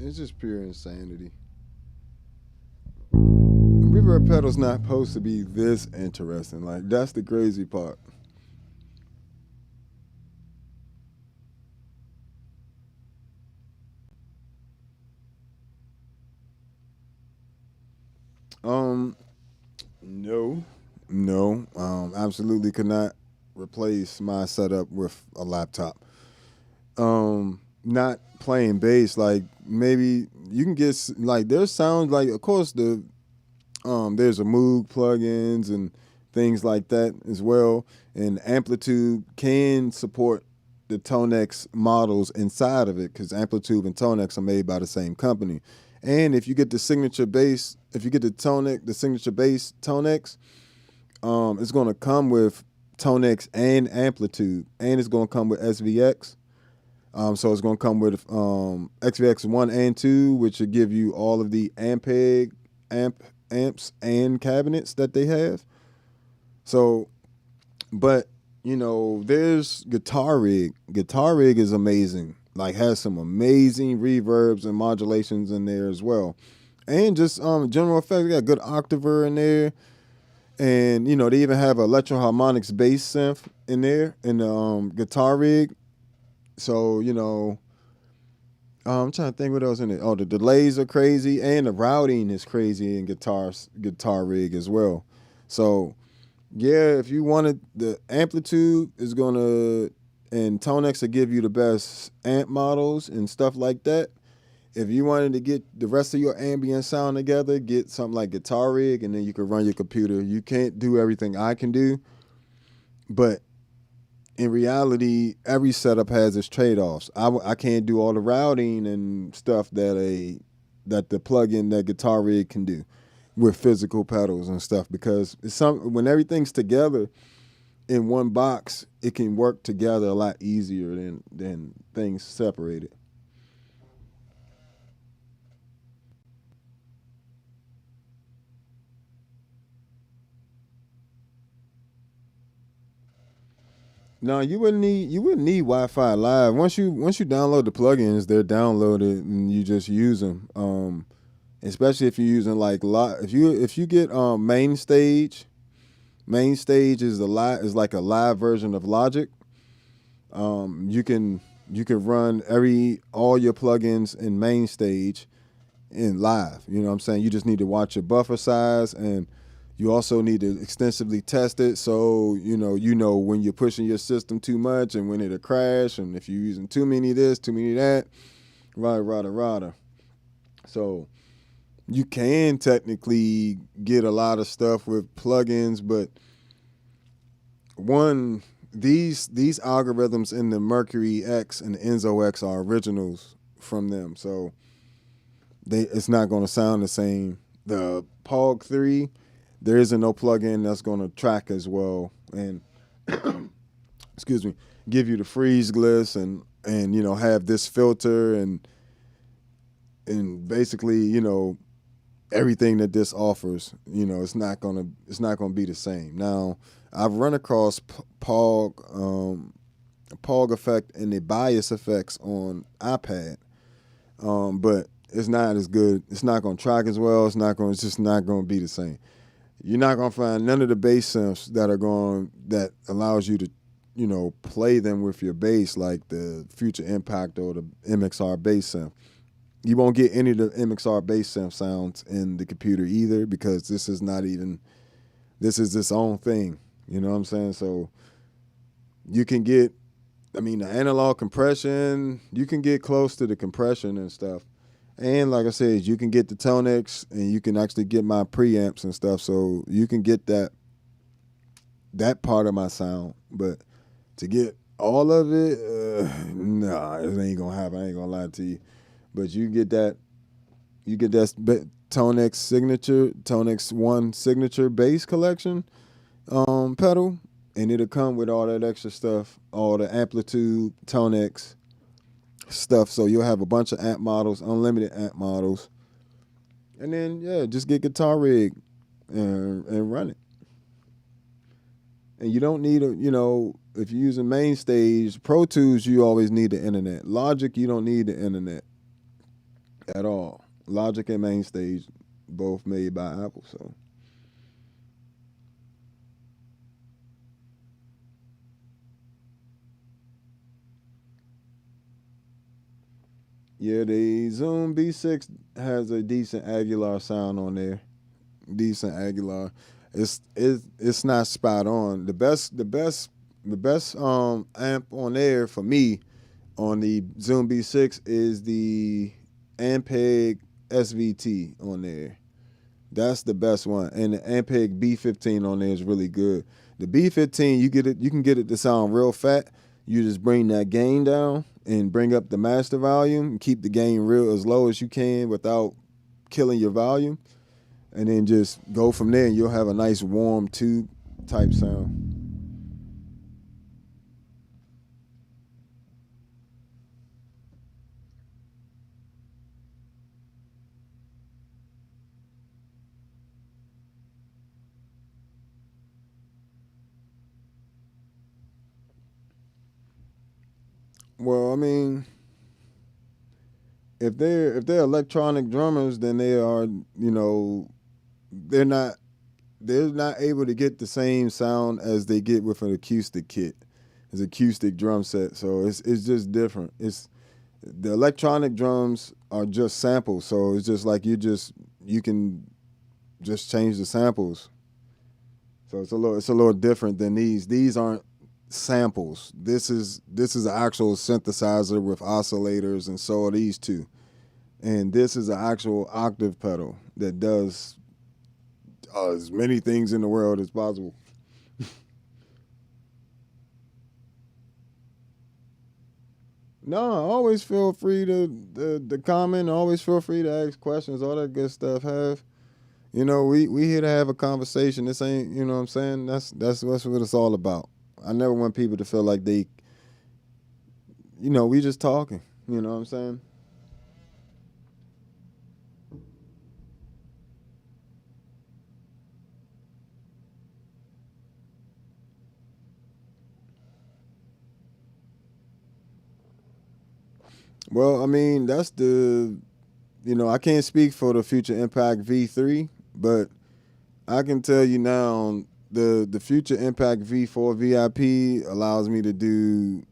It's just pure insanity. Reverb pedal's not supposed to be this interesting. Like, that's the crazy part. No, absolutely could not replace my setup with a laptop. Not playing bass, like maybe you can get like there's sounds like, of course, there's a Moog plugins and things like that as well, and Amplitude can support the ToneX models inside of it because Amplitude and ToneX are made by the same company. And if you get the signature bass, if you get the signature bass ToneX, it's going to come with ToneX and Amplitude, and it's going to come with SVX. So it's going to come with XVX 1 and 2, which will give you all of the amps and cabinets that they have. So, but, there's Guitar Rig. Guitar Rig is amazing. Like, has some amazing reverbs and modulations in there as well. And just general effects. They got good octaver in there. And, they even have Electro Harmonics bass synth in there in the Guitar Rig. So, I'm trying to think what else in it. Oh, the delays are crazy, and the routing is crazy in Guitar Rig as well. So, yeah, if you wanted, the Amplitude is and ToneX will give you the best amp models and stuff like that. If you wanted to get the rest of your ambient sound together, get something like Guitar Rig, and then you can run your computer. You can't do everything I can do, but in reality, every setup has its trade-offs. I can't do all the routing and stuff that the plugin, that Guitar Rig, can do with physical pedals and stuff, because when everything's together in one box, it can work together a lot easier than things separated. No, you wouldn't need Wi-Fi Live. Once you download the plugins, they're downloaded and you just use them. Especially if you're using like if you get Main Stage is like a live version of Logic. You can run all your plugins in Main Stage in live. You know what I'm saying? You just need to watch your buffer size and You also need to extensively test it, so you know when you're pushing your system too much and when it'll crash, and if you're using too many of this, too many of that, rada. So you can technically get a lot of stuff with plugins, but these algorithms in the Mercury X and the Enzo X are originals from them, so it's not going to sound the same. The Pog 3, there isn't no plugin that's going to track as well and excuse me, give you the freeze gliss and have this filter and basically everything that this offers. It's not gonna be the same. Now I've run across Pog effect and the bias effects on iPad, but it's not as good. It's not gonna track as well. It's just not gonna be the same. You're not gonna find none of the bass synths that allows you to play them with your bass, like the Future Impact or the MXR bass synth. You won't get any of the MXR bass synth sounds in the computer either, because this is its own thing. You know what I'm saying? So you can get, the analog compression, you can get close to the compression and stuff. And like I said, you can get the ToneX, and you can actually get my preamps and stuff, so you can get that part of my sound. But to get all of it, nah, it ain't gonna happen. I ain't gonna lie to you. But you get that ToneX 1 signature bass collection pedal, and it'll come with all that extra stuff, all the amplitude ToneX stuff. So you'll have a bunch of amp models, unlimited amp models, and then just get Guitar Rig and run it. And you don't need if you're using MainStage, Pro Tools, you always need the internet. Logic, you don't need the internet at all. Logic and MainStage, both made by Apple. So yeah, the Zoom B6 has a decent Aguilar sound on there. Decent Aguilar. It's not spot on. The best amp on there for me on the Zoom B6 is the Ampeg SVT on there. That's the best one. And the Ampeg B15 on there is really good. The B15, you can get it to sound real fat. You just bring that gain down and bring up the master volume and keep the gain real as low as you can without killing your volume. And then just go from there, and you'll have a nice warm tube type sound. Well, if they're electronic drummers, then they are, they're not able to get the same sound as they get with an acoustic kit, as acoustic drum set. So it's just different. The electronic drums are just samples, so it's just like you can just change the samples. So it's a little different than these. These aren't samples. This is an actual synthesizer with oscillators, and so are these two. And this is an actual octave pedal that does as many things in the world as possible. No, always feel free to comment. Always feel free to ask questions. All that good stuff. We here to have a conversation. This ain't, what I'm saying? That's what it's all about. I never want people to feel like they, we just talking. You know what I'm saying? Well, that's I can't speak for the Future Impact V3, but I can tell you now the Future Impact V4 VIP allows me to do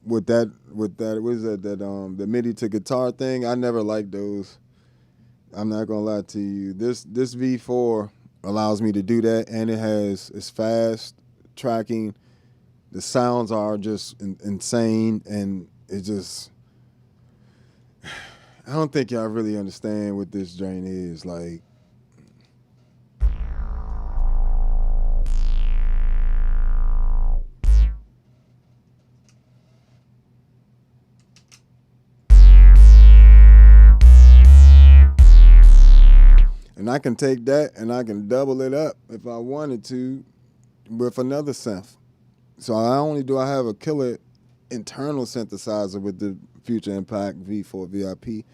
with that what is that the MIDI to guitar thing. I never liked those. I'm not gonna lie to you. This V4 allows me to do that, and it's fast tracking. The sounds are just insane, and it just, I don't think y'all really understand what this joint is like. And I can take that and I can double it up if I wanted to with another synth. So not only do I have a killer internal synthesizer with the Future Impact V4 VIP,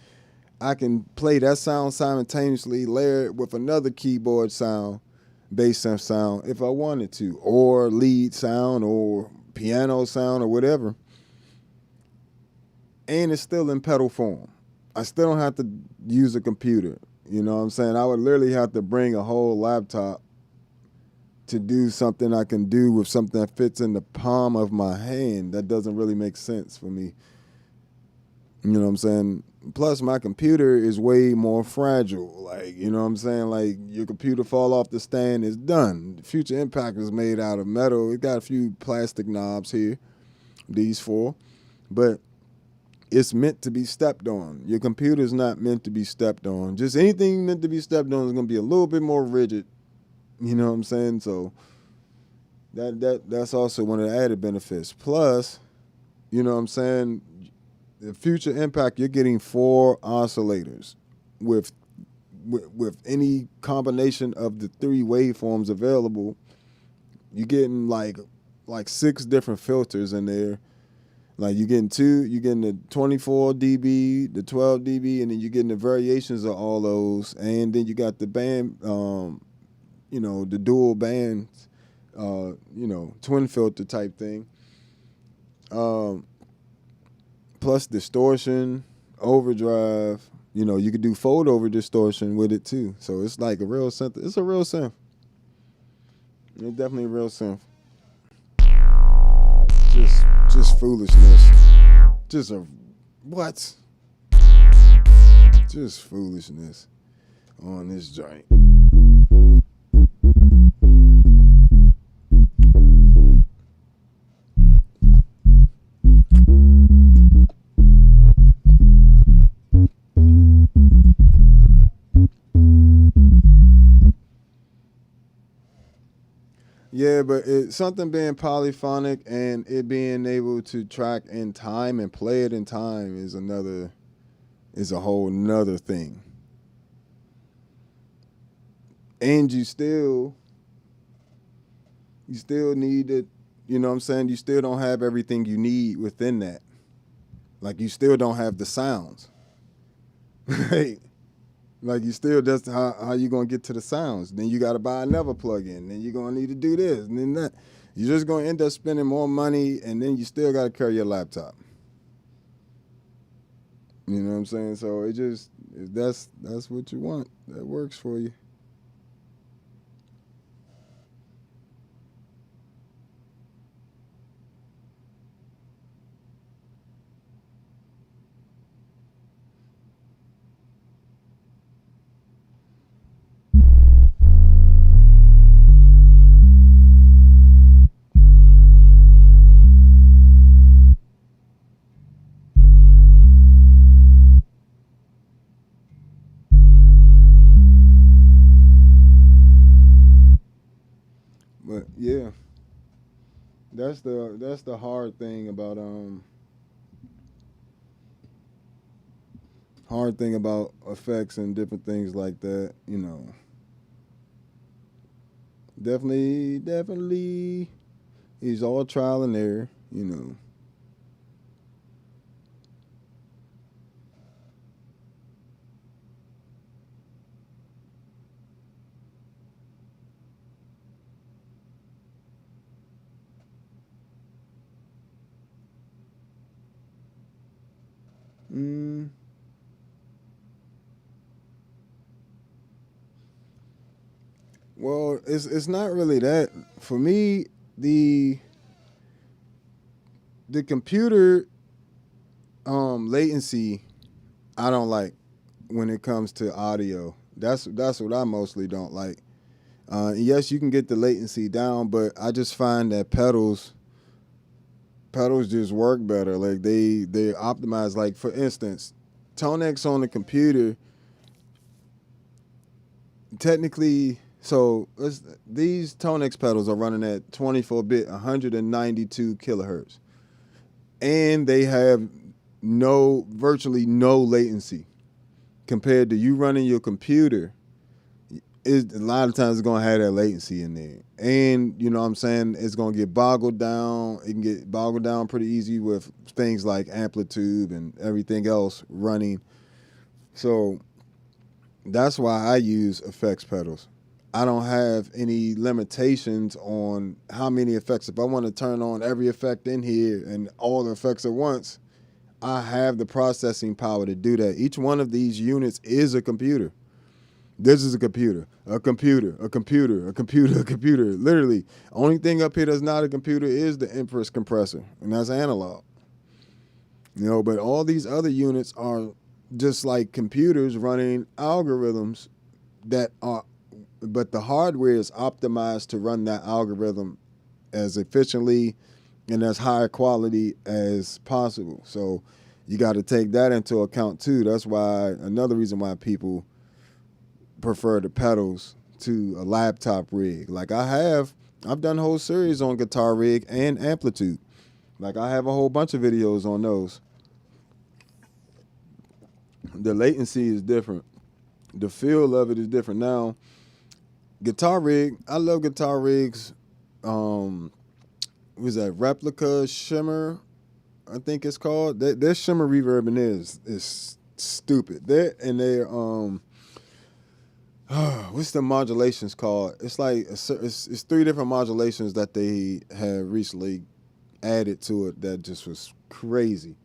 I can play that sound simultaneously, layer it with another keyboard sound, bass synth sound if I wanted to, or lead sound or piano sound or whatever. And it's still in pedal form. I still don't have to use a computer. You know what I'm saying? I would literally have to bring a whole laptop to do something I can do with something that fits in the palm of my hand. That doesn't really make sense for me. You know what I'm saying? Plus, my computer is way more fragile. Like, you know what I'm saying? Like, your computer fall off the stand, it's done. Future Impact is made out of metal. It got a few plastic knobs here, these four. But it's meant to be stepped on. Your computer's not meant to be stepped on. Just anything meant to be stepped on is going to be a little bit more rigid. You know what I'm saying? So that's also one of the added benefits. Plus, you know what I'm saying, the Future Impact, you're getting 4 oscillators with any combination of the 3 waveforms available. You're getting like 6 different filters in there. Like you're getting the 24 dB, the 12 dB, and then you're getting the variations of all those. And then you got the band, the dual bands, twin filter type thing. Plus distortion, overdrive. You know, you could do fold over distortion with it too. So it's like a real synth. It's a real synth. It's definitely a real synth. Just foolishness. What? Just foolishness on this joint. Yeah, but something being polyphonic and it being able to track in time and play it in time is a whole nother thing. And you still need it, you know what I'm saying? You still don't have everything you need within that. Like you still don't have the sounds. Right? Like you still, that's how you gonna get to the sounds. Then you gotta buy another plug-in. Then you're gonna need to do this and then that. You're just gonna end up spending more money, and then you still gotta carry your laptop. You know what I'm saying? So that's what you want. That works for you. But yeah, that's the hard thing about effects and different things like that. You know, definitely, he's all trial and error. You know. Mm. Well, it's not really that. For me, the computer latency I don't like when it comes to audio. That's what I mostly don't like. Yes, you can get the latency down, but I just find that pedals just work better. Like they optimize. Like for instance, ToneX on the computer, technically. So these ToneX pedals are running at 24-bit, 192 kilohertz, and they have virtually no latency compared to you running your computer. A lot of times it's gonna have that latency in there, and you know what I'm saying, it's gonna get boggled down. It can get boggled down pretty easy with things like amplitude and everything else running. So that's why I use effects pedals. I don't have any limitations on how many effects. If I want to turn on every effect in here and all the effects at once, I have the processing power to do that. Each one of these units is a computer. This is a computer, a computer, a computer, a computer, a computer. Literally, only thing up here that's not a computer is the Empress compressor, and that's analog. You know, but all these other units are just like computers running algorithms that are, but the hardware is optimized to run that algorithm as efficiently and as high quality as possible. So you got to take that into account too. That's why another reason why people prefer the pedals to a laptop rig. Like I've done a whole series on guitar rig and amplitude. Like I have a whole bunch of videos on those. The latency is different. The feel of it is different. Now, guitar rig, I love guitar rigs. Was that Replica Shimmer? I think it's called. Their shimmer reverb in there is stupid. They're what's the modulations called? It's like it's 3 different modulations that they have recently added to it that just was crazy.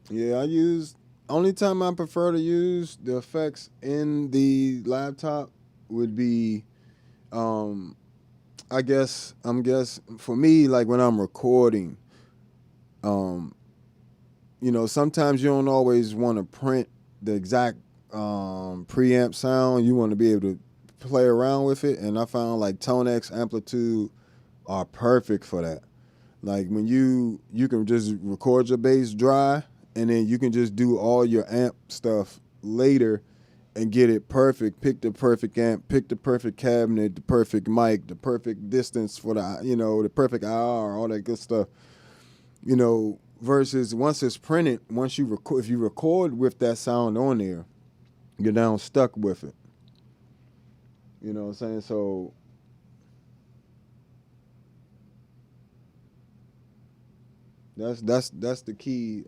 Yeah, only time I prefer to use the effects in the laptop would be, I guess for me, like when I'm recording, um, you know, sometimes you don't always want to print the exact preamp sound. You want to be able to play around with it, and I found like ToneX amplitude are perfect for that. Like when you can just record your bass dry, and then you can just do all your amp stuff later and get it perfect. Pick the perfect amp, pick the perfect cabinet, the perfect mic, the perfect distance for the perfect IR, all that good stuff. You know, versus once it's printed, once you record, if you record with that sound on there, you're down stuck with it. You know what I'm saying? So that's the key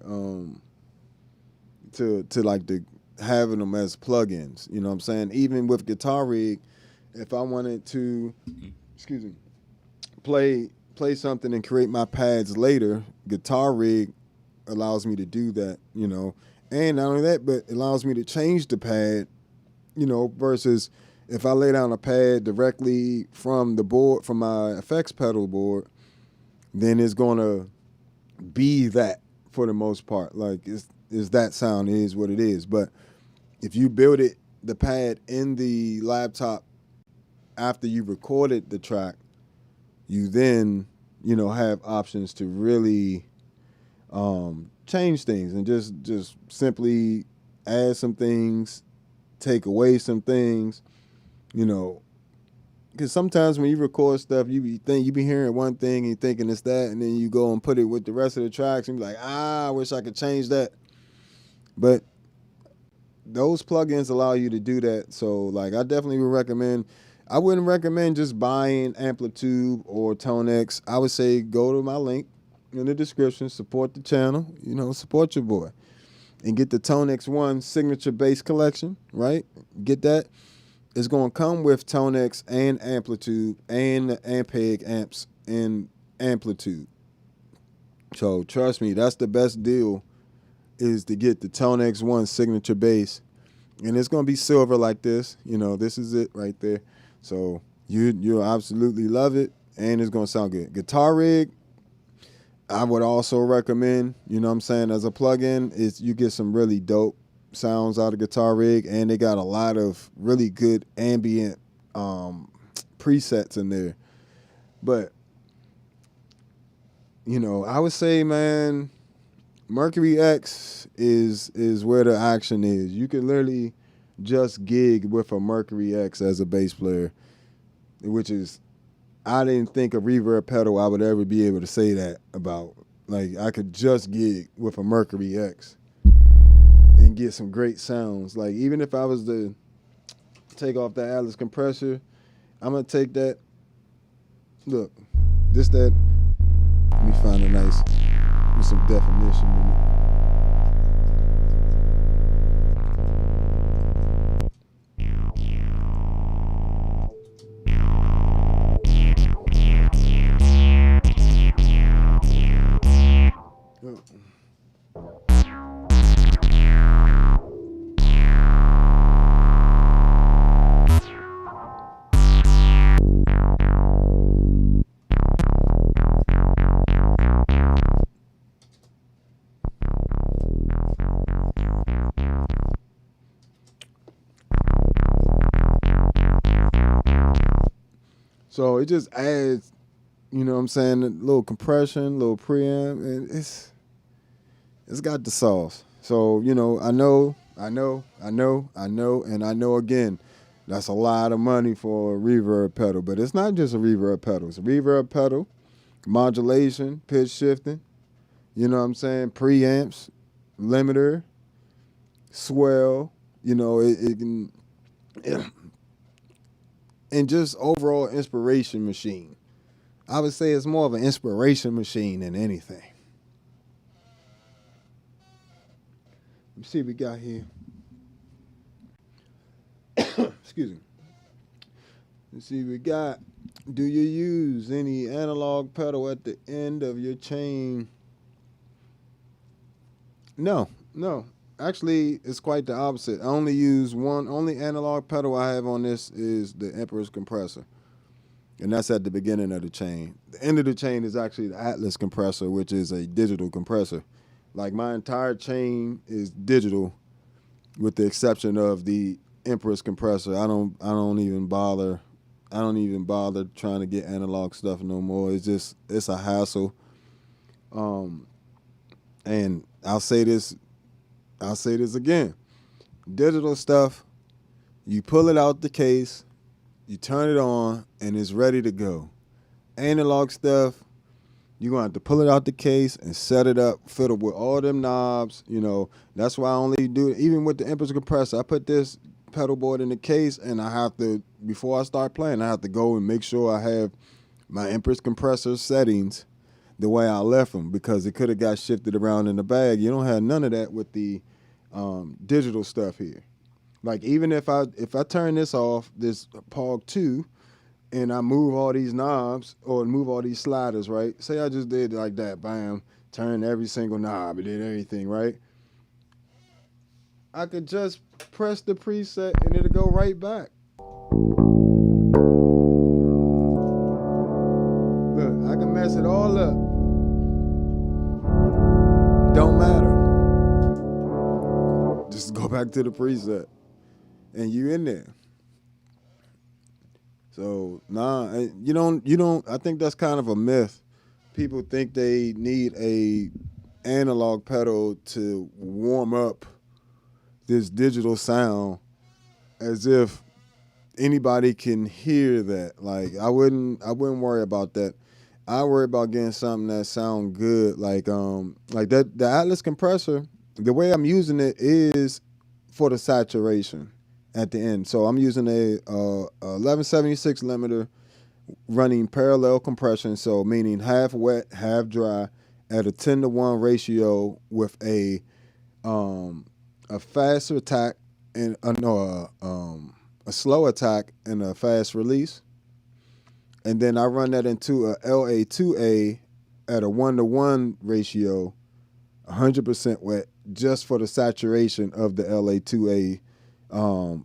to like the having them as plugins. You know what I'm saying? Even with Guitar Rig, if I wanted to, excuse me, play something and create my pads later, Guitar Rig allows me to do that. You know, and not only that, but it allows me to change the pad. You know, versus if I lay down a pad directly from the board, from my effects pedal board, then it's gonna be that for the most part. Like is that sound is what it is. But if you build the pad in the laptop after you recorded the track, you then, you know, have options to really change things and just simply add some things, take away some things, you know. Because sometimes when you record stuff, you be hearing one thing and you thinking it's that, and then you go and put it with the rest of the tracks and be like, I wish I could change that. But those plugins allow you to do that. So like I definitely would recommend. I wouldn't recommend just buying Amplitude or ToneX. I would say go to my link in the description, support the channel, you know, support your boy, and get the ToneX One Signature Bass Collection, right? Get that. It's going to come with ToneX and Amplitude and the Ampeg amps and Amplitude. So trust me, that's the best deal, is to get the ToneX One Signature Bass. And it's going to be silver like this. You know, this is it right there. So you'll absolutely love it. and it's gonna sound good. Guitar rig, I would also recommend, you know what I'm saying, as a plug-in, is you get some really dope sounds out of Guitar Rig, and they got a lot of really good ambient presets in there. But, you know, I would say, man, Mercury X is where the action is. You can literally just gig with a Mercury X as a bass player, which is, I didn't think a reverb pedal I would ever be able to say that about. Like, I could just gig with a Mercury X and get some great sounds. Like, even if I was to take off that Atlas compressor, I'm going to take that. Look, that. Let me find a nice, with some definition in it. So it just adds, you know what I'm saying, a little compression, a little preamp, and it's got the sauce. So, you know, I know, and I know again, that's a lot of money for a reverb pedal, but it's not just a reverb pedal. It's a reverb pedal, modulation, pitch shifting, you know what I'm saying, preamps, limiter, swell, you know, it can, and just overall inspiration machine. I would say it's more of an inspiration machine than anything. Let me see what we got here. Excuse me. Let's see what we got. Do you use any analog pedal at the end of your chain? No. Actually, it's quite the opposite. I only use only analog pedal I have on this is the Emperor's compressor. And that's at the beginning of the chain. The end of the chain is actually the Atlas compressor, which is a digital compressor. Like, my entire chain is digital with the exception of the Emperor's compressor. I don't even bother trying to get analog stuff no more. It's a hassle. And I'll say this again. Digital stuff, you pull it out the case, you turn it on, and it's ready to go. Analog stuff, you're going to have to pull it out the case and set it up, fiddle with all them knobs. You know, that's why I only do it. Even with the Empress compressor, I put this pedal board in the case, and I have to, before I start playing, I have to go and make sure I have my Empress compressor settings the way I left them, because it could have got shifted around in the bag. You don't have none of that with the digital stuff here. Like, even if I turn this off, this POG 2, and I move all these knobs or move all these sliders, right? Say I just did like that, bam, turn every single knob and did everything, right? I could just press the preset and it'll go right back. Look, I can mess it all up. Don't matter. Just go back to the preset and you in there. So, you don't, I think that's kind of a myth. People think they need a analog pedal to warm up this digital sound, as if anybody can hear that. Like, I wouldn't worry about that. I worry about getting something that sound good. Like that, the Atlas compressor, the way I'm using it is for the saturation at the end. So I'm using a 1176 limiter running parallel compression, so meaning half wet, half dry, at a 10-to-1 ratio with a fast attack and a slow attack and a fast release. And then I run that into a LA2A at a 1-to-1 ratio, 100% wet, just for the saturation of the LA2A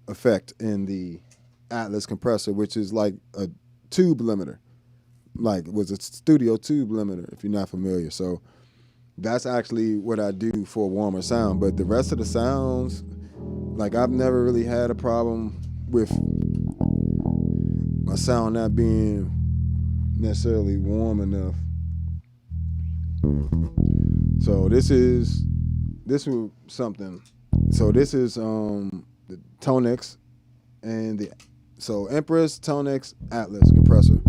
effect in the Atlas compressor, which is like a tube limiter. like was a studio tube limiter, if you're not familiar. So that's actually what I do for warmer sound. But the rest of the sounds, like I've never really had a problem with my sound not being necessarily warm enough. So this is something. So this is the ToneX and the Empress ToneX Atlas compressor.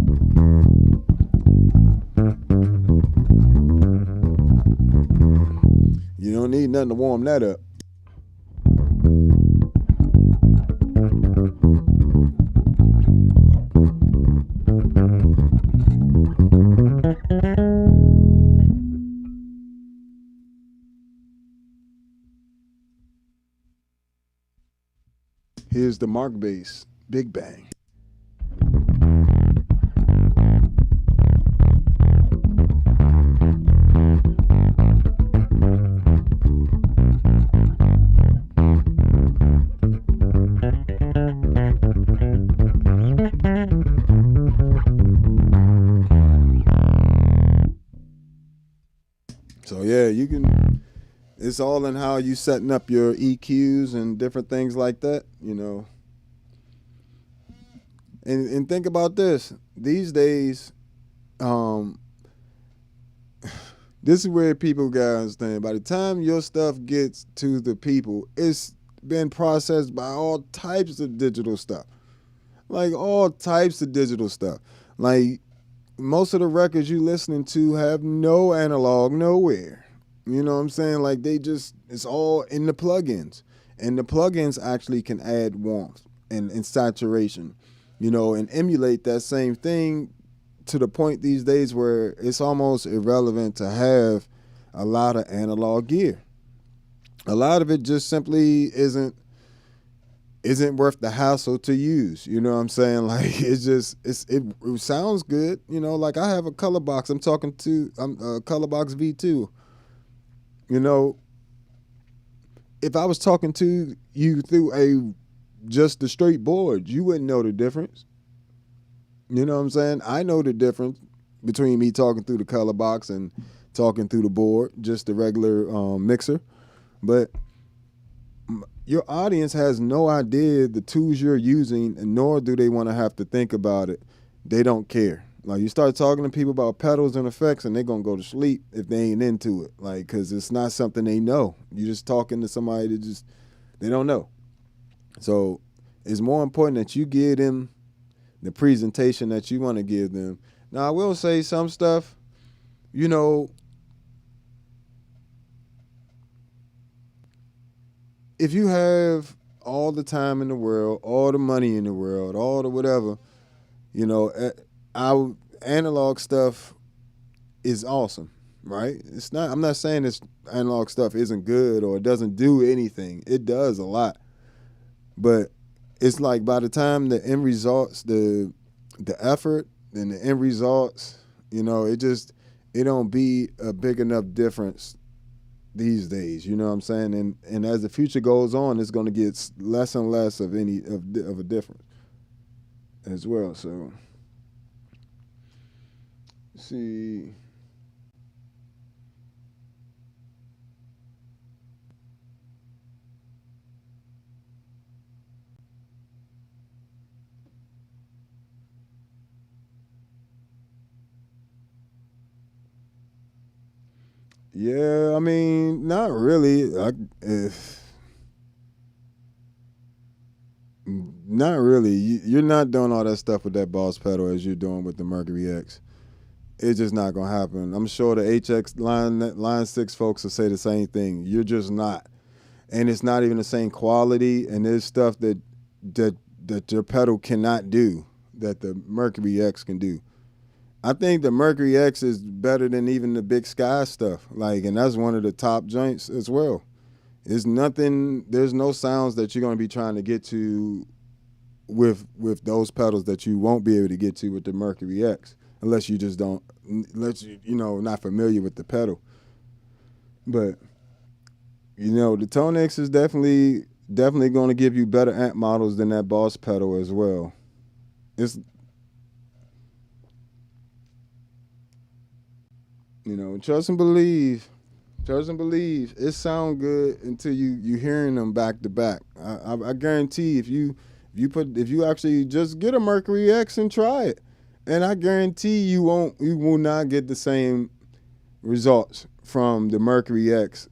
You don't need nothing to warm that up. Here's the Mark bass, Big Bang. So yeah, you can. It's all in how you setting up your EQs and different things like that, you know. And think about this. These days, this is where people gotta understand. By the time your stuff gets to the people, it's been processed by all types of digital stuff. Like all types of digital stuff. Like most of the records you listening to have no analog nowhere. You know what I'm saying? Like it's all in the plugins. And the plugins actually can add warmth and saturation, you know, and emulate that same thing to the point these days where it's almost irrelevant to have a lot of analog gear. A lot of it just simply isn't worth the hassle to use. You know what I'm saying? Like it sounds good. You know, like I have a color box. I'm a color box V2. You know, if I was talking to you through just the straight board, you wouldn't know the difference. You know what I'm saying? I know the difference between me talking through the color box and talking through the board, just the regular mixer. But your audience has no idea the tools you're using, and nor do they want to have to think about it. They don't care. Like you start talking to people about pedals and effects, and they're gonna go to sleep if they ain't into it. Like, cause it's not something they know. You're just talking to somebody that they don't know. So it's more important that you give them the presentation that you want to give them. Now I will say some stuff, you know, if you have all the time in the world, all the money in the world, all the whatever, you know, our analog stuff is awesome, right? It's not. I'm not saying this analog stuff isn't good or it doesn't do anything. It does a lot, but it's like by the time the end results, the effort and the end results, you know, it don't be a big enough difference these days. You know what I'm saying? And as the future goes on, it's going to get less and less of a difference as well. So. See. Yeah, I mean, not really. Not really. You're not doing all that stuff with that Boss pedal as you're doing with the Mercury X. It's just not gonna happen. I'm sure the HX line 6 folks will say the same thing. You're just not, and it's not even the same quality. And there's stuff that your pedal cannot do that the Mercury X can do. I think the Mercury X is better than even the Big Sky stuff. Like, and that's one of the top joints as well. There's no sounds that you're gonna be trying to get to with those pedals that you won't be able to get to with the Mercury X. Unless you just don't, not familiar with the pedal. But, you know, the ToneX is definitely going to give you better amp models than that Boss pedal as well. You know, trust and believe. Trust and believe. It sound good until you hearing them back to back. I guarantee if you actually just get a Mercury X and try it, and I guarantee you will not get the same results from the Mercury X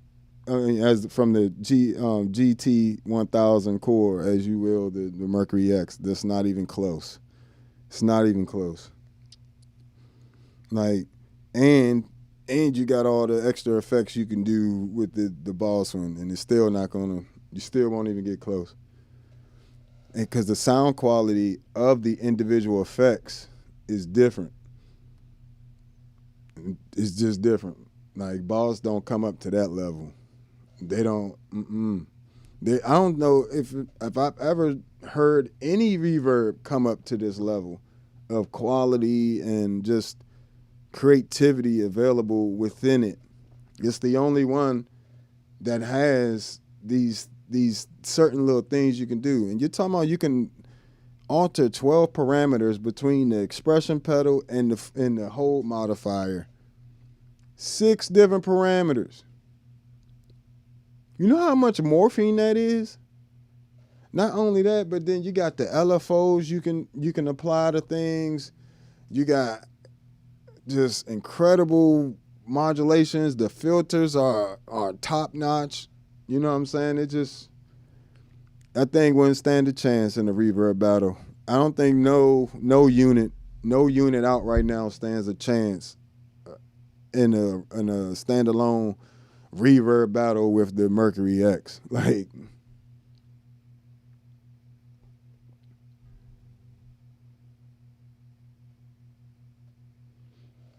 as from the GT 1000 core as you will the Mercury X. That's not even close. It's not even close. Like, and you got all the extra effects you can do with the boss one, and it's still not gonna. You still won't even get close. And because the sound quality of the individual effects is different. It's just different. Like boss don't come up to that level. They don't. I don't know if I've ever heard any reverb come up to this level of quality and just creativity available within it. It's the only one that has these certain little things you can do. And you're talking about you can alter 12 parameters between the expression pedal and the hold modifier. 6 different parameters. You know how much morphine that is? Not only that, but then you got the LFOs you can apply to things. You got just incredible modulations. The filters are top notch. You know what I'm saying? That thing wouldn't stand a chance in a reverb battle. I don't think no unit out right now stands a chance in a standalone reverb battle with the Mercury X. Like,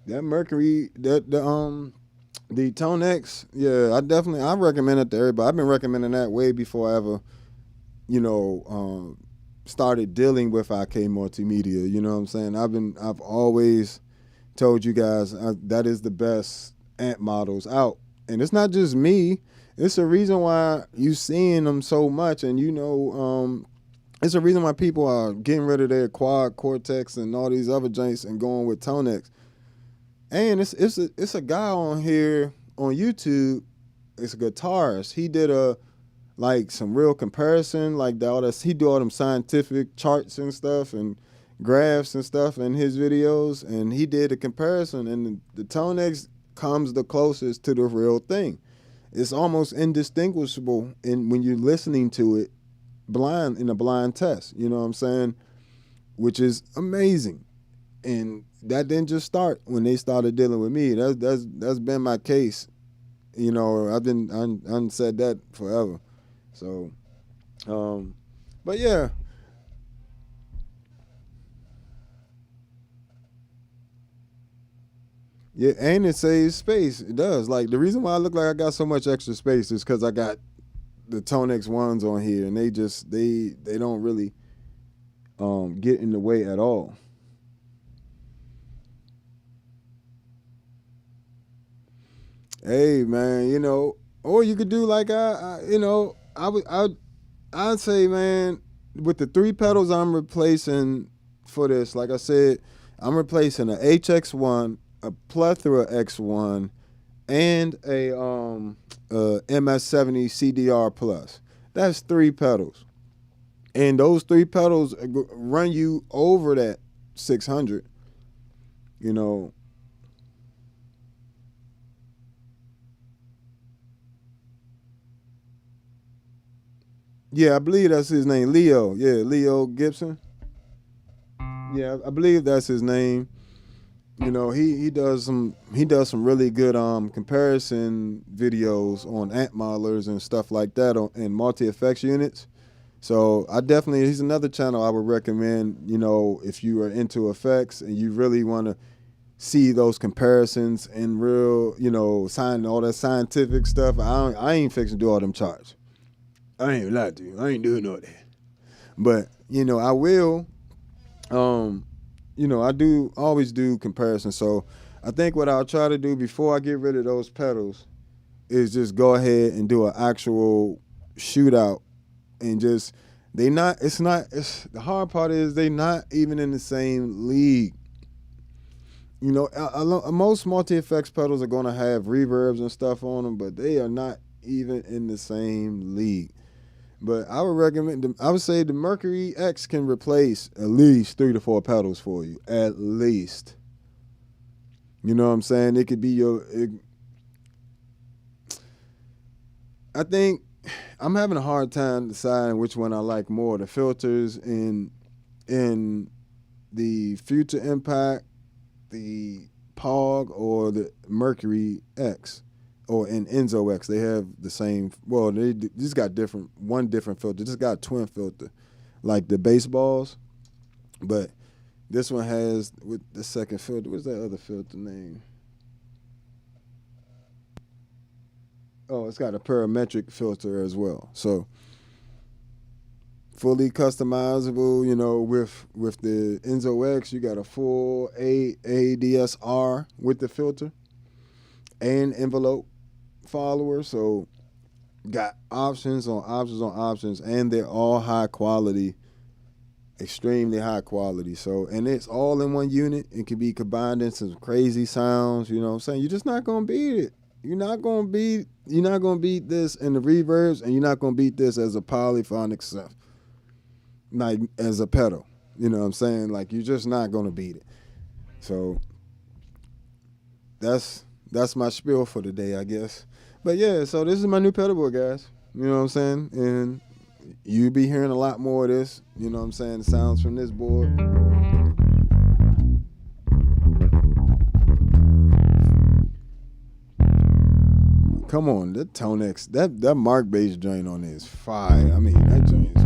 that Mercury, the ToneX, yeah, I recommend it to everybody. I've been recommending that way before I ever, started dealing with IK Multimedia. You know what I'm saying? I've always told you guys that is the best amp models out, and it's not just me. It's a reason why you seeing them so much, and it's a reason why people are getting rid of their quad Cortex and all these other joints and going with ToneX. And it's a guy on here on YouTube. It's a guitarist. He did some real comparison, like he do all them scientific charts and stuff and graphs and stuff in his videos, and he did a comparison, and the ToneX comes the closest to the real thing. It's almost indistinguishable when you're listening to it blind in a blind test. You know what I'm saying? Which is amazing. And that didn't just start when they started dealing with me. That's been my case. I've said that forever. So, but yeah. Yeah, and it saves space. It does. Like, the reason why I look like I got so much extra space is because I got the ToneX ones on here, and they don't really get in the way at all. Hey man, or you could do like I'd say, man, with the 3 pedals I'm replacing for this, like I said, I'm replacing a HX1, a Plethora X1, and a MS-70 CDR Plus. That's 3 pedals, and those 3 pedals run you over that 600. You know. Yeah, I believe that's his name, Leo. Yeah, Leo Gibson. Yeah, I believe that's his name. He does some really good comparison videos on amp modelers and stuff like that and multi effects units. So he's another channel I would recommend. If you are into effects and you really want to see those comparisons and real, all that scientific stuff. I ain't fixing to do all them charts. I ain't lie to you. I ain't doing all that. But, I will. I do always do comparisons. So I think what I'll try to do before I get rid of those pedals is just go ahead and do an actual shootout and just the hard part is they not even in the same league. You know, most multi-effects pedals are going to have reverbs and stuff on them, but they are not even in the same league. But I would recommend I would say the Mercury X can replace at least 3 to 4 pedals for you, at least. You know what I'm saying? It could be I think I'm having a hard time deciding which one I like more, the filters in the Future Impact, the Pog, or the Mercury X. Or in Enzo X, they have the same. Well, they just got one different filter. Just got a twin filter, like the baseballs. But this one has with the second filter. What's that other filter name? Oh, it's got a parametric filter as well. So fully customizable. You know, with the Enzo X, you got a full ADSR with the filter and envelope follower, so got options on options on options, and they're all high quality, extremely high quality. So, and it's all in one unit. It can be combined into some crazy sounds. You know what I'm saying? You're just not gonna beat it. You're not gonna beat this in the reverbs, and you're not gonna beat this as a polyphonic stuff, like as a pedal. You know what I'm saying? Like, you're just not gonna beat it. So that's my spiel for the day, I guess. But yeah, so this is my new pedalboard, guys. You know what I'm saying? And you'll be hearing a lot more of this. You know what I'm saying? The sounds from this board. Come on, that ToneX, that Mark bass joint on there is fire. I mean, that joint is...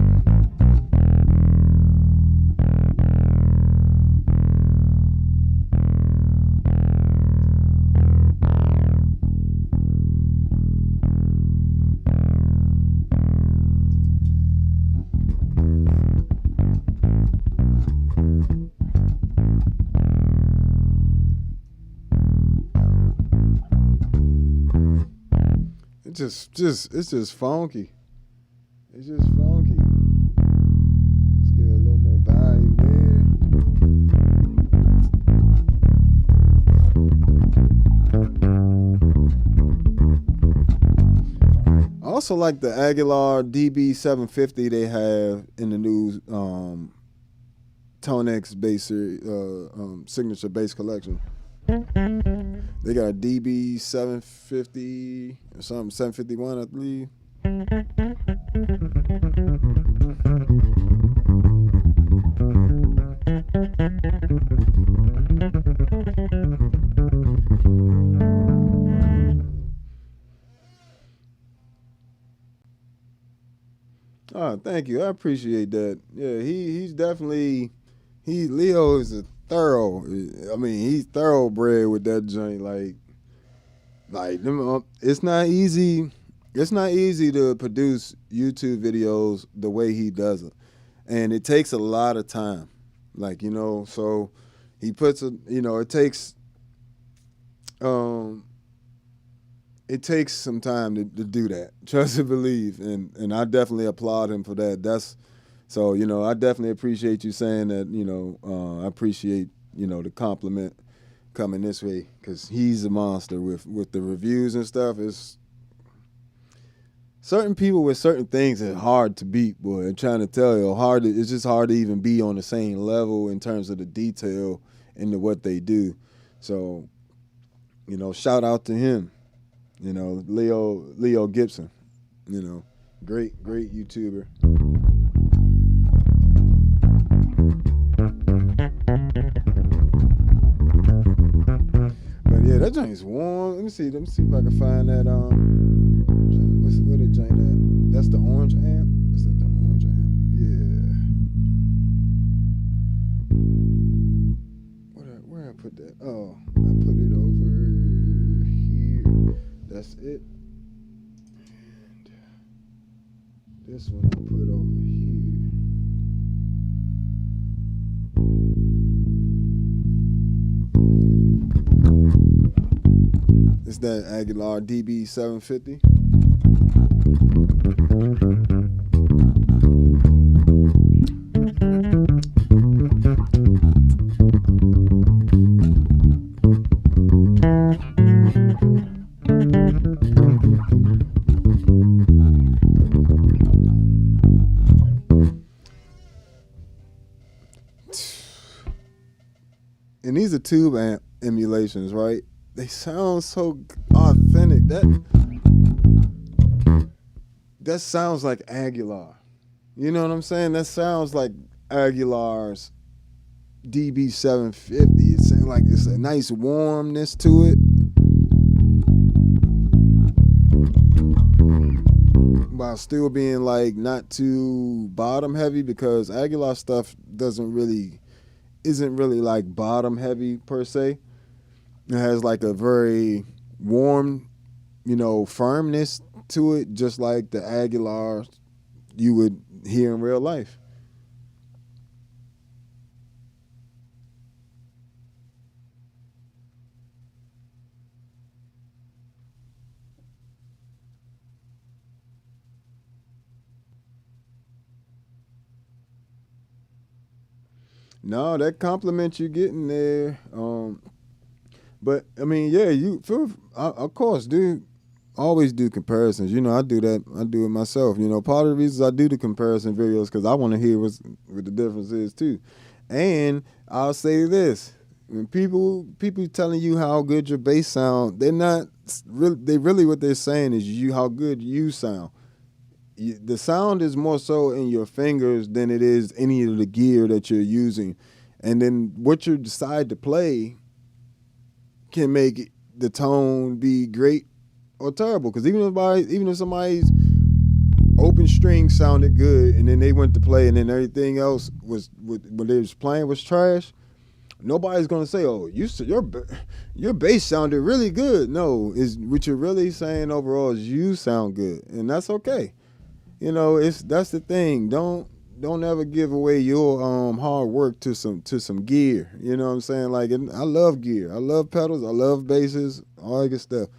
It's just funky. It's just funky. Let's give it a little more volume there. I also like the Aguilar DB750 they have in the new ToneX bass signature bass collection. They got a DB 750 or something, 751, I believe. Oh, thank you. I appreciate that. Yeah, he's definitely Leo is a thorough. I mean, he's thoroughbred with that joint. Like it's not easy. It's not easy to produce YouTube videos the way he does it, and it takes a lot of time. Like, you know, so he puts it takes some time to do that. Trust and believe, and I definitely applaud him for that. So, you know, I definitely appreciate you saying that. You know, I appreciate, you know, the compliment coming this way, because he's a monster with the reviews and stuff. It's certain people with certain things are hard to beat, boy. I'm trying to tell you, it's just hard to even be on the same level in terms of the detail into what they do. So, you know, shout out to him. You know, Leo Gibson. You know, great YouTuber. But yeah, that joint is warm. Let me see if I can find that. Where the joint at? That's the orange amp. Is that the orange amp? Yeah. Where I put that? Oh, I put it over here. That's it. And this one I put over here. It's that Aguilar DB750. and these are tube emulations, right? They sound so authentic. That sounds like Aguilar. You know what I'm saying? That sounds like Aguilar's DB750. It's like it's a nice warmness to it. While still being like not too bottom heavy, because Aguilar stuff isn't really like bottom heavy per se. It has like a very warm, firmness to it, just like the Aguilar you would hear in real life. No, that compliment you getting there. But I mean, yeah, you feel, of course, always do comparisons. I do that. I do it myself. Part of the reasons I do the comparison videos because I want to hear what the difference is too. And I'll say this: when people telling you how good your bass sound, they're not really. They really what they're saying is how good you sound. The sound is more so in your fingers than it is any of the gear that you're using, and then what you decide to play can make the tone be great or terrible. Because even if somebody's open string sounded good, and then they went to play, and then everything else was when they was playing was trash, nobody's gonna say, "Oh, your bass sounded really good." No, is what you're really saying overall is you sound good, and that's okay. That's the thing. Don't ever give away your hard work to some gear. You know what I'm saying? Like, I love gear. I love pedals. I love basses. All that good stuff.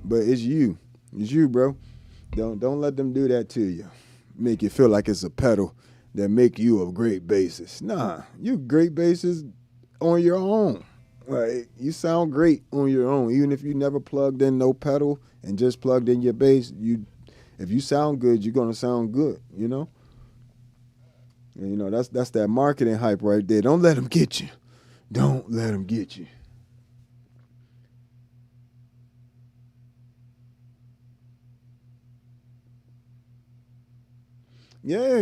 But it's you. It's you, bro. Don't let them do that to you. Make you feel like it's a pedal that make you a great bassist. Nah, you great bassist on your own. Like, you sound great on your own. Even if you never plugged in no pedal and just plugged in your bass, if you sound good, you're gonna sound good, And that's that marketing hype right there. Don't let them get you. Don't let them get you. Yeah,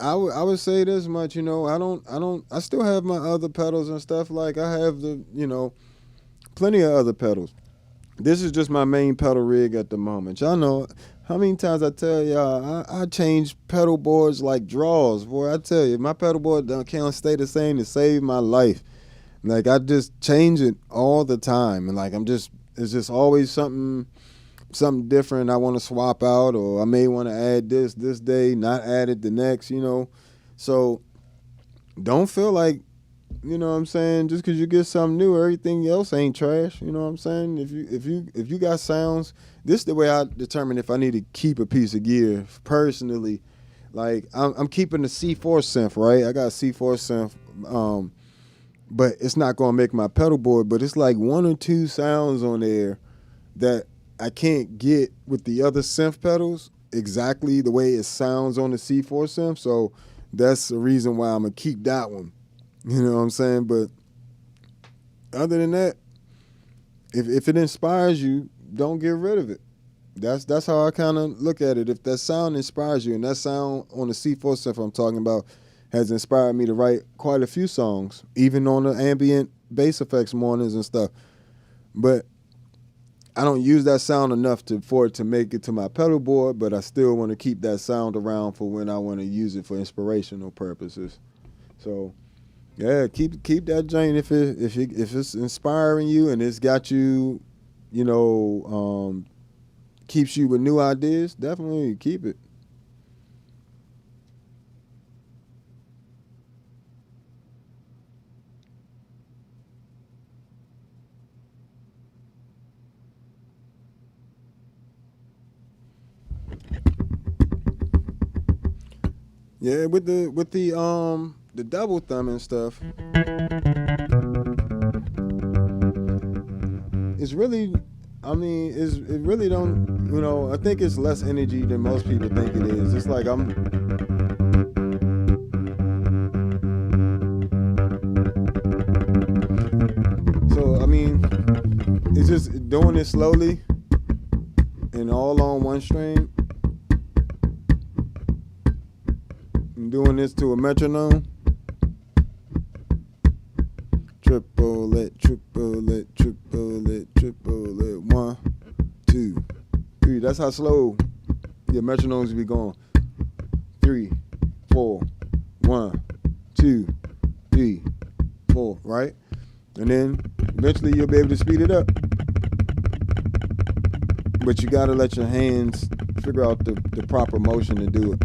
I would say this much, I still have my other pedals and stuff. Like, I have plenty of other pedals. This is just my main pedal rig at the moment. Y'all know how many times I tell y'all I change pedal boards like drawers. Boy, I tell you, my pedal board can't stay the same to save my life. Like, I just change it all the time, and like it's just always something different I want to swap out, or I may want to add this day, not add it the next. So don't feel like, you know what I'm saying, just because you get something new, everything else ain't trash. You know what I'm saying? If you got sounds, this is the way I determine if I need to keep a piece of gear personally. Like, I'm keeping the C4 synth, right? I got a C4 synth, but it's not gonna make my pedal board. But it's like one or two sounds on there that I can't get with the other synth pedals exactly the way it sounds on the C4 synth. So that's the reason why I'm gonna keep that one. You know what I'm saying? But other than that, if it inspires you, don't get rid of it. That's how I kind of look at it. If that sound inspires you, and that sound on the C4 synth I'm talking about has inspired me to write quite a few songs, even on the ambient bass effects mornings and stuff. But I don't use that sound enough for it to make it to my pedal board, but I still want to keep that sound around for when I want to use it for inspirational purposes. So yeah, keep that joint if it's inspiring you and it's got you, keeps you with new ideas. Definitely keep it. Yeah, with the double thumb and stuff. It's really, it really don't, I think it's less energy than most people think it is. It's like doing it slowly and all on one string. I'm doing this to a metronome. Triplet, triplet, triplet, triplet. 1, 2, 3. That's how slow your metronomes be going. 3, 4. 1, 2, 3, 4. Right? And then eventually you'll be able to speed it up. But you gotta let your hands figure out the proper motion to do it.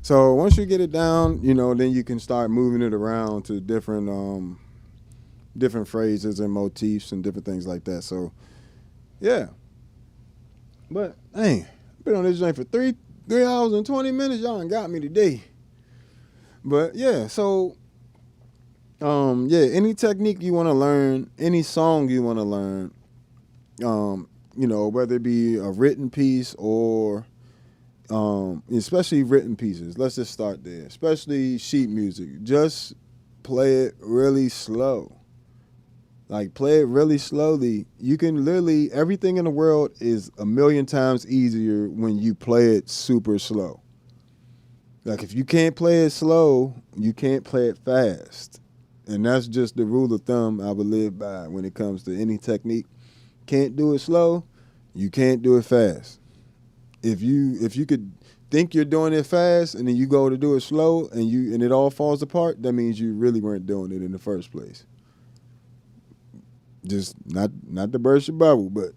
So once you get it down, then you can start moving it around to different phrases and motifs and different things like that. So yeah. But dang, been on this joint for 3 hours and 20 minutes. Y'all done got me today. But yeah, so any technique you want to learn, any song you want to learn, whether it be a written piece or especially written pieces. Let's just start there. Especially sheet music. Just play it really slow. Like, play it really slowly. You can literally, everything in the world is a million times easier when you play it super slow. Like, if you can't play it slow, you can't play it fast. And that's just the rule of thumb I would live by when it comes to any technique. Can't do it slow, you can't do it fast. If you could think you're doing it fast and then you go to do it slow and it all falls apart, that means you really weren't doing it in the first place. Just not to burst your bubble, but it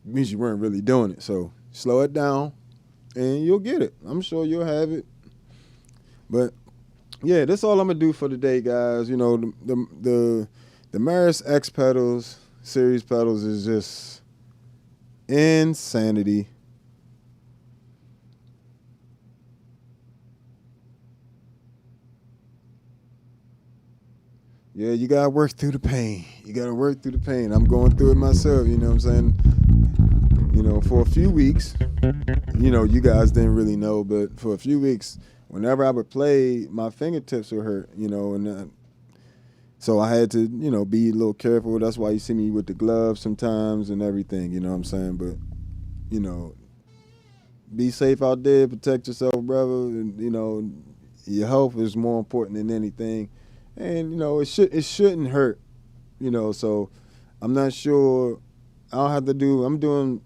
means you weren't really doing it. So slow it down and you'll get it. I'm sure you'll have it. But yeah, that's all I'm gonna do for today, guys. The Meris X pedals, series pedals, is just insanity. Yeah, you gotta work through the pain. I'm going through it myself, you know what I'm saying? For a few weeks, you guys didn't really know, but for a few weeks, whenever I would play, my fingertips would hurt, so I had to, be a little careful. That's why you see me with the gloves sometimes and everything, you know what I'm saying? But, be safe out there, protect yourself, brother, and, your health is more important than anything. And, it shouldn't hurt, so I'm not sure. I'm doing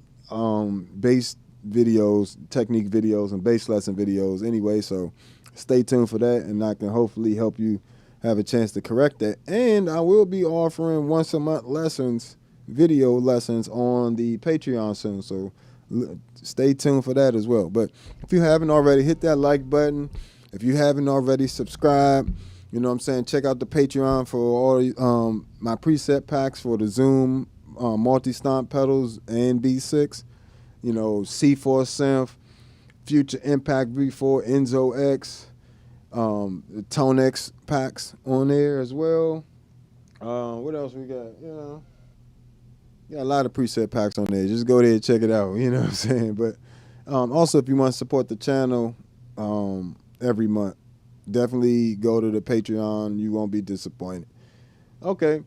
bass videos, technique videos, and bass lesson videos anyway, so stay tuned for that, and I can hopefully help you have a chance to correct that. And I will be offering once a month video lessons on the Patreon soon, so stay tuned for that as well. But if you haven't already, hit that like button. If you haven't already, subscribe. You know what I'm saying? Check out the Patreon for all my preset packs for the Zoom multi-stomp pedals and B6. C4 synth, Future Impact V4, Enzo X, the ToneX packs on there as well. What else we got? Got a lot of preset packs on there. Just go there and check it out. You know what I'm saying? But also, if you want to support the channel every month, definitely go to the Patreon. You won't be disappointed. Okay.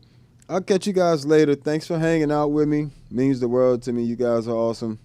I'll catch you guys later. Thanks for hanging out with me. Means the world to me. You guys are awesome.